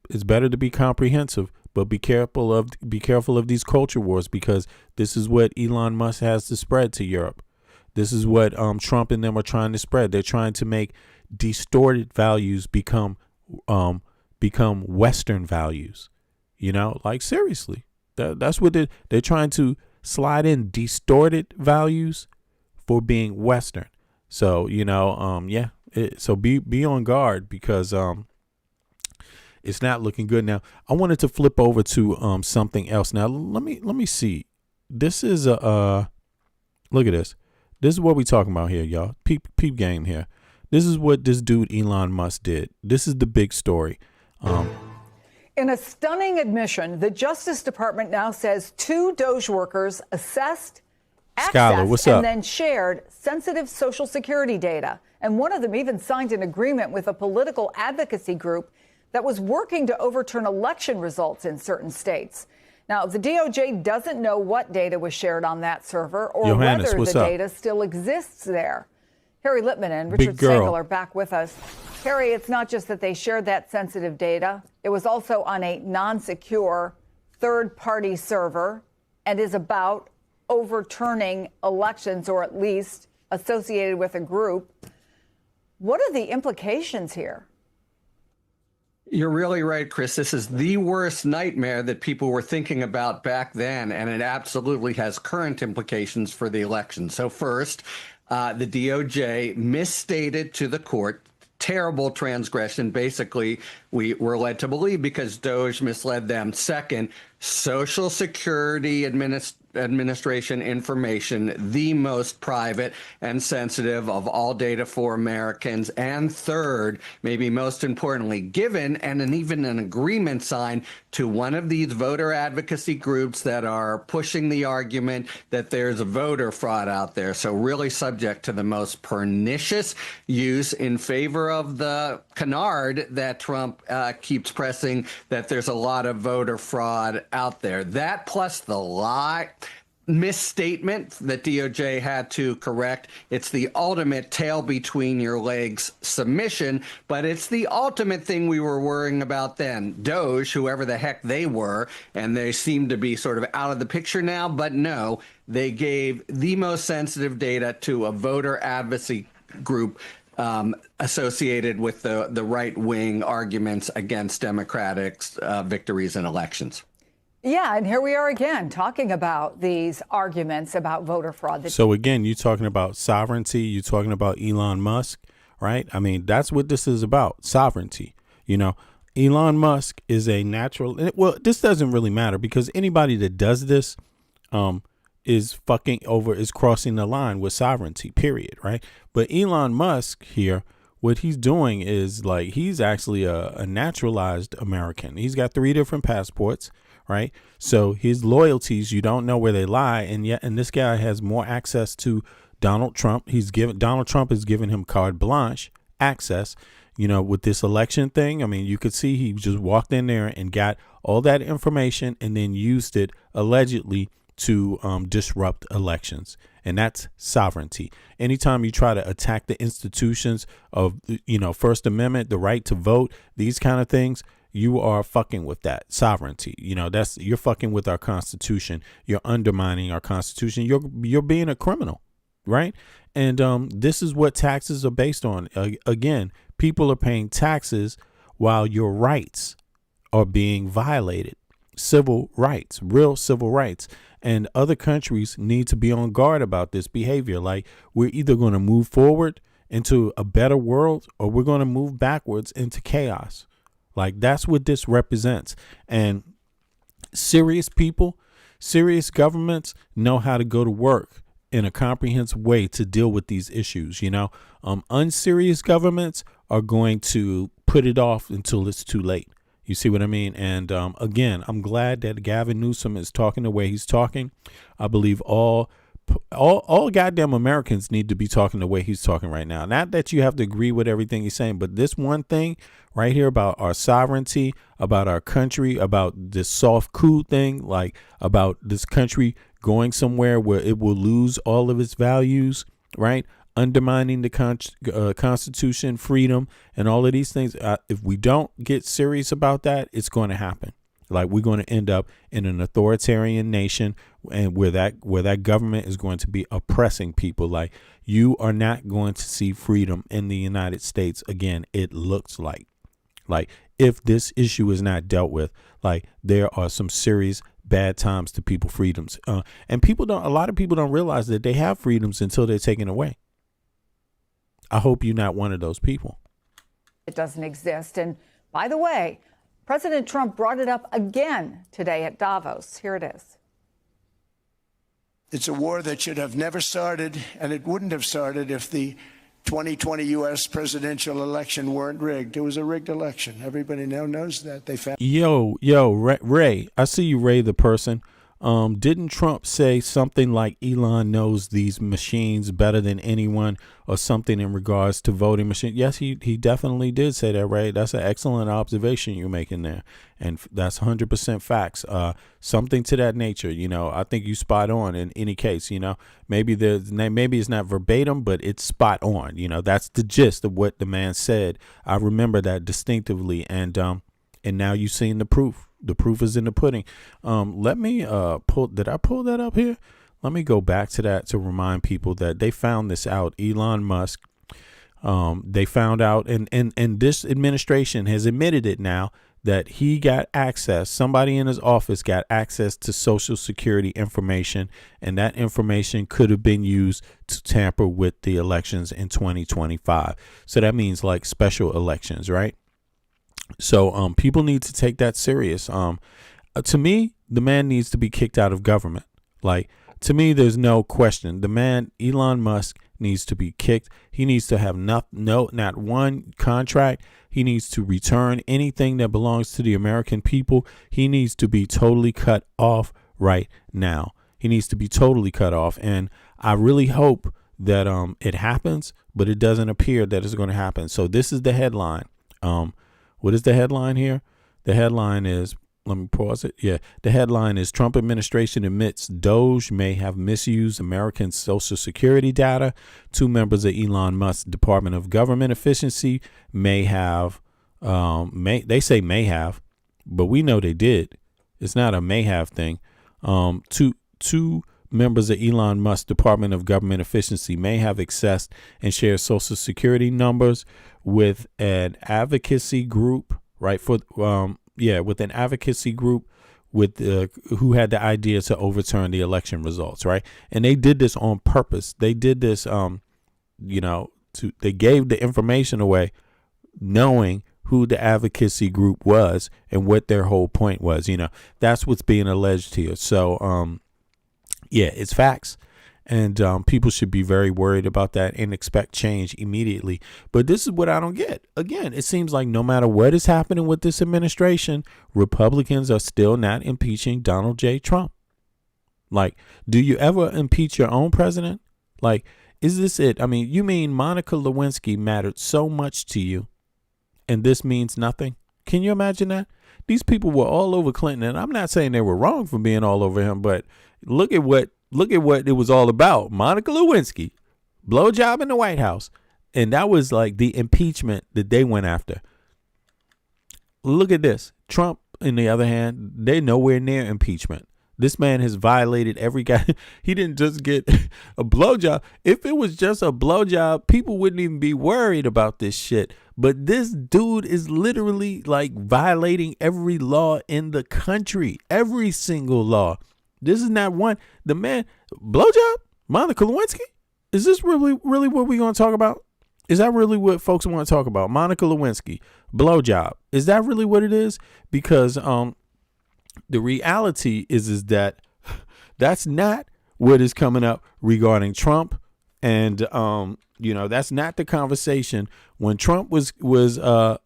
Speaker 2: It's better to be comprehensive, but be careful of these culture wars, because this is what Elon Musk has to spread to Europe. This is what Trump and them are trying to spread. They're trying to make distorted values become Western values. You know, like seriously, that's what they're trying to slide in distorted values for being Western. So, you know, so be on guard because it's not looking good. Now, I wanted to flip over to something else. Now, let me see. This is look at this. This is what we talking about here, y'all. Peep game here. This is what this dude Elon Musk did. This is the big story.
Speaker 13: In a stunning admission, the Justice Department now says 2 Doge workers assessed,
Speaker 2: Skylar, what's
Speaker 13: accessed,
Speaker 2: up?
Speaker 13: and then shared sensitive Social Security data. And one of them even signed an agreement with a political advocacy group that was working to overturn election results in certain states. Now, the DOJ doesn't know what data was shared on that server or
Speaker 2: Johannes,
Speaker 13: whether the
Speaker 2: up?
Speaker 13: data still exists there. Harry Lippman and Richard Stengel are back with us. Harry, it's not just that they shared that sensitive data. It was also on a non-secure third-party server and is about overturning elections, or at least associated with a group. What are the implications here?
Speaker 14: You're really right, Chris. This is the worst nightmare that people were thinking about back then, and it absolutely has current implications for the election. So first, the DOJ misstated to the court, terrible transgression, basically, we were led to believe because Doge misled them. Second, Social Security Administration information, the most private and sensitive of all data for Americans. And third, maybe most importantly, given and even an agreement signed to one of these voter advocacy groups that are pushing the argument that there's a voter fraud out there. So really subject to the most pernicious use in favor of the canard that Trump keeps pressing, that there's a lot of voter fraud out there. That plus the misstatement that DOJ had to correct. It's the ultimate tail between your legs submission, but it's the ultimate thing we were worrying about then. Doge, whoever the heck they were, and they seem to be sort of out of the picture now, but no, they gave the most sensitive data to a voter advocacy group associated with the right-wing arguments against Democratic victories in elections.
Speaker 13: Yeah, and here we are again talking about these arguments about voter fraud.
Speaker 2: So again, you're talking about sovereignty. You're talking about Elon Musk, right? I mean, that's what this is about, sovereignty. You know, Elon Musk is a natural. Well, this doesn't really matter because anybody that does this is crossing the line with sovereignty, period, right? But Elon Musk here, what he's doing is like he's actually a naturalized American. He's got 3 different passports. Right. So his loyalties, you don't know where they lie. And this guy has more access to Donald Trump. Donald Trump has given him carte blanche access, you know, with this election thing. I mean, you could see he just walked in there and got all that information and then used it allegedly to disrupt elections. And that's sovereignty. Anytime you try to attack the institutions of, you know, First Amendment, the right to vote, these kind of things, you are fucking with that sovereignty. You know, you're fucking with our Constitution. You're undermining our Constitution. You're being a criminal, right? And this is what taxes are based on. Again, people are paying taxes while your rights are being violated. Civil rights, real civil rights. And other countries need to be on guard about this behavior. Like, we're either going to move forward into a better world or we're going to move backwards into chaos. Like, that's what this represents. And serious people, serious governments know how to go to work in a comprehensive way to deal with these issues. You know, unserious governments are going to put it off until it's too late. You see what I mean? And again, I'm glad that Gavin Newsom is talking the way he's talking. I believe all goddamn Americans need to be talking the way he's talking right now. Not that you have to agree with everything he's saying, but this one thing right here about our sovereignty, about our country, about this soft coup thing, like about this country going somewhere where it will lose all of its values, right? Undermining the Constitution, freedom, and all of these things. If we don't get serious about that, it's going to happen. Like, we're going to end up in an authoritarian nation, and where that government is going to be oppressing people. Like, you are not going to see freedom in the United States again. It looks like if this issue is not dealt with, like, there are some serious bad times to people's freedoms. And a lot of people don't realize that they have freedoms until they're taken away. I hope you're not one of those people.
Speaker 13: It doesn't exist. And by the way, President Trump brought it up again today at Davos. Here it is.
Speaker 7: It's a war that should have never started, and it wouldn't have started if the 2020 U.S. presidential election weren't rigged. It was a rigged election. Everybody now knows that. They found.
Speaker 2: Ray, I see you, Ray, the person. Didn't Trump say something like Elon knows these machines better than anyone, or something in regards to voting machines? Yes, he definitely did say that, Ray. That's an excellent observation you're making there. And that's 100% facts. Something to that nature. I think you spot on in any case. Maybe it's not verbatim, but it's spot on. That's the gist of what the man said. I remember that distinctively. And now you've seen the proof. The proof is in the pudding. Let me did I pull that up here? Let me go back to that to remind people that they found this out. Elon Musk, they found out, and this administration has admitted it now, that he got access. Somebody in his office got access to Social Security information, and that information could have been used to tamper with the elections in 2025. So that means like special elections, right? So people need to take that serious. To me, the man needs to be kicked out of government. Like, to me, there's no question. The man, Elon Musk, needs to be kicked. He needs to have not one contract. He needs to return anything that belongs to the American people. He needs to be totally cut off right now. He needs to be totally cut off. And I really hope that it happens, but it doesn't appear that it's going to happen. So this is the headline. What is the headline here? The headline is, let me pause it. Yeah. The headline is Trump administration admits Doge may have misused American Social Security data. 2 members of Elon Musk's Department of Government Efficiency may have, they say may have, but we know they did. It's not a may have thing. Two members of Elon Musk's Department of Government Efficiency may have accessed and shared Social Security numbers with an advocacy group, right? With an advocacy group who had the idea to overturn the election results, right? And they did this on purpose. They did this, they gave the information away, knowing who the advocacy group was and what their whole point was. That's what's being alleged here. So, it's facts. And people should be very worried about that and expect change immediately. But this is what I don't get. Again, it seems like no matter what is happening with this administration, Republicans are still not impeaching Donald J. Trump. Like, do you ever impeach your own president? Like, is this it? I mean, you mean Monica Lewinsky mattered so much to you, and this means nothing? Can you imagine that? These people were all over Clinton, and I'm not saying they were wrong for being all over him, but look at what it was all about. Monica Lewinsky, blowjob in the White House. And that was like the impeachment that they went after. Look at this. Trump, on the other hand, they're nowhere near impeachment. This man has violated every guy. He didn't just get a blowjob. If it was just a blowjob, people wouldn't even be worried about this shit. But this dude is literally like violating every law in the country, every single law. This is not one. The man, blowjob, Monica Lewinsky. Is this really what we're going to talk about? Is that really what folks want to talk about? Monica Lewinsky, blowjob. Is that really what it is? Because the reality is that that's not what is coming up regarding Trump, and that's not the conversation. When Trump was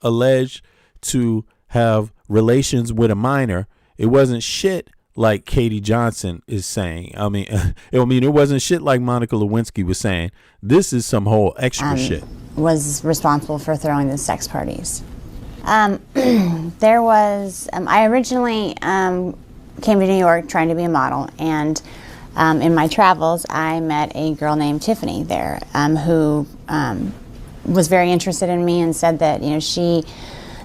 Speaker 2: alleged to have relations with a minor, it wasn't shit like Katie Johnson is saying. I mean, it wasn't shit like Monica Lewinsky was saying. This is some whole extra shit.
Speaker 15: Was responsible for throwing the sex parties. There was, I originally came to New York trying to be a model, and in my travels, I met a girl named Tiffany there, who was very interested in me and said that, she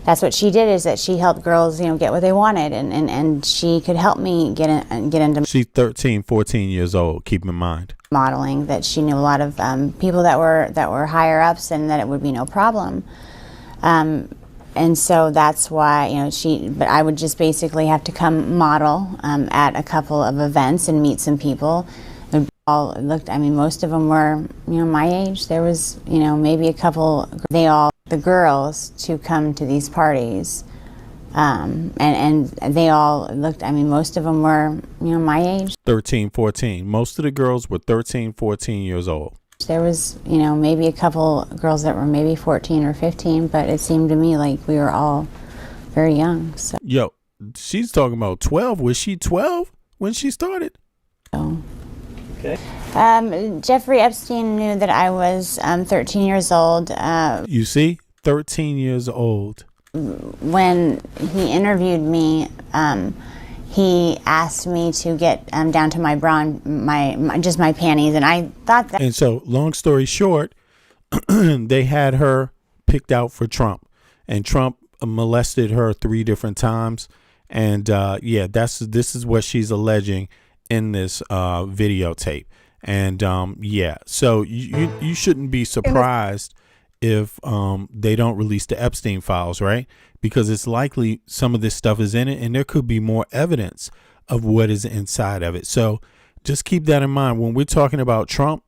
Speaker 15: that's what she did, is that she helped girls, get what they wanted, and she could help me get into.
Speaker 2: She's 13, 14 years old. Keep in mind.
Speaker 15: Modeling, that she knew a lot of people that were higher ups, and that it would be no problem. And so that's why, but I would just basically have to come model at a couple of events and meet some people. Most of them were, my age. There was, maybe a couple, the girls to come to these parties. And they all looked, most of them were, my age.
Speaker 2: 13, 14. Most of the girls were 13, 14 years old.
Speaker 15: There was, maybe a couple girls that were maybe 14 or 15, but it seemed to me like we were all very young. So.
Speaker 2: Yo, she's talking about 12. Was she 12 when she started?
Speaker 15: Oh. Okay. Jeffrey Epstein knew that I was 13 years old.
Speaker 2: You see? 13 years old.
Speaker 15: When he interviewed me, he asked me to get down to my bra, just my panties, and I thought that. And
Speaker 2: so, long story short, they had her picked out for Trump, and Trump molested her 3 different times, and this is what she's alleging in this videotape, and so you shouldn't be surprised if they don't release the Epstein files, right? Because it's likely some of this stuff is in it, and there could be more evidence of what is inside of it. So just keep that in mind when we're talking about Trump.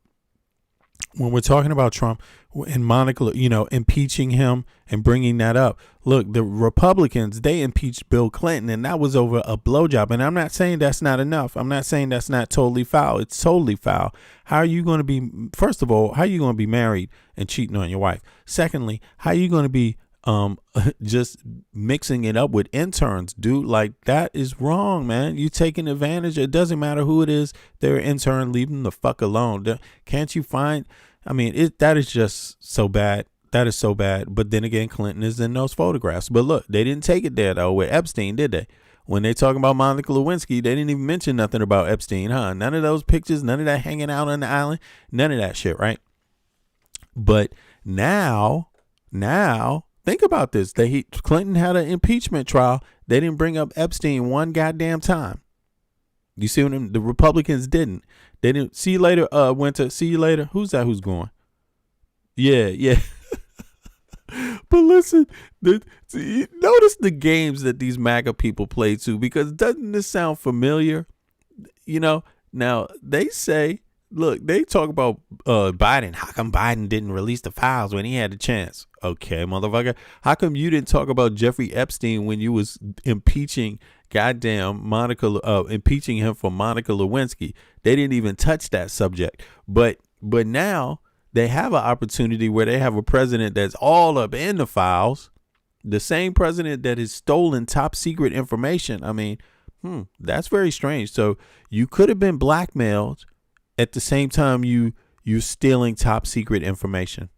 Speaker 2: When we're talking about Trump and Monica, impeaching him and bringing that up. Look, the Republicans, they impeached Bill Clinton, and that was over a blowjob. And I'm not saying that's not enough. I'm not saying that's not totally foul. It's totally foul. How are you going to be, first of all, how are you going to be married and cheating on your wife? Secondly, how are you going to be just mixing it up with interns, dude? Like, that is wrong, man. You taking advantage. It doesn't matter who it is. They're an intern. Leave them the fuck alone. Can't you find? That is just so bad. That is so bad. But then again, Clinton is in those photographs. But look, they didn't take it there though with Epstein, did they? When they talking about Monica Lewinsky, they didn't even mention nothing about Epstein, huh? None of those pictures, none of that hanging out on the island, none of that shit, right? But now, think about this. Clinton had an impeachment trial. They didn't bring up Epstein one goddamn time. You see what the Republicans didn't. They didn't. See you later, Winter. See you later. Who's that? Who's going? Yeah. But listen, notice the games that these MAGA people play too, because doesn't this sound familiar? Now they say, look, they talk about Biden. How come Biden didn't release the files when he had the chance? Okay, motherfucker. How come you didn't talk about Jeffrey Epstein when you was impeaching impeaching him for Monica Lewinsky? They didn't even touch that subject. But now they have an opportunity where they have a president that's all up in the files. The same president that has stolen top secret information. That's very strange. So you could have been blackmailed at the same time you stealing top secret information.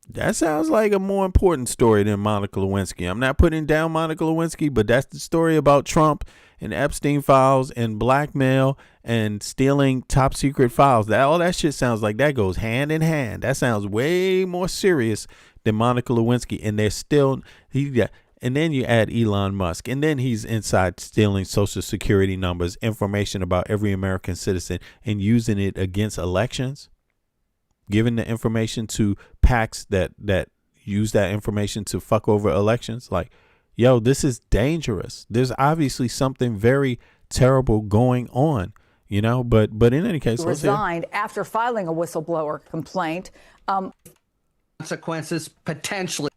Speaker 2: That sounds like a more important story than Monica Lewinsky. I'm not putting down Monica Lewinsky, but that's the story about Trump and Epstein files and blackmail and stealing top secret files. All that shit sounds like that goes hand in hand. That sounds way more serious than Monica Lewinsky. And they're still, and then you add Elon Musk, and then he's inside stealing Social Security numbers, information about every American citizen, and using it against elections. Giving the information to PACs that use that information to fuck over elections. Like, yo, this is dangerous. There's obviously something very terrible going on, but in any case,
Speaker 13: resigned after filing a whistleblower complaint.
Speaker 14: Consequences potentially.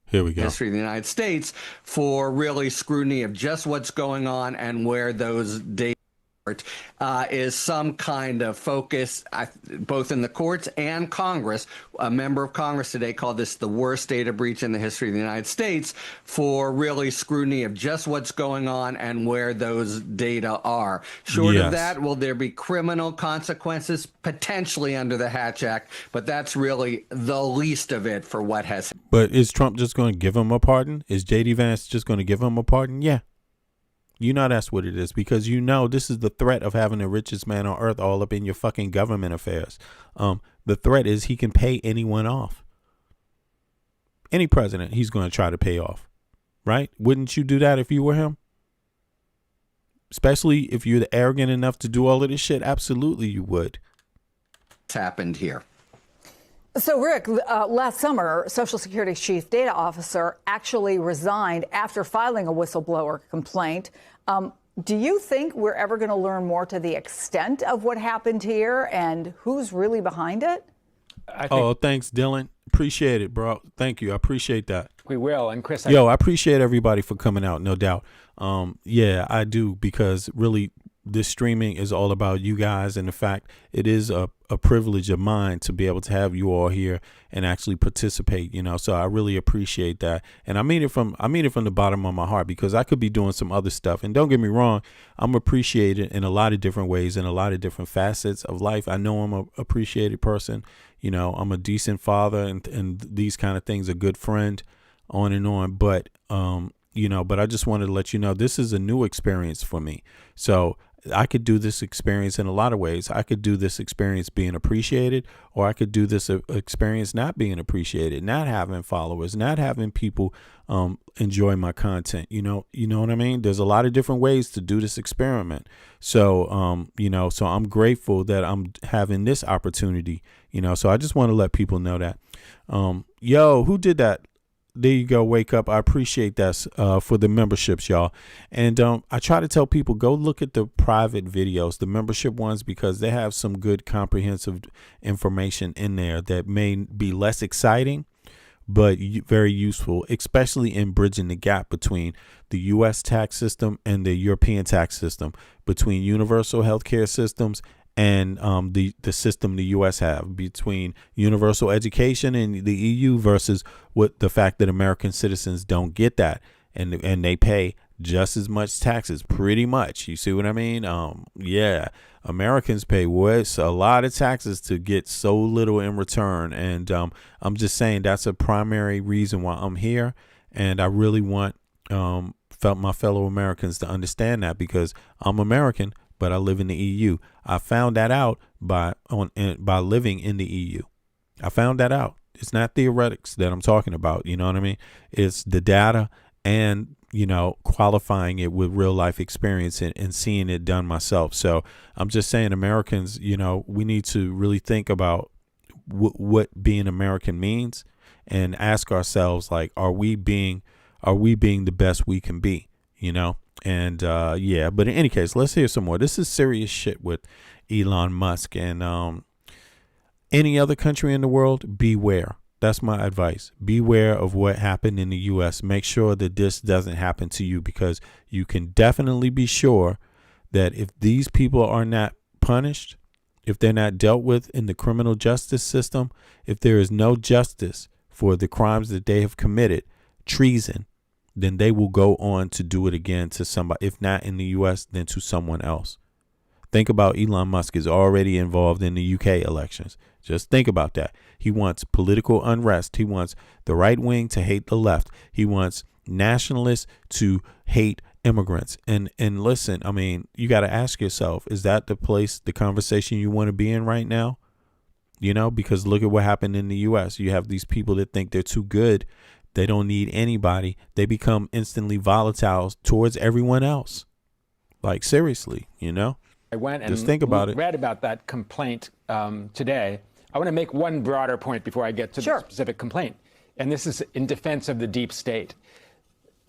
Speaker 2: Here we go.
Speaker 14: History of the United States for really scrutiny of just what's going on and where those data is some kind of focus, both in the courts and Congress. A member of Congress today called this the worst data breach in the history of the United States for really scrutiny of just what's going on and where those data are. Short of that, will there be criminal consequences? Potentially under the Hatch Act, but that's really the least of it for what has.
Speaker 2: But is Trump just going to give him a pardon? Is J.D. Vance just going to give him a pardon? Yeah. That's what it is, because this is the threat of having the richest man on earth all up in your fucking government affairs. The threat is he can pay anyone off. Any president, he's going to try to pay off, right? Wouldn't you do that if you were him? Especially if you're arrogant enough to do all of this shit. Absolutely, you would.
Speaker 14: It's happened here.
Speaker 13: So, Rick, last summer, Social Security's chief data officer actually resigned after filing a whistleblower complaint. Do you think we're ever going to learn more to the extent of what happened here and who's really behind it?
Speaker 2: Oh, thanks, Dylan. Appreciate it, bro. Thank you. I appreciate that.
Speaker 16: We will. And Chris,
Speaker 2: I appreciate everybody for coming out, no doubt. Yeah, I do, because really this streaming is all about you guys, and the fact it is a privilege of mine to be able to have you all here and actually participate, you know. So I really appreciate that. And I mean it from the bottom of my heart, because I could be doing some other stuff. And don't get me wrong, I'm appreciated in a lot of different ways, in a lot of different facets of life. I know I'm a appreciated person. You know, I'm a decent father and these kind of things, a good friend, on and on. But, you know, but I just wanted to let you know this is a new experience for me. So I could do this experience in a lot of ways. I could do this experience being appreciated, or I could do this experience not being appreciated, not having followers, not having people enjoy my content. You know what I mean? There's a lot of different ways to do this experiment. So, you know, so I'm grateful that I'm having this opportunity, you know, so I just want to let people know that. Yo, who did that? There you go. Wake up. I appreciate that for the memberships, y'all. And I try to tell people, go look at the private videos, the membership ones, because they have some good comprehensive information in there that may be less exciting, but very useful, especially in bridging the gap between the U.S. tax system and the European tax system, between universal healthcare systems and the system the U.S. have, between universal education and the EU versus what the fact that American citizens don't get that, and they pay just as much taxes, pretty much. You see what I mean? Yeah, Americans pay a lot of taxes to get so little in return, and I'm just saying that's a primary reason why I'm here, and I really want my fellow Americans to understand that, because I'm American, but I live in the EU. I found that out by living in the EU. I found that out. It's not theoretics that I'm talking about. You know what I mean? It's the data and, you know, qualifying it with real life experience and seeing it done myself. So I'm just saying, Americans, you know, we need to really think about what being American means and ask ourselves, like, are we being the best we can be, you know? And yeah, but in any case, let's hear some more. This is serious shit with Elon Musk, and any other country in the world, beware. That's my advice. Beware of what happened in the U.S. Make sure that this doesn't happen to you, because you can definitely be sure that if these people are not punished, if they're not dealt with in the criminal justice system, if there is no justice for the crimes that they have committed, treason, then they will go on to do it again to somebody, if not in the U.S., then to someone else. Think about Elon Musk is already involved in the UK elections. Just think about that. He wants political unrest. He wants the right wing to hate the left. He wants nationalists to hate immigrants. And listen, I mean, you got to ask yourself, is that the conversation you want to be in right now? You know, because look at what happened in the U.S. You have these people that think they're too good. They don't need anybody. They become instantly volatile towards everyone else. Like, seriously, you know?
Speaker 16: I went and
Speaker 2: just think about it.
Speaker 16: Read about that complaint today. I want to make one broader point before I get to the specific complaint. And this is in defense of the deep state.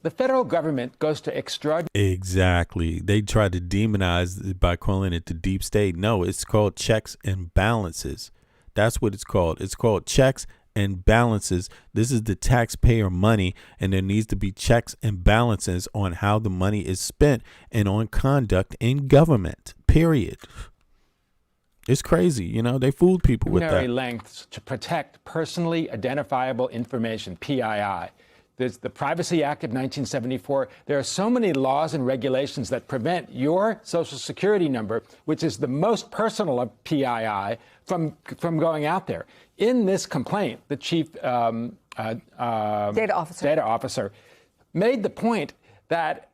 Speaker 16: The federal government goes to extraordinary...
Speaker 2: Exactly. They try to demonize it by calling it the deep state. No, it's called checks and balances. That's what it's called. It's called checks and balances. This is the taxpayer money, and there needs to be checks and balances on how the money is spent and on conduct in government, period. It's crazy, you know, they fooled people with that.
Speaker 16: Lengths to protect personally identifiable information, PII. There's the Privacy Act of 1974. There are so many laws and regulations that prevent your Social Security number, which is the most personal of PII, from going out there. In this complaint, the chief data officer made the point that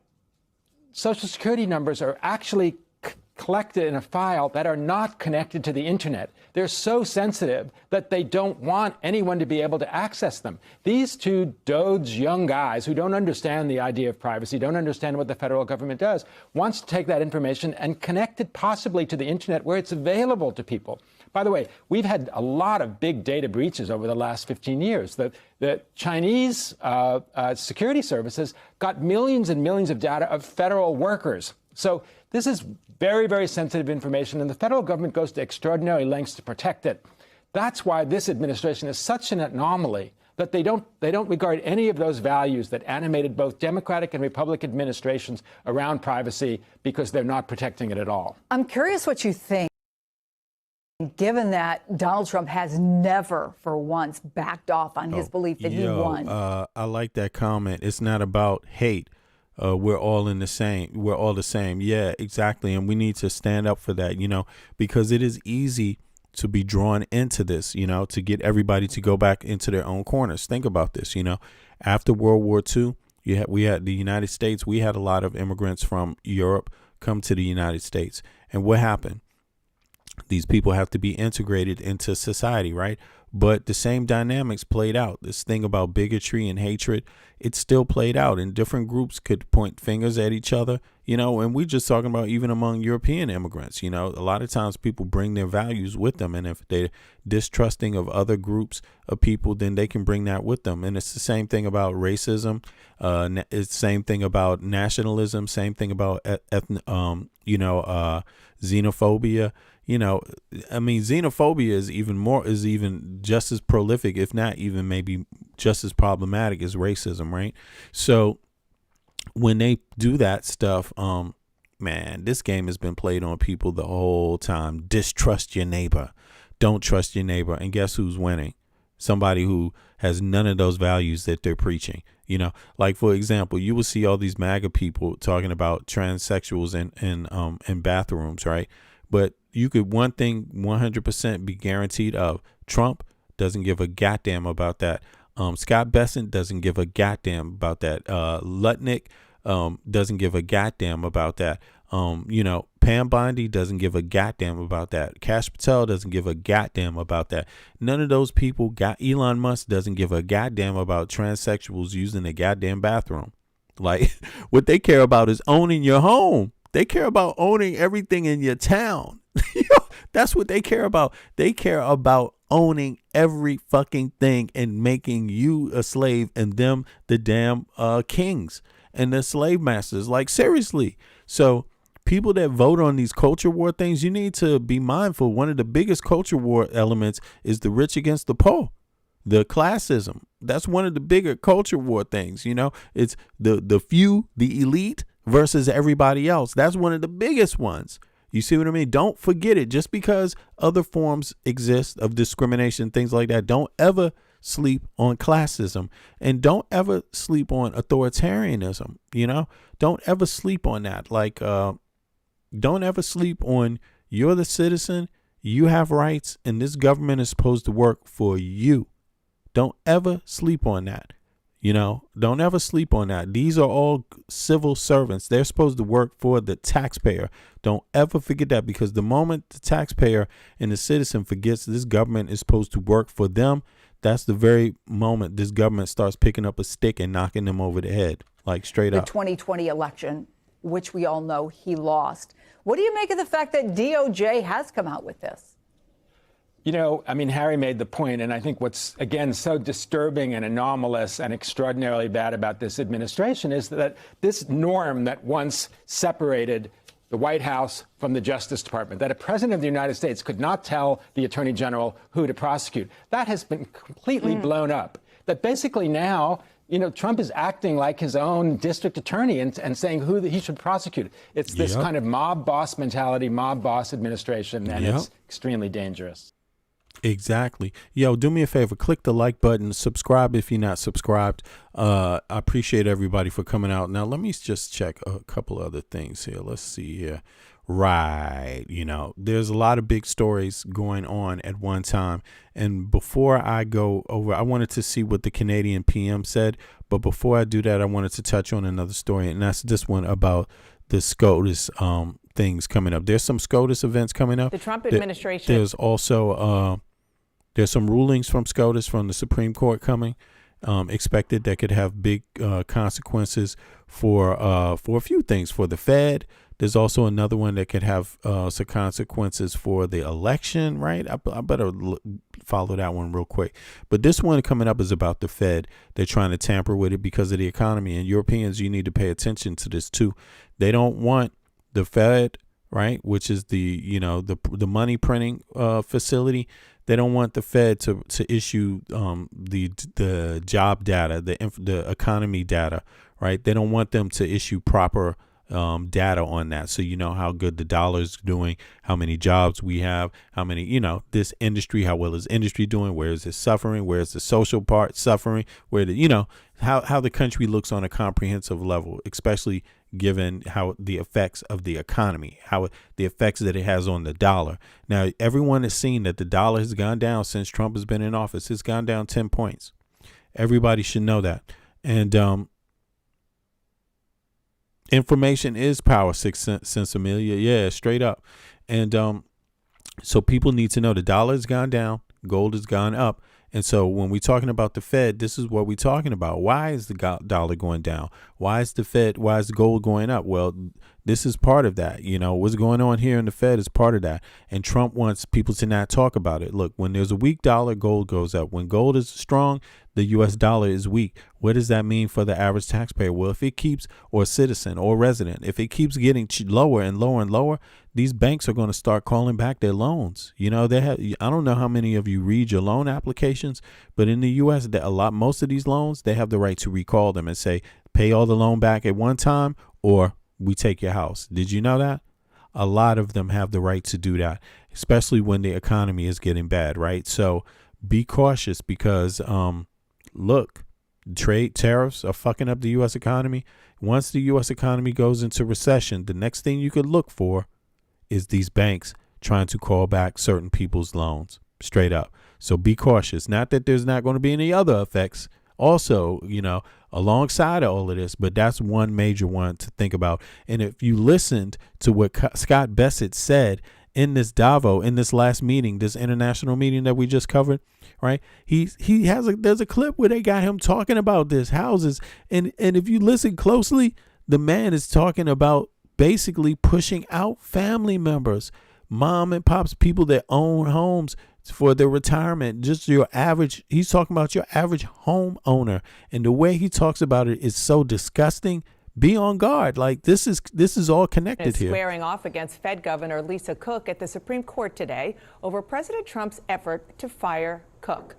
Speaker 16: Social Security numbers are actually collected in a file that are not connected to the internet. They're so sensitive that they don't want anyone to be able to access them. These two doge young guys who don't understand the idea of privacy, don't understand what the federal government does, wants to take that information and connect it possibly to the internet where it's available to people. By the way, we've had a lot of big data breaches over the last 15 years. The Chinese security services got millions and millions of data of federal workers. So this is very, very sensitive information, and the federal government goes to extraordinary lengths to protect it. That's why this administration is such an anomaly, that they don't regard any of those values that animated both Democratic and Republican administrations around privacy, because they're not protecting it at all.
Speaker 13: I'm curious what you think, given that Donald Trump has never for once backed off on his belief that he won.
Speaker 2: I like that comment. It's not about hate. We're all in the same. We're all the same. Yeah, exactly. And we need to stand up for that, because it is easy to be drawn into this, to get everybody to go back into their own corners. Think about this, after World War II, we had the United States. We had a lot of immigrants from Europe come to the United States. And what happened? These people have to be integrated into society, right? But the same dynamics played out. This thing about bigotry and hatred, it still played out, and different groups could point fingers at each other, and we're just talking about even among European immigrants, a lot of times people bring their values with them. And if they're distrusting of other groups of people, then they can bring that with them. And it's the same thing about racism. It's the same thing about nationalism, same thing about, xenophobia. Xenophobia is even just as prolific, if not even maybe just as problematic as racism, right? So when they do that stuff, man, this game has been played on people the whole time. Distrust your neighbor. Don't trust your neighbor. And guess who's winning? Somebody who has none of those values that they're preaching. Like, for example, you will see all these MAGA people talking about transsexuals in bathrooms, right? But you could one thing 100% be guaranteed of: Trump doesn't give a goddamn about that. Scott Bessent doesn't give a goddamn about that. Lutnick doesn't give a goddamn about that. Pam Bondi doesn't give a goddamn about that. Kash Patel doesn't give a goddamn about that. None of those people Elon Musk doesn't give a goddamn about transsexuals using the goddamn bathroom. Like, what they care about is owning your home. They care about owning everything in your town. That's what they care about. They care about owning every fucking thing and making you a slave and them the damn kings and the slave masters. Like, seriously. So people that vote on these culture war things, you need to be mindful. One of the biggest culture war elements is the rich against the poor. The classism. That's one of the bigger culture war things. It's the few, the elite versus everybody else. That's one of the biggest ones. You see what I mean? Don't forget it. Just because other forms exist of discrimination, things like that, don't ever sleep on classism, and don't ever sleep on authoritarianism. Don't ever sleep on that. Like, don't ever sleep on, you're the citizen, you have rights, and this government is supposed to work for you. Don't ever sleep on that. Don't ever sleep on that. These are all civil servants. They're supposed to work for the taxpayer. Don't ever forget that, because the moment the taxpayer and the citizen forgets this government is supposed to work for them, that's the very moment this government starts picking up a stick and knocking them over the head, like straight up.
Speaker 13: The 2020 election, which we all know he lost. What do you make of the fact that DOJ has come out with this?
Speaker 16: Harry made the point, and I think what's, again, so disturbing and anomalous and extraordinarily bad about this administration is that this norm that once separated the White House from the Justice Department, that a president of the United States could not tell the attorney general who to prosecute, that has been completely blown up. That basically now, Trump is acting like his own district attorney and saying who he should prosecute. It's this kind of mob boss mentality, mob boss administration, and it's extremely dangerous.
Speaker 2: Exactly. Yo, do me a favor, click the like button, subscribe if you're not subscribed. I appreciate everybody for coming out. Now, let me just check a couple other things here. Let's see here. Right. There's a lot of big stories going on at one time. And before I go over, I wanted to see what the Canadian PM said. But before I do that, I wanted to touch on another story. And that's this one about the SCOTUS things coming up. There's some SCOTUS events coming up.
Speaker 13: The Trump administration.
Speaker 2: There's also there's some rulings from SCOTUS from the Supreme Court coming, expected that could have big consequences for a few things. For the Fed, there's also another one that could have some consequences for the election, right? I better follow that one real quick. But this one coming up is about the Fed. They're trying to tamper with it because of the economy. And Europeans, you need to pay attention to this too. They don't want the Fed, right, which is the money printing facility. They don't want the Fed to issue the job data, the economy data, right? They don't want them to issue proper data on that. So you know how good the dollar is doing, how many jobs we have, how many, this industry, how well is industry doing, where is it suffering, where is the social part suffering, where how the country looks on a comprehensive level, especially given how the effects of the economy, the effects that it has on the dollar. Now, everyone has seen that the dollar has gone down since Trump has been in office. It's gone down 10 points. Everybody should know that. And information is power, 6 cents Amelia. Yeah, straight up. And so people need to know the dollar has gone down, gold has gone up. And so when we're talking about the Fed, this is what we're talking about. Why is the dollar going down? Why is the gold going up? Well, this is part of that. What's going on here in the Fed is part of that. And Trump wants people to not talk about it. Look, when there's a weak dollar, gold goes up. When gold is strong, the U.S. dollar is weak. What does that mean for the average taxpayer? Well, if it keeps, or citizen or resident, if it keeps getting lower and lower and lower, these banks are going to start calling back their loans. I don't know how many of you read your loan applications, but in the U.S., most of these loans, they have the right to recall them and say, pay all the loan back at one time, or we take your house. Did you know that? A lot of them have the right to do that, especially when the economy is getting bad, right? So be cautious because, look, trade tariffs are fucking up the U.S. economy. Once the U.S. economy goes into recession, the next thing you could look for is these banks trying to call back certain people's loans, straight up. So be cautious. Not that there's not going to be any other effects also, alongside of all of this, but that's one major one to think about. And if you listened to what Scott Bessent said in this Davos, in this last meeting, this international meeting that we just covered, right? There's a clip where they got him talking about this houses. And if you listen closely, the man is talking about basically pushing out family members, mom and pops, people that own homes for their retirement. Just he's talking about your average homeowner. And the way he talks about it is so disgusting. Be on guard. Like this is all connected here.
Speaker 13: Squaring off against Fed Governor Lisa Cook at the Supreme Court today over President Trump's effort to fire Cook.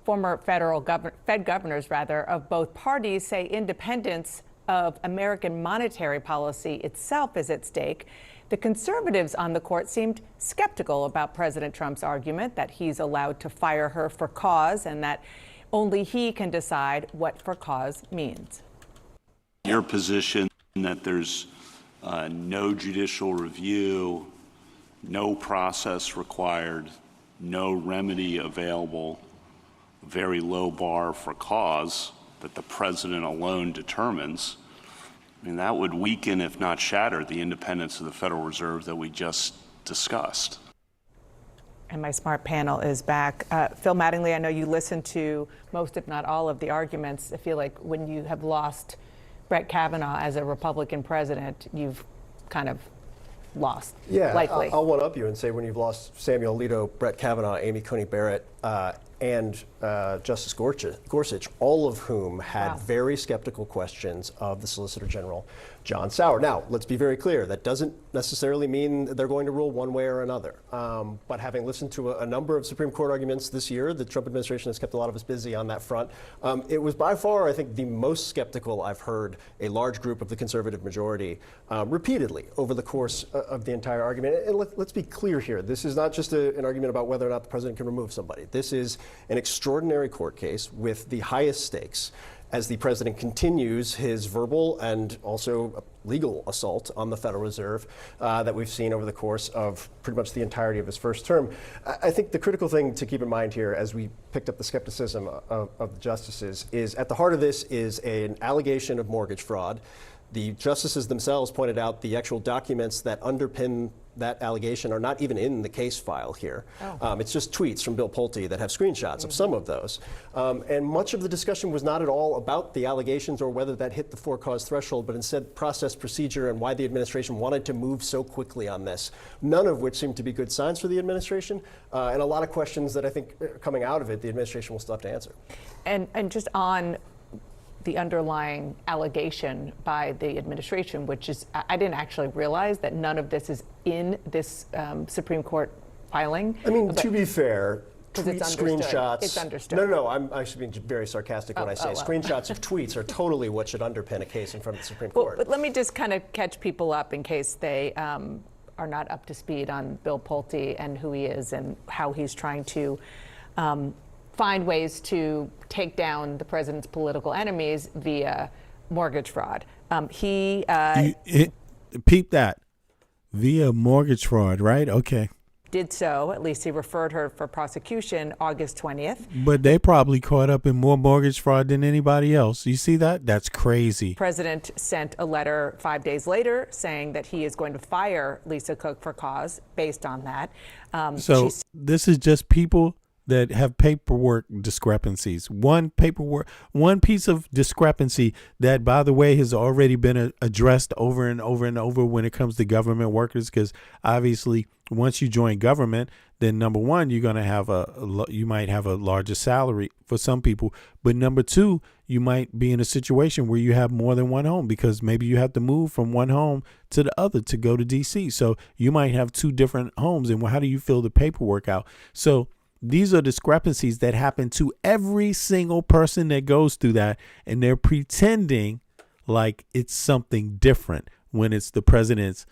Speaker 13: Former Fed governors of both parties say independence of American monetary policy itself is at stake. The conservatives on the court seemed skeptical about President Trump's argument that he's allowed to fire her for cause and that only he can decide what for cause means.
Speaker 17: Your position that there's no judicial review, no process required, no remedy available, very low bar for cause that the president alone determines, that would weaken, if not shatter, the independence of the Federal Reserve that we just discussed.
Speaker 13: And my smart panel is back. Phil Mattingly, I know you listened to most, if not all, of the arguments. I feel like when you have lost Brett Kavanaugh as a Republican president, you've kind of lost.
Speaker 18: Yeah,
Speaker 13: likely.
Speaker 18: I'll one-up you and say when you've lost Samuel Alito, Brett Kavanaugh, Amy Coney Barrett, and Justice Gorsuch, all of whom had very skeptical questions of the Solicitor General, John Sauer. Now, let's be very clear. That doesn't necessarily mean they're going to rule one way or another. But having listened to a number of Supreme Court arguments this year, the Trump administration has kept a lot of us busy on that front. It was by far, I think, the most skeptical I've heard a large group of the conservative majority repeatedly over the course of the entire argument. And let's be clear here. This is not just an argument about whether or not the president can remove somebody. This is an extraordinary court case with the highest stakes as the president continues his verbal and also legal assault on the Federal Reserve that we've seen over the course of pretty much the entirety of his first term. I think the critical thing to keep in mind here as we picked up the skepticism of the justices is at the heart of this is an allegation of mortgage fraud The justices themselves pointed out the actual documents that underpin that allegation are not even in the case file here. It's just tweets from Bill Pulte that have screenshots of some of those. And much of the discussion was not at all about the allegations or whether that hit the for-cause threshold, but instead process, procedure, and why the administration wanted to move so quickly on this, none of which seemed to be good signs for the administration, and a lot of questions that I think coming out of it, the administration will still have to answer.
Speaker 19: And just on the underlying allegation by the administration, which is, I didn't actually realize that none of this is in this Supreme Court filing.
Speaker 18: I mean, to be fair, tweet
Speaker 19: it's
Speaker 18: screenshots.
Speaker 19: It's understood.
Speaker 18: No, I'm actually being very sarcastic when I say screenshots of tweets are totally what should underpin a case in front of the Supreme Court.
Speaker 19: But let me just kind of catch people up in case they are not up to speed on Bill Pulte and who he is and how he's trying to find ways to take down the president's political enemies via mortgage fraud. Peep
Speaker 2: that. Via mortgage fraud, right? Okay.
Speaker 19: Did so, at least he referred her for prosecution August 20th.
Speaker 2: But they probably caught up in more mortgage fraud than anybody else. You see that? That's crazy.
Speaker 19: The president sent a letter 5 days later saying that he is going to fire Lisa Cook for cause based on that.
Speaker 2: So this is just people that have paperwork discrepancies. One piece of discrepancy that, by the way, has already been addressed over and over and over when it comes to government workers, because obviously once you join government, then number one, you're going to you might have a larger salary for some people, but number two, you might be in a situation where you have more than one home because maybe you have to move from one home to the other to go to DC. So you might have two different homes, and how do you fill the paperwork out? So these are discrepancies that happen to every single person that goes through that, and they're pretending like it's something different when it's the president's,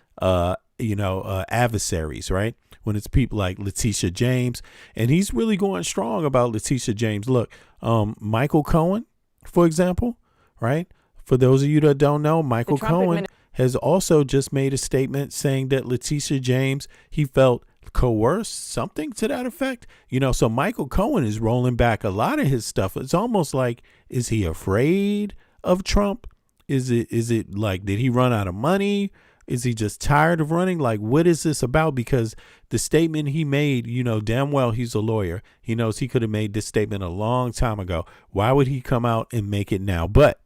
Speaker 2: adversaries, right? When it's people like Letitia James, and he's really going strong about Letitia James. Look, Michael Cohen, for example, right? For those of you that don't know, Michael Cohen has also just made a statement saying that Letitia James, he felt coerced, something to that effect. So Michael Cohen is rolling back a lot of his stuff. It's almost like, is he afraid of Trump? Is it like, did he run out of money? Is he just tired of running? Like, what is this about? Because the statement he made, damn well he's a lawyer. He knows he could have made this statement a long time ago. Why would he come out and make it now? But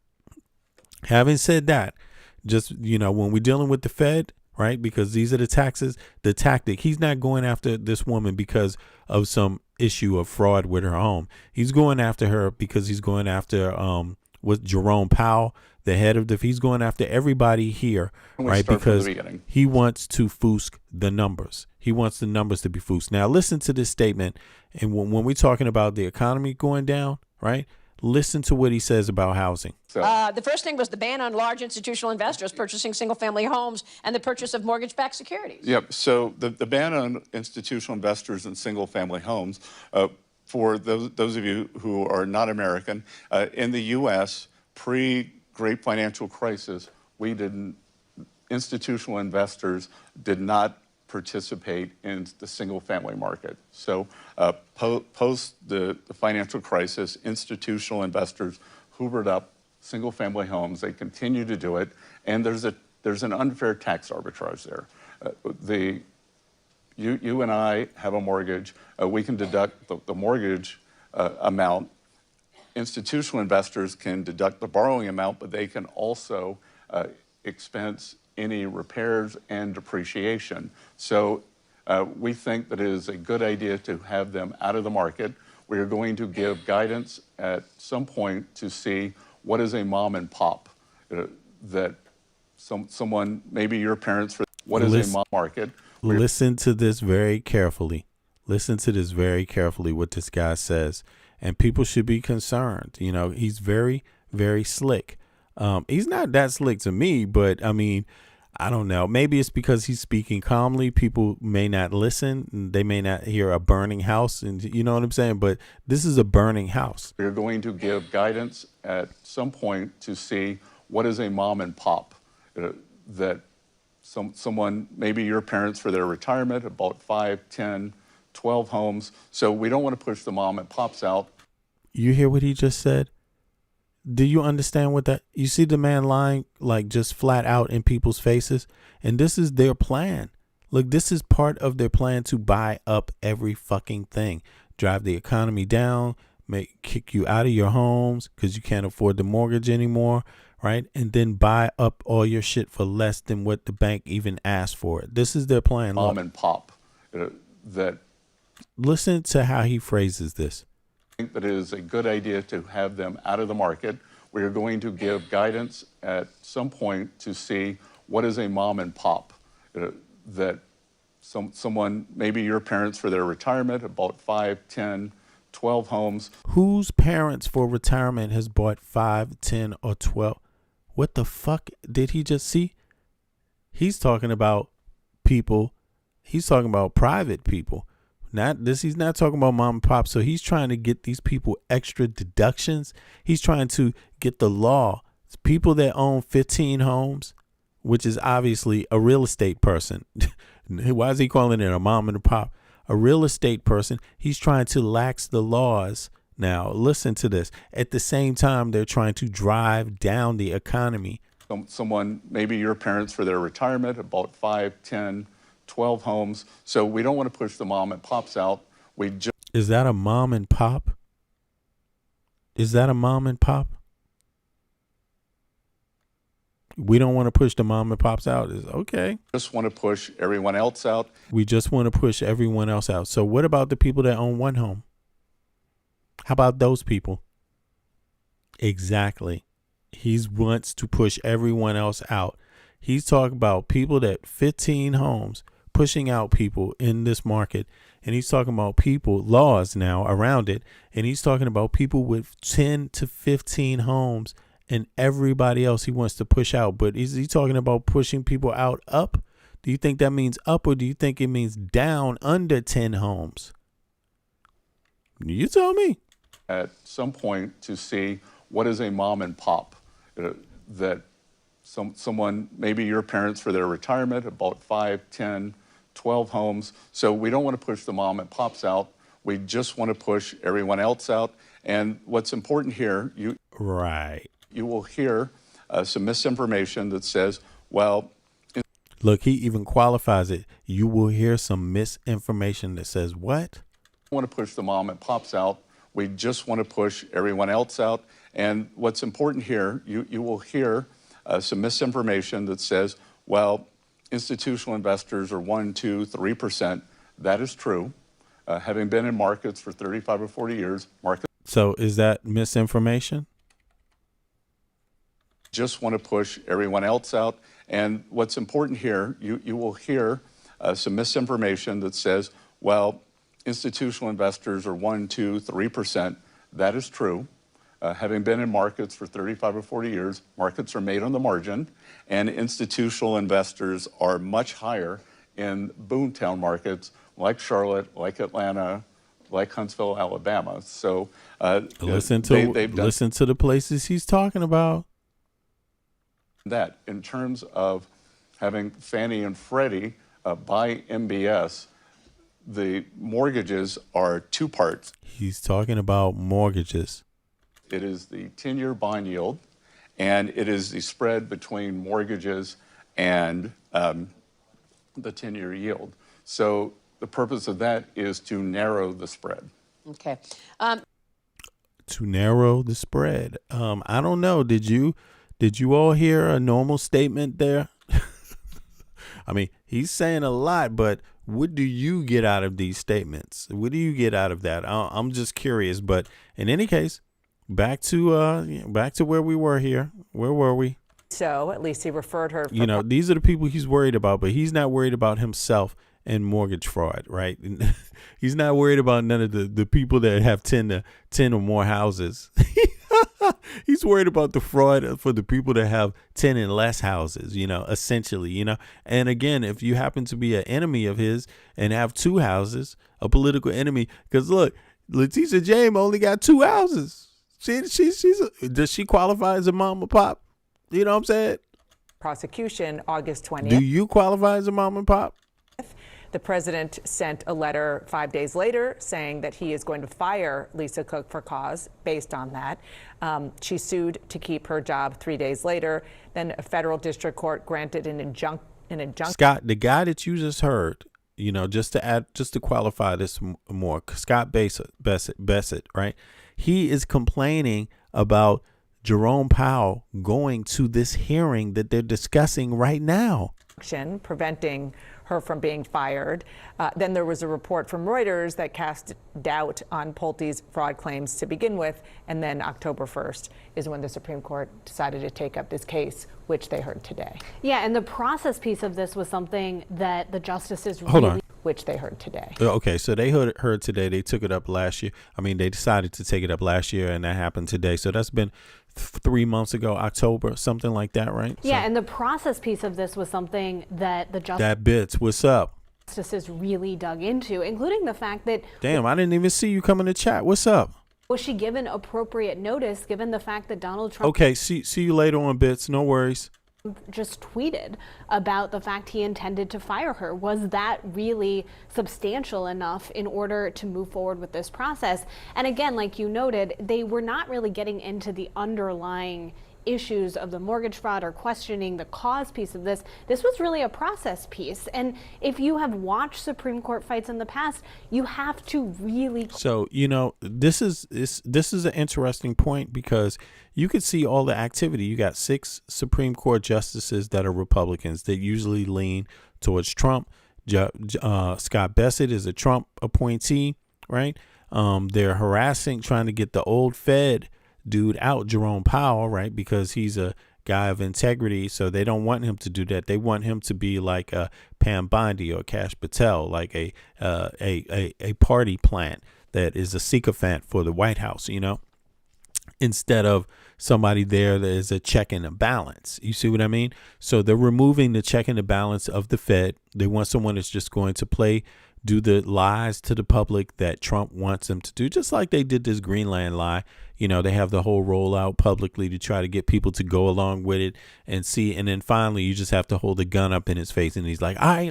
Speaker 2: having said that, just, when we're dealing with the Fed, right? Because these are the tactic. He's not going after this woman because of some issue of fraud with her home. He's going after her because he's going after with Jerome Powell, the head of he's going after everybody here, right? Because he wants to foosc the numbers. He wants the numbers to be foosed. Now, listen to this statement. And when we're talking about the economy going down, right? Listen to what he says about housing.
Speaker 20: The first thing was the ban on large institutional investors purchasing single-family homes and the purchase of mortgage-backed securities.
Speaker 21: Yep. So the ban on institutional investors in single-family homes, for those of you who are not American, in the U.S., pre-Great Financial Crisis, institutional investors did not participate in the single-family market. So post the financial crisis, institutional investors hoovered up single-family homes. They continue to do it, and there's an unfair tax arbitrage there. You and I have a mortgage. We can deduct the mortgage amount. Institutional investors can deduct the borrowing amount, but they can also expense any repairs and depreciation. So we think that it is a good idea to have them out of the market. We are going to give guidance at some point to see what is a mom and pop, that someone, maybe your parents, what is a mom market.
Speaker 2: Listen to this very carefully. Listen to this very carefully, what this guy says. And people should be concerned. He's very, very slick. He's not that slick to me, but I mean, I don't know. Maybe it's because he's speaking calmly. People may not listen. They may not hear a burning house. And you know what I'm saying? But this is a burning house.
Speaker 21: We're going to give guidance at some point to see what is a mom and pop, that someone, maybe your parents for their retirement have bought 5, 10, 12 homes. So we don't want to push the mom and pops out.
Speaker 2: You hear what he just said? Do you understand what that? You see the man lying like just flat out in people's faces, and this is their plan. Look, this is part of their plan to buy up every fucking thing, drive the economy down, kick you out of your homes because you can't afford the mortgage anymore, right? And then buy up all your shit for less than what the bank even asked for it. This is their plan.
Speaker 21: Mom and pop that.
Speaker 2: Listen to how he phrases this.
Speaker 21: I think that it is a good idea to have them out of the market. We are going to give guidance at some point to see what is a mom and pop. That someone, maybe your parents for their retirement have bought 5, 10, 12 homes.
Speaker 2: Whose parents for retirement has bought 5, 10, or 12? What the fuck did he just see? He's talking about people. He's talking about private people. He's not talking about mom and pop. So he's trying to get these people extra deductions. He's trying to get the law. People that own 15 homes, which is obviously a real estate person. Why is he calling it a mom and a pop? A real estate person. He's trying to lax the laws. Now, listen to this. At the same time, they're trying to drive down the economy.
Speaker 21: Someone, maybe your parents for their retirement have bought 5, 10, 12 homes. So we don't want to push the mom and pops out.
Speaker 2: Is that a mom and pop? Is that a mom and pop? We don't want to push the mom and pops out. Is okay.
Speaker 21: Just want to push everyone else out.
Speaker 2: We just want to push everyone else out. So what about the people that own one home? How about those people? Exactly. He wants to push everyone else out. He's talking about people that 15 homes, pushing out people in this market. And he's talking about people, laws now around it. And he's talking about people with 10 to 15 homes and everybody else he wants to push out. But is he talking about pushing people out up? Do you think that means up, or do you think it means down under 10 homes? You tell me.
Speaker 21: At some point to see what is a mom and pop. That someone, maybe your parents for their retirement have bought 5, 10, 12 homes. So we don't want to push the mom and pops out. We just want to push everyone else out. And what's important here, you will hear some misinformation that says, well,
Speaker 2: look, he even qualifies it. You will hear some misinformation that says what?
Speaker 21: We want to push the mom and pops out. We just want to push everyone else out. And what's important here, you will hear some misinformation that says, well, institutional investors are 1%, 2%, 3%. That is true. Having been in markets for 35 or 40 years,
Speaker 2: So is that misinformation?
Speaker 21: Just want to push everyone else out. And what's important here, you will hear some misinformation that says, well, institutional investors are 1%, 2%, 3%. That is true. Having been in markets for 35 or 40 years, markets are made on the margin, and institutional investors are much higher in boomtown markets like Charlotte, like Atlanta, like Huntsville, Alabama. So
Speaker 2: listen to the places he's talking about.
Speaker 21: That in terms of having Fannie and Freddie buy MBS, the mortgages are two parts.
Speaker 2: He's talking about mortgages.
Speaker 21: It is the 10-year bond yield, and it is the spread between mortgages and the 10-year yield. So the purpose of that is to narrow the spread.
Speaker 20: Okay.
Speaker 2: To narrow the spread. I don't know. Did you all hear a normal statement there? I mean, he's saying a lot, but what do you get out of these statements? What do you get out of that? I'm just curious. But in any case, back to where we were here. Where were we?
Speaker 19: So at least he referred her.
Speaker 2: You know, these are the people he's worried about, but he's not worried about himself and mortgage fraud, right? He's not worried about none of the people that have 10 or more houses. He's worried about the fraud for the people that have 10 and less houses, essentially, And again, if you happen to be an enemy of his and have 2 houses, a political enemy, because look, Letitia James only got 2 houses. Does she qualify as a mom or pop? You know what I'm saying?
Speaker 19: Prosecution August 20th.
Speaker 2: Do you qualify as a mom and pop?
Speaker 19: The president sent a letter 5 days later saying that he is going to fire Lisa Cook for cause based on that. She sued to keep her job 3 days later. Then a federal district court granted an injunction.
Speaker 2: Scott, the guy that you just heard, you know, just to qualify this more, Scott Bassett, right? He is complaining about Jerome Powell going to this hearing that they're discussing right now.
Speaker 19: Preventing her from being fired. Then there was a report from Reuters that cast doubt on Pulte's fraud claims to begin with. And then October 1st is when the Supreme Court decided to take up this case, which they heard today.
Speaker 6: Yeah, and the process piece of this was something that the justices
Speaker 19: which they heard today.
Speaker 2: Okay, so they heard today. They took it up last year. I mean, they decided to take it up last year, and that happened today. So that's been 3 months ago, October, something like that, right?
Speaker 6: Yeah, and the process piece of this was something that the
Speaker 2: what's up?
Speaker 6: Justices really dug into, including the fact that...
Speaker 2: Damn, I didn't even see you come in the chat. What's up?
Speaker 6: Was she given appropriate notice, given the fact that Donald Trump...
Speaker 2: Okay, see you later on, Bits. No worries.
Speaker 6: Just tweeted about the fact he intended to fire her. Was that really substantial enough in order to move forward with this process? And again, like you noted, they were not really getting into the underlying issues of the mortgage fraud or questioning the cause piece of this. This was really a process piece. And if you have watched Supreme Court fights in the past, you have to really...
Speaker 2: So, you know, this is an interesting point because you could see all the activity. You got 6 Supreme Court justices that are Republicans that usually lean towards Trump. Scott Bassett is a Trump appointee, right? They're trying to get the old Fed dude out, Jerome Powell, right? Because he's a guy of integrity, so they don't want him to do that. They want him to be like a Pam Bondi or Kash Patel, like a party plant that is a sycophant for the White House, you know, instead of somebody there that is a check and a balance. You see what I mean? So they're removing the check and the balance of the Fed. They want someone that's just going to do the lies to the public that Trump wants them to do, just like they did this Greenland lie. You know, they have the whole rollout publicly to try to get people to go along with it and see. And then finally, you just have to hold a gun up in his face. And he's like, I,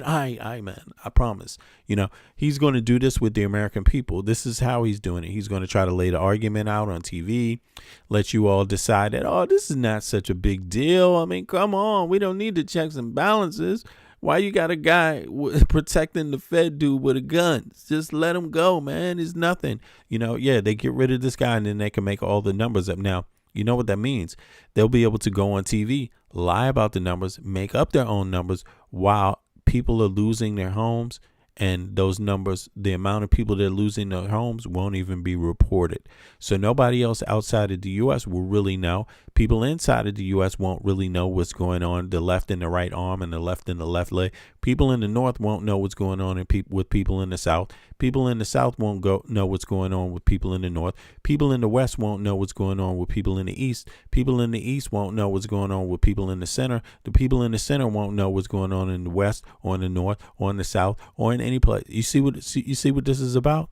Speaker 2: man, I promise. You know, he's going to do this with the American people. This is how he's doing it. He's going to try to lay the argument out on TV, let you all decide that, oh, this is not such a big deal. I mean, come on. We don't need the checks and balances. Why you got a guy protecting the Fed dude with a gun? Just let him go, man. It's nothing. You know, yeah, they get rid of this guy and then they can make all the numbers up. Now, you know what that means? They'll be able to go on TV, lie about the numbers, make up their own numbers while people are losing their homes. And those numbers, the amount of people that are losing their homes won't even be reported. So nobody else outside of the U.S. will really know. People inside of the U.S. won't really know what's going on, the left and the right arm and the left and the left leg. People in the North won't know what's going on with people in the South. People in the South won't know what's going on with people in the North. People in the West won't know what's going on with people in the East. People in the East won't know what's going on with people in the center. The people in the center won't know what's going on in the West or in the North or in the South or in any place. You see what this is about?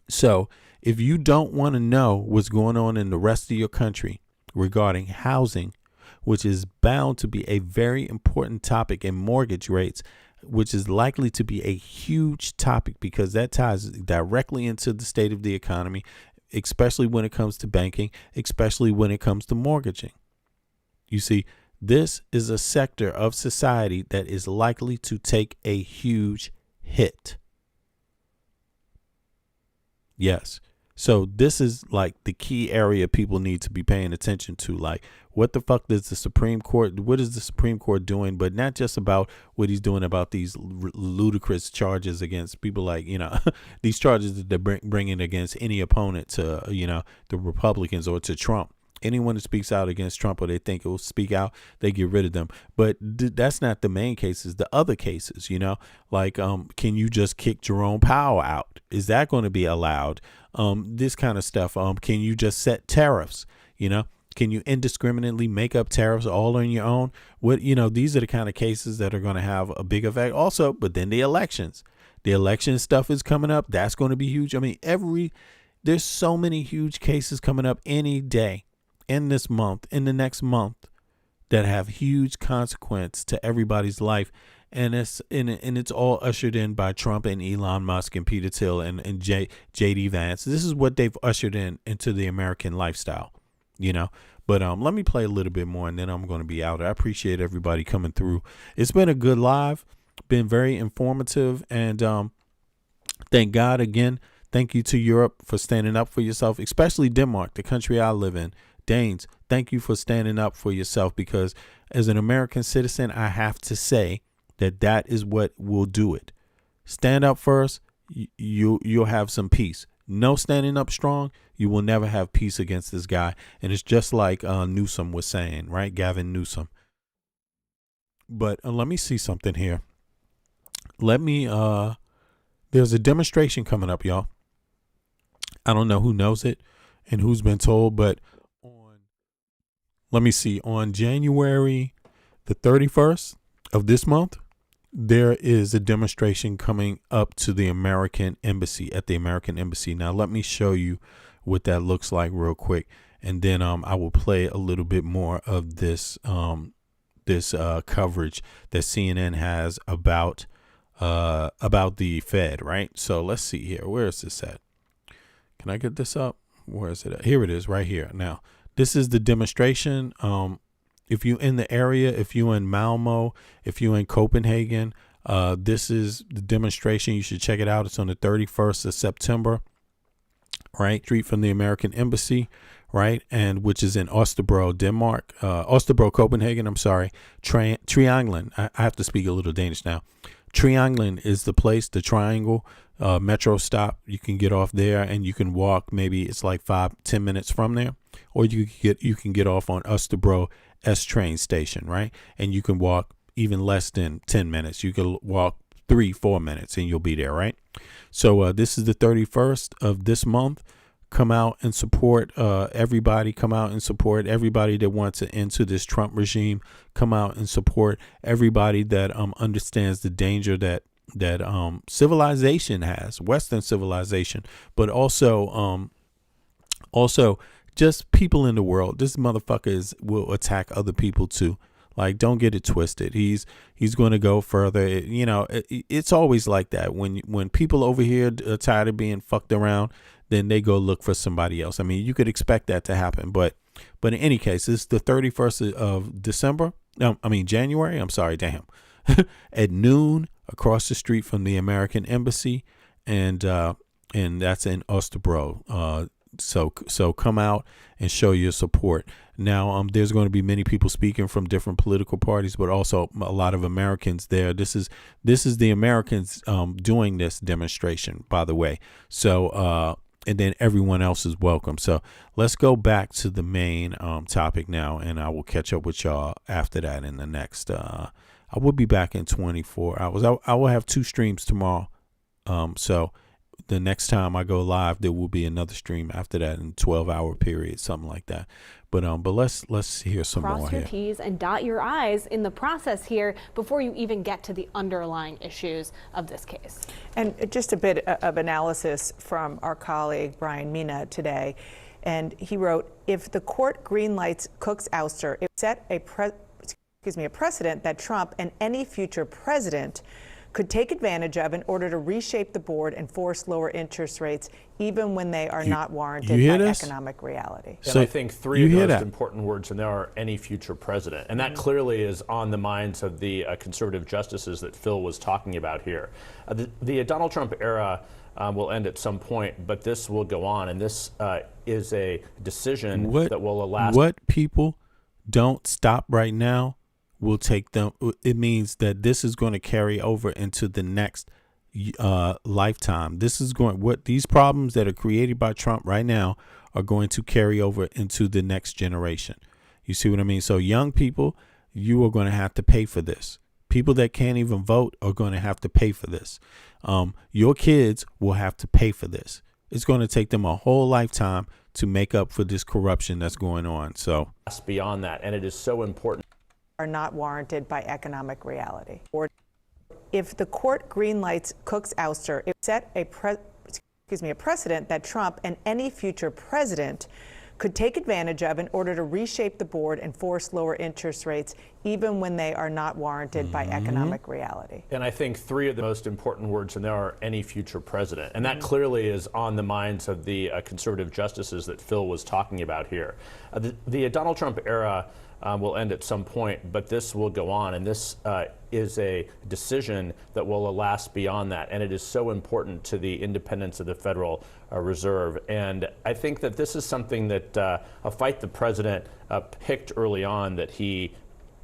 Speaker 2: So if you don't want to know what's going on in the rest of your country regarding housing, which is bound to be a very important topic, and mortgage rates, which is likely to be a huge topic because that ties directly into the state of the economy, especially when it comes to banking, especially when it comes to mortgaging. You see, this is a sector of society that is likely to take a huge hit. Yes. So this is like the key area people need to be paying attention to. Like, what the fuck does the Supreme Court, what is the Supreme Court doing? But not just about what he's doing about these ludicrous charges against people, like, you know, these charges that they're bringing against any opponent to, you know, the Republicans or to Trump. Anyone who speaks out against Trump or they think it will speak out, they get rid of them. But that's not the main cases. The other cases, you know, like, can you just kick Jerome Powell out? Is that going to be allowed? This kind of stuff. Can you just set tariffs? You know, can you indiscriminately make up tariffs all on your own? What, you know, these are the kind of cases that are going to have a big effect also. But then the elections stuff is coming up. That's going to be huge. I mean, there's so many huge cases coming up any day in this month, in the next month, that have huge consequence to everybody's life. and it's all ushered in by Trump and Elon Musk and Peter Thiel and JD Vance. This is what they've ushered into the American lifestyle, you know. But let me play a little bit more, and then I'm going to be out. I appreciate everybody coming through. It's been a good live, been very informative, and thank God again. Thank you to Europe for standing up for yourself, especially Denmark, the country I live in. Danes, thank you for standing up for yourself, because as an American citizen, I have to say that is what will do it. Stand up first, you'll have some peace. No standing up strong, you will never have peace against this guy. And it's just like Newsom was saying, right? Gavin Newsom. But let me see something here. There's a demonstration coming up, y'all. I don't know who knows it and who's been told, but let me see. On January the 31st of this month, there is a demonstration coming up to the American Embassy, at the American Embassy. Now, let me show you what that looks like real quick. And then I will play a little bit more of this coverage that CNN has about the Fed, right? So let's see here. Where is this at? Can I get this up? Where is it at? Here it is, right here. Now, this is the demonstration. If you're in the area, if you're in Malmo, if you're in Copenhagen, this is the demonstration. You should check it out. It's on the 31st of September, right? Street from the American Embassy, right? And which is in Østerbro, Denmark. Østerbro, Copenhagen, I'm sorry. Trianglen. I have to speak a little Danish now. Trianglen is the place, the triangle metro stop. You can get off there and you can walk. Maybe it's like 5-10 minutes from there, or you can get off on Østerbro S train station, right? And you can walk even less than 10 minutes. You can walk 3-4 minutes and you'll be there, right? So this is the 31st of this month. Come out and support everybody. Come out and support everybody that wants to end to this Trump regime. Come out and support everybody that understands the danger that civilization has, Western civilization, but also just people in the world. This motherfucker will attack other people too. Like, don't get it twisted. He's going to go further. It's always like that. When people over here are tired of being fucked around, then they go look for somebody else. I mean, you could expect that to happen. But in any case, it's the 31st of January. I'm sorry, damn. At noon, across the street from the American Embassy, and that's in Østerbro. So come out and show your support. Now, there's going to be many people speaking from different political parties, but also a lot of Americans there. This is the Americans doing this demonstration, by the way. So and then everyone else is welcome. So let's go back to the main topic now, and I will catch up with y'all after that in the next. I will be back in 24 hours. I will have 2 streams tomorrow. So the next time I go live, there will be another stream after that in 12-hour period, something like that. But let's hear some more here.
Speaker 1: Cross your T's and dot your I's in the process here before you even get to the underlying issues of this case.
Speaker 19: And just a bit of analysis from our colleague Brian Mina today, and he wrote, if the court greenlights Cook's ouster, it set a precedent that Trump and any future president could take advantage of in order to reshape the board and force lower interest rates, even when they are not warranted by economic reality.
Speaker 22: And I think 3 of those important words in there are any future president. And that clearly is on the minds of the conservative justices that Phil was talking about here. The Donald Trump era will end at some point, but this will go on. And this is a decision that will last.
Speaker 2: What people don't stop right now will take them. It means that this is going to carry over into the next lifetime. This is these problems that are created by Trump right now are going to carry over into the next generation. You see what I mean? So young people, you are going to have to pay for this. People that can't even vote are going to have to pay for this. Your kids will have to pay for this. It's going to take them a whole lifetime to make up for this corruption that's going on. So
Speaker 22: beyond that, and it is so important.
Speaker 19: Are not warranted by economic reality. Or if the court greenlights Cook's ouster, it set a precedent that Trump and any future president
Speaker 3: could take advantage of in order to reshape the board and force lower interest rates, even when they are not warranted by economic reality.
Speaker 22: And I think three of the most important words in there are any future president. And that clearly is on the minds of the conservative justices that Phil was talking about here. The Donald Trump era will end at some point, but this will go on, and this is a decision that will last beyond that, and it is so important to the independence of the Federal Reserve. And I think that this is something that a fight the president picked early on that he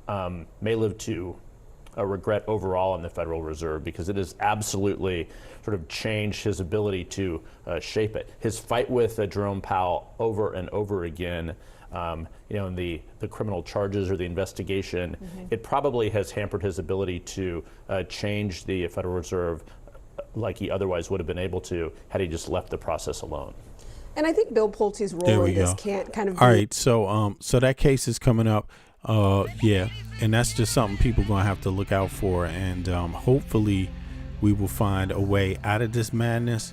Speaker 22: may live to regret overall in the Federal Reserve, because it has absolutely sort of changed his ability to shape it. His fight with Jerome Powell over and over again, in the criminal charges or the investigation, it probably has hampered his ability to change the Federal Reserve like he otherwise would have been able to had he just left the process alone.
Speaker 5: And I think Bill Pulte's role in this can't kind of be...
Speaker 2: All right, so that case is coming up. Yeah, and that's just something people gonna have to look out for, and hopefully we will find a way out of this madness.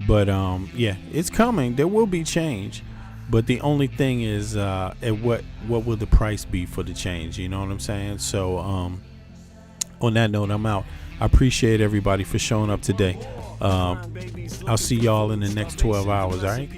Speaker 2: But yeah, it's coming. There will be change, but the only thing is, what will the price be for the change? You know what I'm saying? So on that note, I'm out. I appreciate everybody for showing up today. I'll see y'all in the next 12 hours. All right.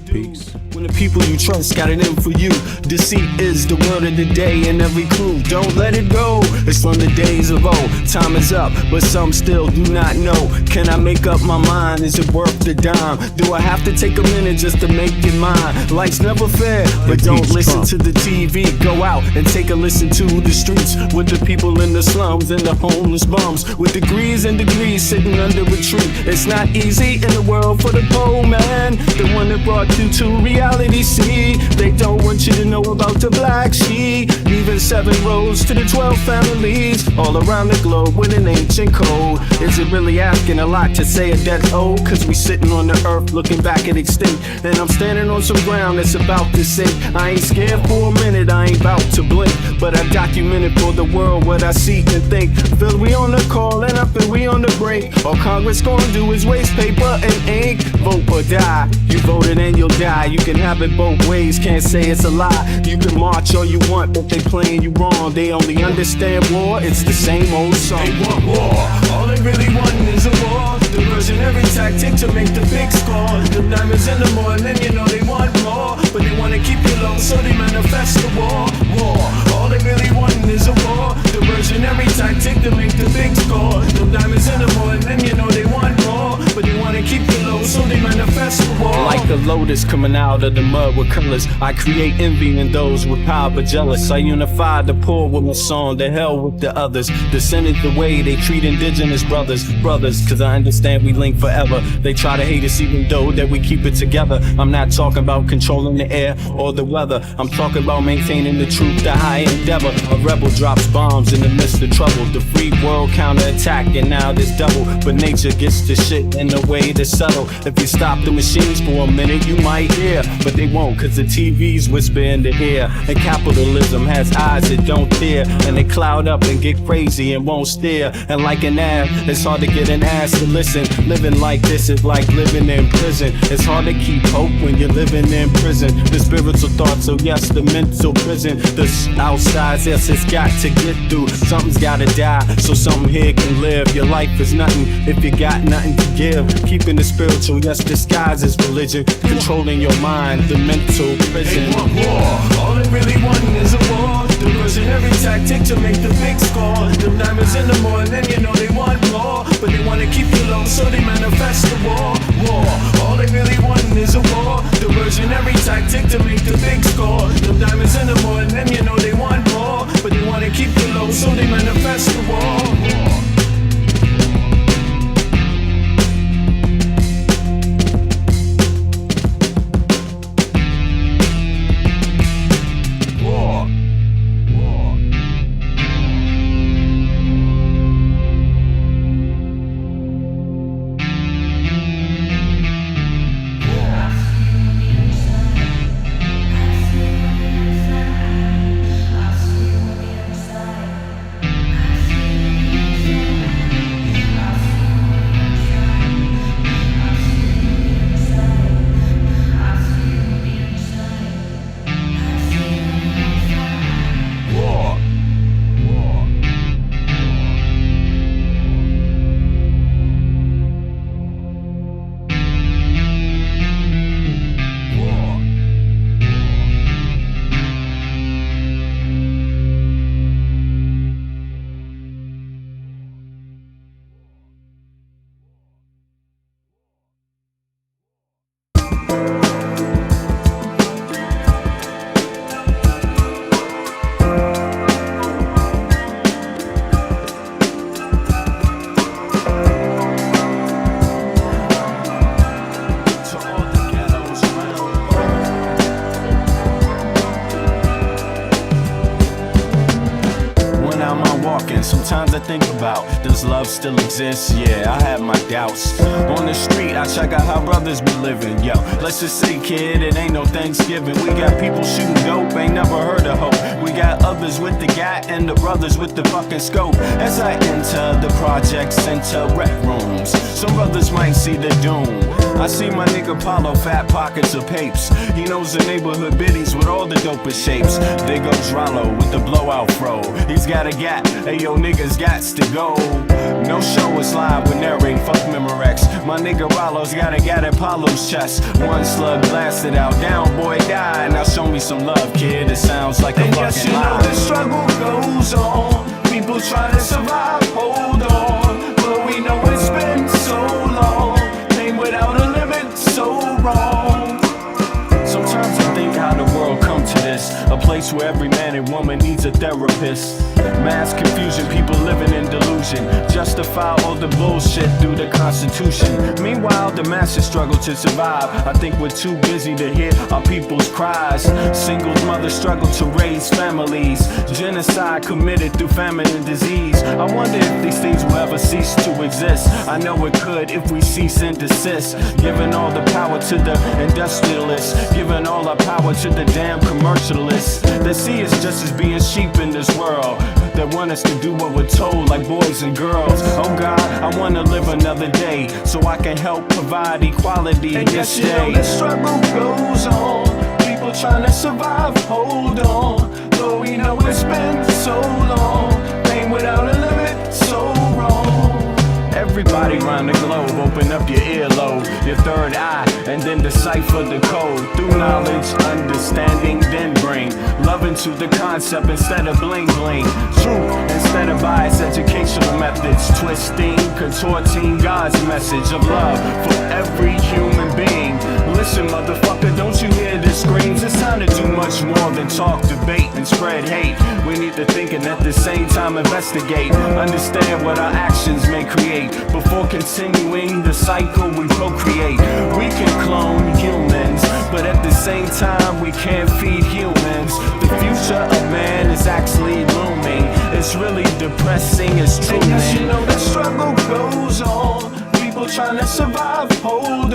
Speaker 2: Peace.
Speaker 23: When the people you trust got it in for you, deceit is the word of the day, and every clue, don't let it go. It's from the days of old. Time is up, but some still do not know. Can I make up my mind? Is it worth the dime? Do I have to take a minute just to make it mine? Life's never fair, but don't listen to the TV. Go out and take a listen to the streets with the people in the slums and the homeless bums with degrees and degrees sitting under a tree. It's not easy in the world for the poor man, the one that brought you to reality. See, they don't want you to know about the black sheep, leaving 7 rows to the 12 families all around the globe with an ancient code. Is it really asking a lot to say a death old? Cause we sitting on the earth looking back at extinct, and I'm standing on some ground that's about to sink. I ain't scared for a minute, I ain't about to blink, but I documented for the world what I see and think. Feel we on the call and I feel we on the break. All Congress gonna do is waste paper and ink. Vote or die, you voted and you'll die. You can have it both ways, can't say it's a lie. You can march all you want, but they playing you wrong. They only understand war, it's the same old song. They want war, all they really want is a war. Diversionary tactic to make the big score. The diamonds in the morning, you know they want more, but they wanna keep you low, so they manifest the war. War, all they really want is a war. Diversionary tactic to make the big score. The diamonds in the morning, you know they want more, but they wanna keep you low, so they manifest the war. Like a lotus coming out of the mud with colors, I create envy in those with power but jealous. I unify the poor with my song, the hell with the others. Descended the way they treat indigenous brothers, cause I understand we link forever. They try to hate us even though that we keep it together. I'm not talking about controlling the air or the weather, I'm talking about maintaining the truth, the high endeavor. A rebel drops bombs in the midst of trouble. The free world counterattack, and now there's double. But nature gets the shit in a way to settle. If you stop the machines for a minute, you might hear, but they won't, cause the TVs whisper in the ear. And capitalism has eyes that don't tear, and they cloud up and get crazy and won't stare. And like an ab, it's hard to get an ass to listen. Living like this is like living in prison. It's hard to keep hope when you're living in prison. The spiritual thoughts, so yes, the mental prison. The outside, yes, it's got to get through. Something's gotta die, so something here can live. Your life is nothing if you got nothing to give. Keeping the spiritual, yes, disguised as religion. Controlling your mind, the mental prison. They want war, all they really want is a war. Diversionary tactic to make the big score. The diamonds in the morning, you know they want more, but they wanna keep you low, so they manifest the war. War, all they really want is a war. Diversionary tactic to make the big score. The diamonds in the morning, you know they want more, but they wanna keep you low, so they manifest the war. think about. Does love still exist? Yeah, I have my doubts. On the street, I check out how brothers be living. Yo, let's just say, kid, it ain't no Thanksgiving. We got people shooting dope, ain't never heard of hope. We got others with the gat and the brothers with the fucking scope. As I enter the projects, enter rec rooms, some brothers might see the doom. I see my nigga Paulo, fat pockets of papes. He knows the neighborhood biddies with all the dopest shapes. There goes Rollo with the blowout fro. He's got a gap, hey yo niggas gots to go. No show is live when narrating, fuck Memorex. My nigga Rollo's got a gat at Paulo's chest. One slug blasted out, down boy died. Now show me some love, kid, it sounds like a fucking yes, you lie. know the struggle goes on. People try to survive, hold on. But we know it's been so long. Pain without a limit, so wrong. Sometimes I think how the world come to this. A place where every man and woman needs a therapist. Mass confusion, people living in delusion. Justify all the bullshit through the Constitution. Meanwhile, the masses struggle to survive. I think we're too busy to hear our people's cries. Single mothers struggle to raise families. Genocide committed through famine and disease. I wonder if these things will ever cease to exist. I know it could if we cease and desist. Giving all the power to the industrialists. Giving all our power to the damn commercialists. They see us just as being sheep in this world. They want us to do what we're told, like boys and girls. Oh God, I wanna live another day so I can help provide equality and this yes, day. You know the struggle goes on. People trying to survive, hold on. Though we know it's been so long. Pain without a limit, so wrong. Everybody around the globe, open up your earlobe, your third eye, and then decipher the code. Through knowledge, understanding, then bring love into the concept instead of bling bling. Truth instead of biased educational methods. Twisting, contorting God's message of love for every human being. Listen, motherfucker, don't you hear the screams? It's time to do much more than talk, debate, and spread hate. We need to think and at the same time investigate. Understand what our actions may create. Before continuing the cycle we procreate. We can clone humans, but at the same time we can't feed humans. The future of man is actually looming. It's really depressing, it's true. And yes, you know the struggle goes on. People trying to survive, hold